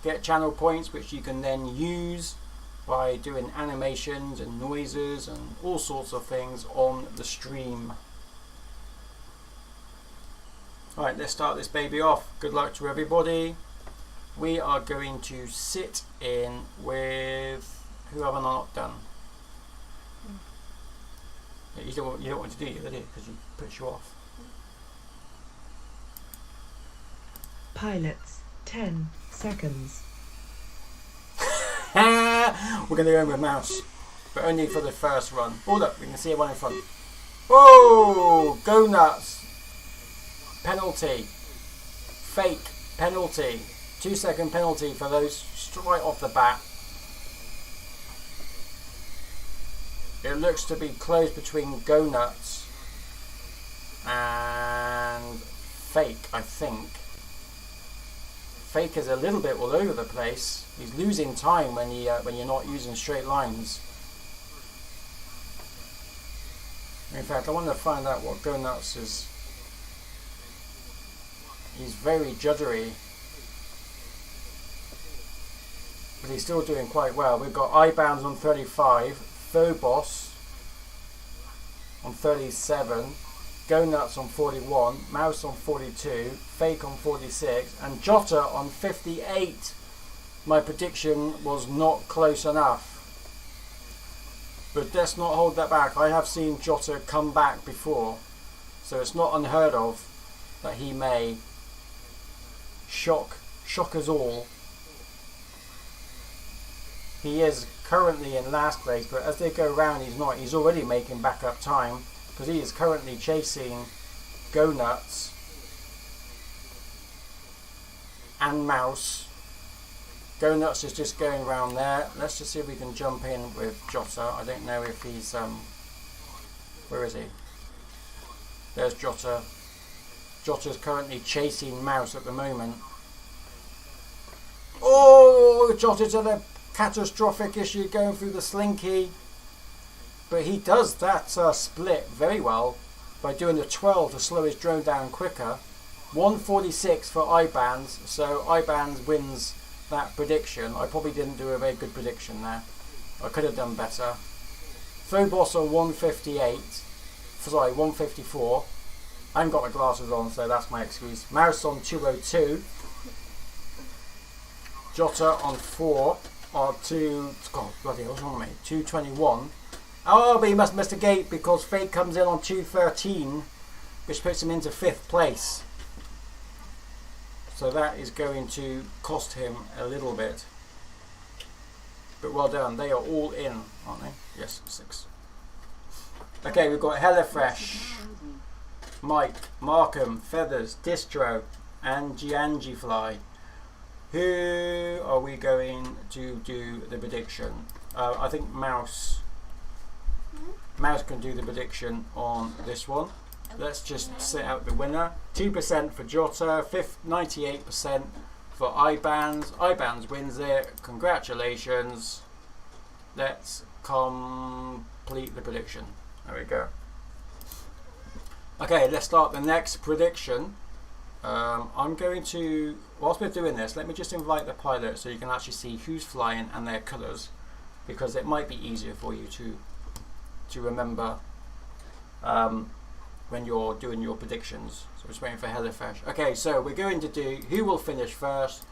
Get channel points which you can then use by doing animations and noises and all sorts of things on the stream. Alright, let's start this baby off. Good luck to everybody. We are going to sit in with who have I not done? You don't want to do it, because it puts you off. Pilots, 10 seconds. We're going to go in with Mouse, but only for the first run. Oh look, we can see one in front. Oh, Go Nuts. Penalty. Fake penalty. 2 second penalty for those right off the bat. It looks to be close between Go Nuts and Fake, I think. Fake is a little bit all over the place. He's losing time when you're not using straight lines. In fact, I want to find out what Go Nuts is. He's very juddery, but he's still doing quite well. We've got Ibans on 35, Phobos on 37, Go Nuts on 41, Mouse on 42, Fake on 46, and Jota on 58. My prediction was not close enough. But let's not hold that back. I have seen Jota come back before, so it's not unheard of that he may shock us all. He is currently in last place, but as they go round, he's not. He's already making back up time because he is currently chasing Go Nuts and Mouse. Go Nuts is just going round there. Let's just see if we can jump in with Jota. I don't know if he's where is he? There's Jota. Jota's currently chasing Mouse at the moment. Oh, Jota's had a catastrophic issue going through the slinky. But he does that split very well by doing the 12 to slow his drone down quicker. 146 for Ibans, so Ibans wins that prediction. I probably didn't do a very good prediction there. I could have done better. Phobos on 158. Sorry, 154. I haven't got my glasses on, so that's my excuse. Mouse on 202. Jota on 4. Or 2. God, bloody hell, what's wrong with me? 221. Oh, but he must miss the gate because Fate comes in on 213, which puts him into 5th place. So that is going to cost him a little bit. But well done. They are all in, aren't they? Yes, 6. Okay, we've got HelloFresh, Mike, Markham, Feathers, Distro, and Giangifly. Who are we going to do the prediction? I think Mouse can do the prediction on this one. Let's just set out the winner. 2% for Jota, 98% for Ibans. Ibans wins it. Congratulations. Let's complete the prediction. There we go. Okay, let's start the next prediction. I'm going to, whilst we're doing this, let me just invite the pilot so you can actually see who's flying and their colours, because it might be easier for you to remember when you're doing your predictions. So we're just waiting for HelloFresh. Okay, so we're going to do who will finish first.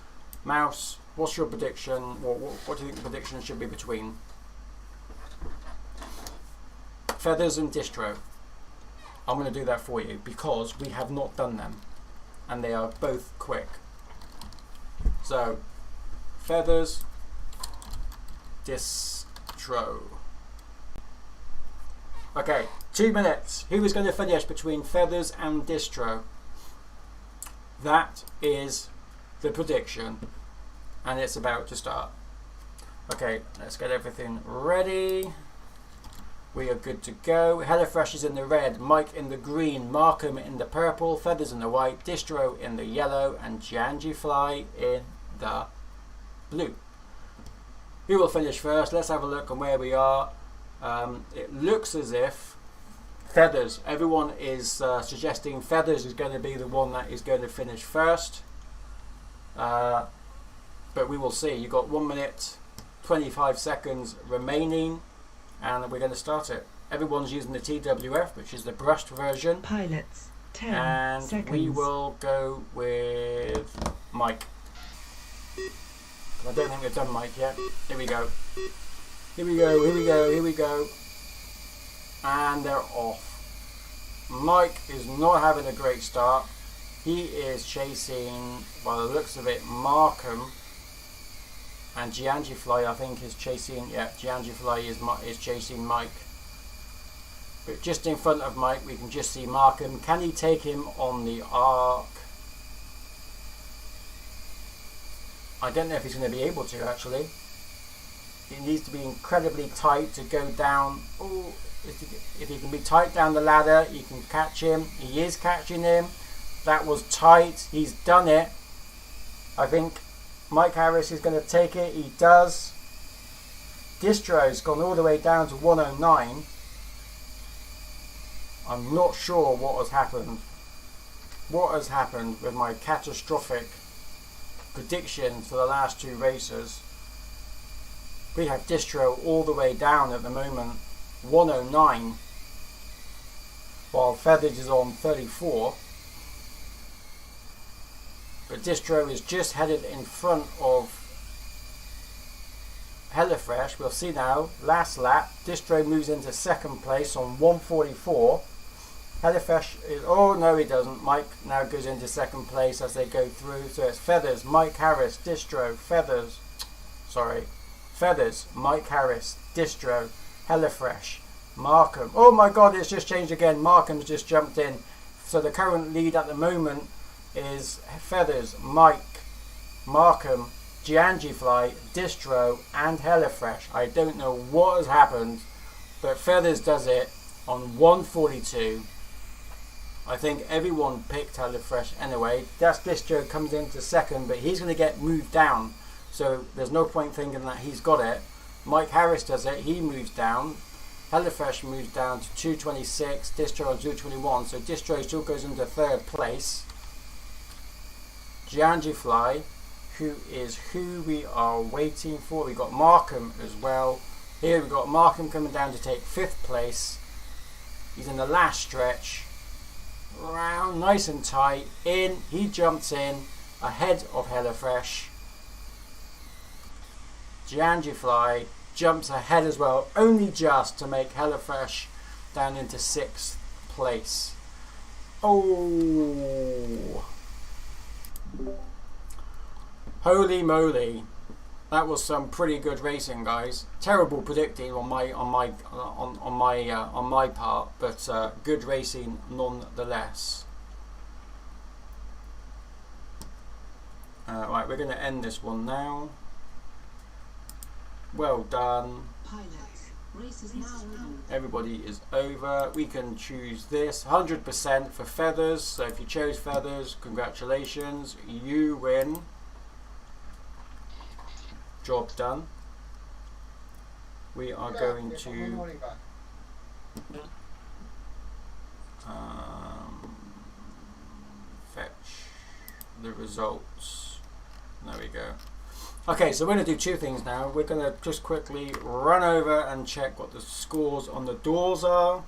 Mouse, what's your prediction? What do you think the prediction should be between Feathers and Distro? I'm going to do that for you because we have not done them and they are both quick. So Feathers, Distro. Okay, 2 minutes. Who is going to finish between Feathers and Distro? That is the prediction, and it's about to start. Okay, let's get everything ready. We are good to go. HelloFresh is in the red, Mike in the green, Markham in the purple, Feathers in the white, Distro in the yellow, and Giangifly in the blue. Who will finish first? Let's have a look on where we are. It looks as if Feathers, everyone is suggesting Feathers is going to be the one that is going to finish first. But we will see. You've got 1 minute, 25 seconds remaining, and we're going to start it. Everyone's using the TWF, which is the brushed version. Pilots, 10 and seconds. We will go with Mike. I don't think we've done Mike yet. Here we go. Here we go, here we go, here we go. And they're off. Mike is not having a great start. He is chasing, by the looks of it, Markham. And Giangifly, I think, is chasing, yeah, Giangifly is chasing Mike. But just in front of Mike, we can just see Markham. Can he take him on the arc? I don't know if he's going to be able to, actually. It needs to be incredibly tight to go down. Oh, if he can be tight down the ladder, you can catch him. He is catching him. That was tight. He's done it. I think Mike Harris is going to take it. He does. Distro's gone all the way down to 109. I'm not sure what has happened. What has happened with my catastrophic predictions for the last 2 races? We have Distro all the way down at the moment, 109, while Feathers is on 34. But Distro is just headed in front of HelloFresh. We'll see now. Last lap, Distro moves into 2nd place on 144. HelloFresh is, oh no he doesn't. Mike now goes into 2nd place as they go through. So it's Feathers, Mike Harris, Distro, Feathers Feathers, Mike Harris, Distro, Hellafresh, Markham. Oh my god, it's just changed again. Markham's just jumped in. So the current lead at the moment is Feathers, Mike, Markham, Giangifly, Distro and Hellafresh. I don't know what has happened, but Feathers does it on 142. I think everyone picked Hellafresh anyway. That's Distro comes into second, but he's going to get moved down. So there's no point thinking that he's got it. Mike Harris does it. He moves down. Hellafresh moves down to 226. Distro on 221. So Distro still goes into third place. Giangifly, who is who we are waiting for. We got Markham as well. Here we got Markham coming down to take 5th place. He's in the last stretch. Round, nice and tight. In, he jumps in ahead of Hellafresh. Giangifly jumps ahead as well, only just to make Hellafresh down into 6th place. Oh, holy moly! That was some pretty good racing, guys. Terrible predicting on my part, but good racing nonetheless. Right, we're going to end this one now. Well done. Pilots, race is now over. Everybody is over. We can choose this 100% for Feathers. So if you chose Feathers, congratulations, you win. Job done. We are going to fetch the results. There we go. Okay, so we're going to do two things now. We're going to just quickly run over and check what the scores on the doors are.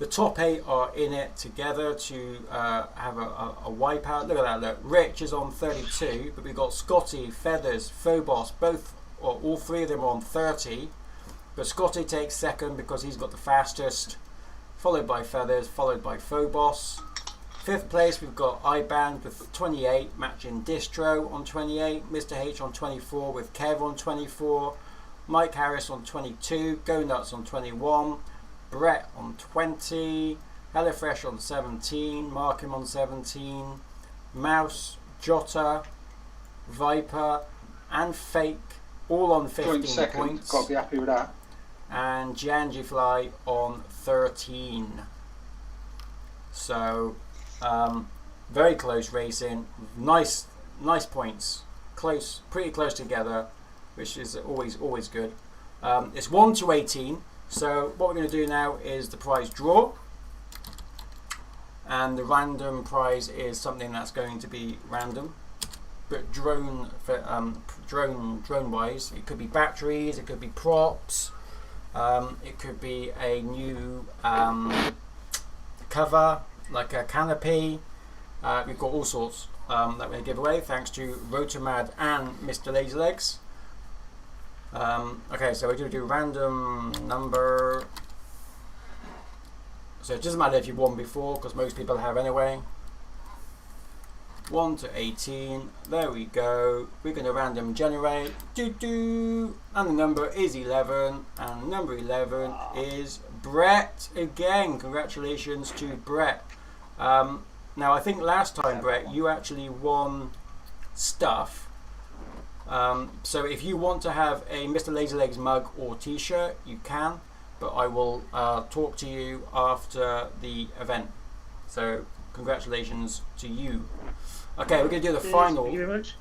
The top 8 are in it together to have a wipeout. Look at that, look. Rich is on 32, but we've got Scotty, Feathers, Phobos, both, or all 3 of them are on 30. But Scotty takes second because he's got the fastest, followed by Feathers, followed by Phobos. 5th place we've got iBand with 28, matching Distro on 28, Mr. H on 24 with Kev on 24, Mike Harris on 22, Go Nuts on 21, Brett on 20, Hellafresh on 17, Markham on 17, Mouse, Jota, Viper and Fake all on 15 points. Got to be happy with that. And Giangifly on 13. So very close racing, nice points, close, pretty close together, which is always good. It's 1 to 18. So what we're going to do now is the prize draw, and the random prize is something that's going to be random, but drone wise, it could be batteries, it could be props, it could be a new cover like a canopy. We've got all sorts that we're going to give away thanks to Rotomad and Mr. Lazylegs. Okay, so we're going to do random number. So it doesn't matter if you've won before, because most people have anyway. 1 to 18. There we go. We're going to random generate. And the number is 11. And number 11 is Brett again. Congratulations to Brett. Now I think last time, Brett, you actually won stuff. So if you want to have a Mr. Lazylegs mug or t-shirt, you can, but I will talk to you after the event. So congratulations to you. Okay, we're going to do the final. Thank you very much.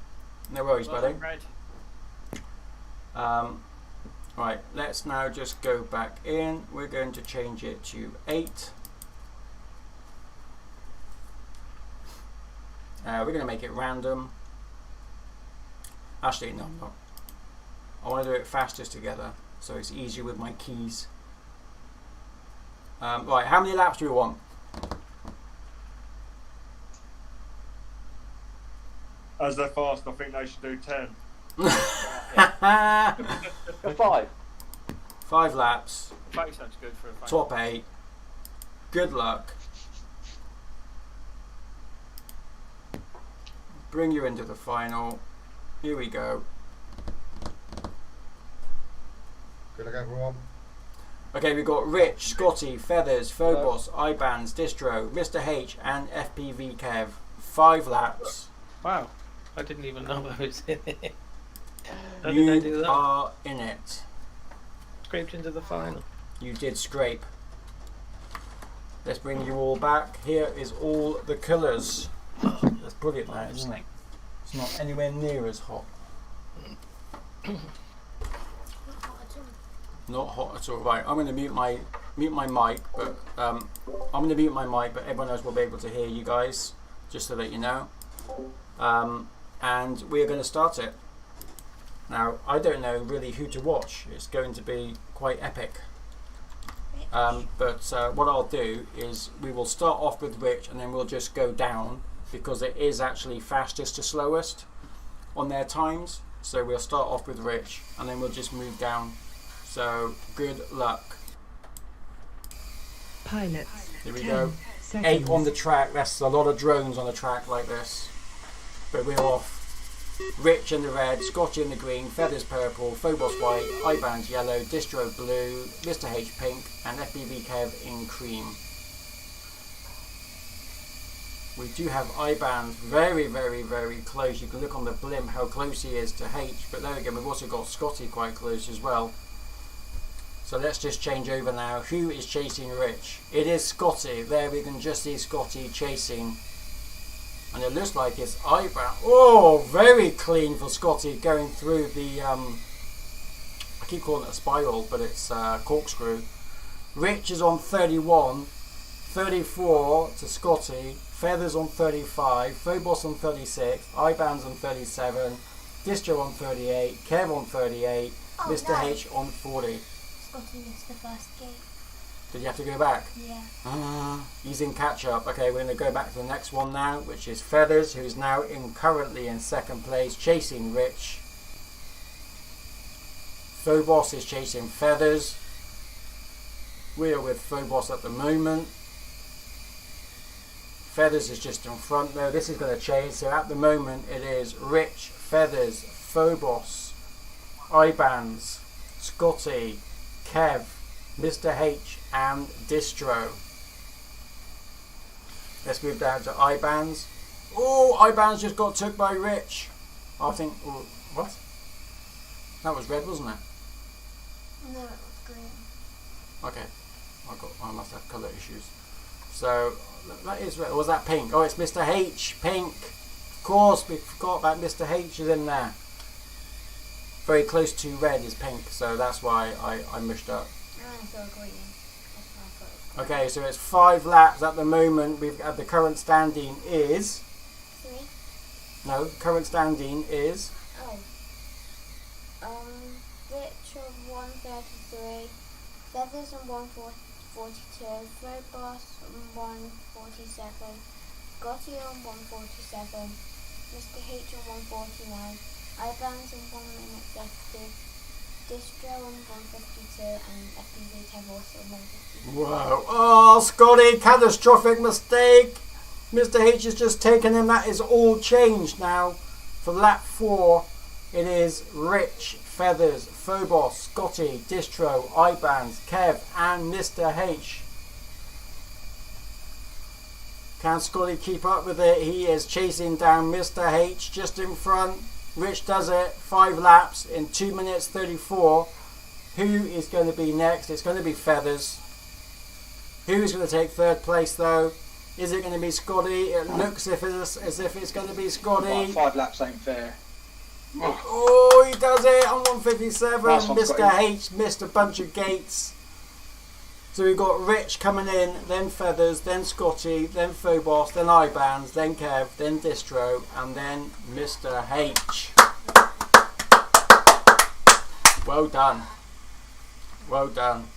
No worries, Well buddy. done, Right, let's now just go back in. We're going to change it to 8. We're going to make it random. Actually, no, I'm not. I want to do it fastest together, so it's easier with my keys. Right, how many laps do we want? As they're fast, I think they should do 10. 5. 5 laps. 5 sounds good for a final. Top 8. Good luck. Bring you into the final. Here we go. Good luck, everyone. Okay, we've got Rich, Scotty, Feathers, Phobos, iBands, Distro, Mr. H, and FPV Kev. 5 laps. Wow, I didn't even know I was in it. How did I do You that? are in it. Scraped into the final. You did scrape. Let's bring you all back. Here is all the colours. That's brilliant, that, isn't it? It's not anywhere near as hot. Not hot at all. Right, I'm going to mute my mic, but I'm going to mute my mic, but everyone else will be able to hear you guys, just to let you know. And we're going to start it. Now, I don't know really who to watch. It's going to be quite epic. But what I'll do is we will start off with Rich, and then we'll just go down, because it is actually fastest to slowest on their times. So we'll start off with Rich, and then we'll just move down. So good luck. Pilots. Here we 10 go. seconds. 8 on the track. That's a lot of drones on a track like this. But we're off. Rich in the red, Scotty in the green, Feathers purple, Phobos white, iBands yellow, Distro blue, Mr. H pink, and FPV Kev in cream. We do have iBands very, very, very close. You can look on the blimp how close he is to H, but there again we've also got Scotty quite close as well. So let's just change over now. Who is chasing Rich? It is Scotty. There we can just see Scotty chasing. And it looks like it's iBands. Oh, very clean for Scotty going through the, I keep calling it a spiral, but it's corkscrew. Rich is on 31, 34 to Scotty, Feathers on 35, Phobos on 36, iBands on 37, Distro on 38, Kev on 38, Mr. H on 40. Scotty missed the first gate. Did you have to go back? Yeah. He's in catch up. Okay, we're going to go back to the next one now, which is Feathers, who's now currently in second place, chasing Rich. Phobos is chasing Feathers. We are with Phobos at the moment. Feathers is just in front though. This is going to change. So at the moment it is Rich, Feathers, Phobos, iBands, Scotty, Kev, Mr. H and Distro. Let's move down to iBands. Oh, iBands just got took by Rich. I think, oh, what? That was red, wasn't it? No, it was green. Okay, I must have colour issues. So that is red. Or was that pink? Oh, it's Mr. H, pink. Of course, we forgot about Mr. H is in there. Very close to red is pink, so that's why I mushed up. I saw green. That's why I thought it was green. Okay, so it's 5 laps at the moment. We've got the current standing is. 3. No, current standing is. Oh. Rich on 133, Feathers on 142, Phobos on 147, Scotty on 147, Mr. H on 149, iBands on 1 minute 50, Distro on 152, and FPV Kev also on 152. Whoa. Oh, Scotty, catastrophic mistake. Mr. H has just taken him. That is all changed now. For lap 4, it is Rich, Feathers, Phobos, Scotty, Distro, iBands, Kev, and Mr. H. Can Scotty keep up with it? He is chasing down Mr. H just in front. Rich does it, 5 laps in 2 minutes 34. Who is going to be next? It's going to be Feathers. Who is going to take 3rd place though? Is it going to be Scotty? It looks as if it's going to be Scotty. Well, 5 laps ain't fair. Oh, he does it on 157. Nice one, Mr. Scotty. H missed a bunch of gates. So we've got Rich coming in, then Feathers, then Scotty, then Phobos, then iBands, then Kev, then Distro, and then Mr. H. Well done. Well done.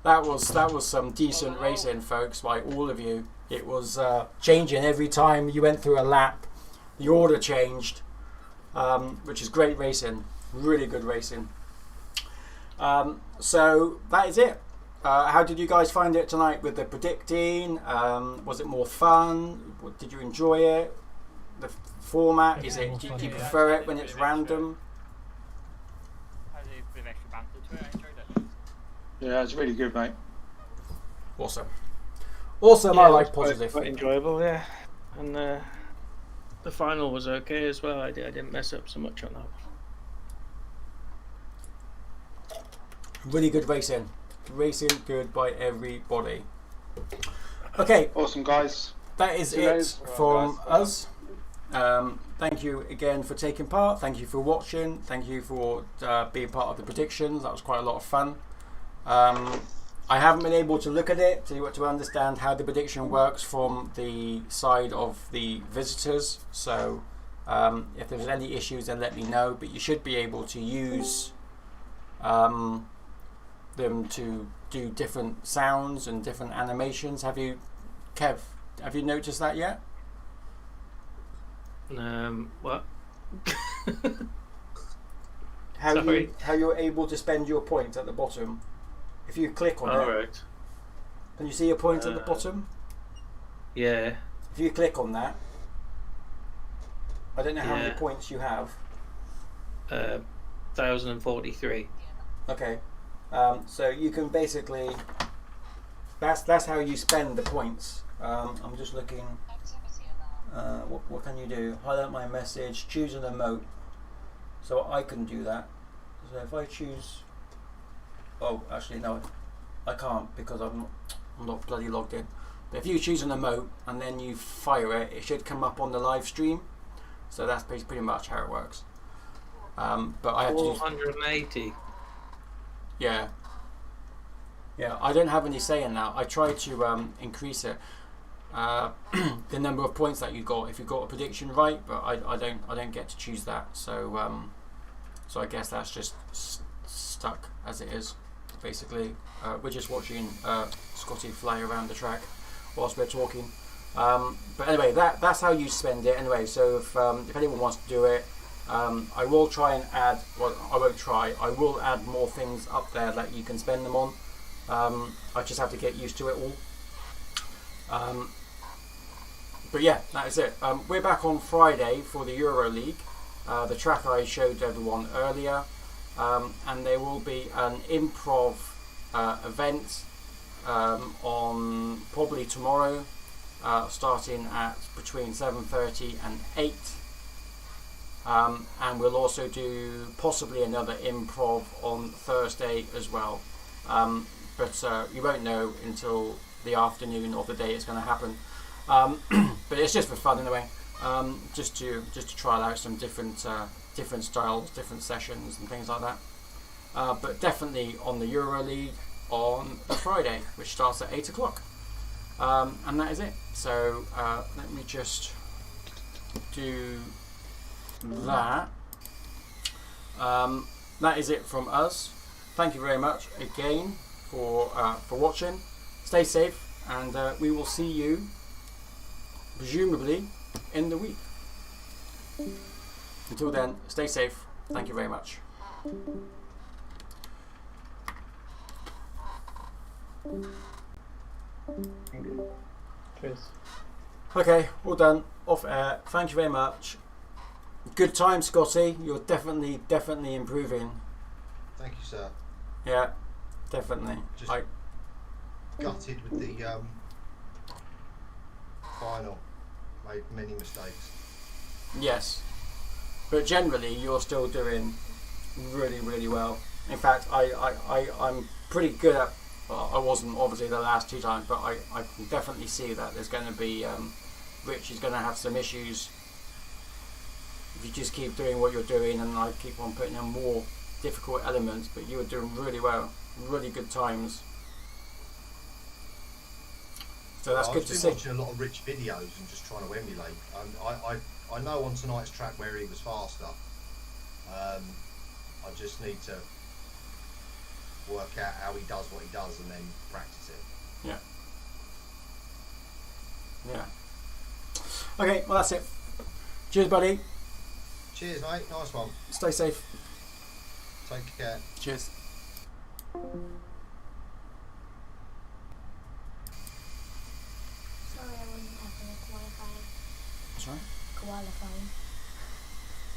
That was some decent racing, folks, by all of you. It was changing every time you went through a lap. The order changed, which is great racing. Really good racing. So that is it. How did you guys find it tonight with the predicting? Was it more fun? Did you enjoy it? The format, do you prefer it when it's random? Has a bit of extra banter to it. Yeah, it's really good, mate. Awesome. Awesome. Yeah, I it like was quite- positive. Quite enjoyable, yeah. And the final was okay as well. I didn't mess up so much on that. Really good racing. Racing good by everybody. Okay. Awesome, guys. That is See you it guys. from Guys. us. Thank you again for taking part. Thank you for watching. Thank you for being part of the predictions. That was quite a lot of fun. I haven't been able to look at it to understand how the prediction works from the side of the visitors. So if there's any issues, then let me know. But you should be able to use them to do different sounds and different animations. Have you, Kev? Have you noticed that yet? What? How you're able to spend your points at the bottom? If you click on it, Right. can you see your points at the bottom? Yeah. If you click on that, I don't know how many Yeah. points you have. 1,043. Okay, so you can basically that's how you spend the points. I'm just looking. What can you do? Highlight my message, choose an emote. So I can do that. So if I choose, oh, actually no, I can't because I'm not bloody logged in. But if you choose an emote and then you fire it, it should come up on the live stream. So that's pretty much how it works. But I have to use 480. Yeah, I don't have any say in that. I try to increase it, the number of points that you got if you got a prediction right, but I don't get to choose that. So so I guess that's just stuck as it is. Basically, we're just watching Scotty fly around the track whilst we're talking. But anyway, that's how you spend it. Anyway, so if anyone wants to do it. I will try and add, well, I won't try, I will add more things up there that you can spend them on. I just have to get used to it all. But yeah, that is it. We're back on Friday for the Euro League, the track I showed everyone earlier, and there will be an improv event on probably tomorrow, starting at between 7:30 and 8. And we'll also do possibly another improv on Thursday as well, but you won't know until the afternoon of the day it's going to happen. But it's just for fun anyway, just to trial out some different styles, different sessions and things like that. But definitely on the Euro League on a Friday, which starts at 8 o'clock, and that is it. So let me just do that. That is it from us. Thank you very much again for watching. Stay safe, and we will see you presumably in the week. Until then, stay safe. Thank you very much. Cheers. Okay, all done. Off air. Thank you very much. Good time, Scotty. You're definitely improving. Thank you, sir. Yeah, definitely. Just gutted with the final. Made many mistakes. Yes, but generally you're still doing really well. In fact, I'm pretty good at. Well, I wasn't obviously the last two times, but I can definitely see that there's going to be Rich is going to have some issues if you just keep doing what you're doing, and I keep on putting in more difficult elements. But you were doing really well, really good times. So that's good to see. I've been watching a lot of Rich videos and just trying to emulate. I know on tonight's track where he was faster. I just need to work out how he does what he does and then practice it. Yeah. Yeah. Okay, well that's it. Cheers, buddy. Cheers, mate. Nice one. Stay safe. Take care. Cheers. Sorry, I wasn't having a qualifying. That's right. Qualifying.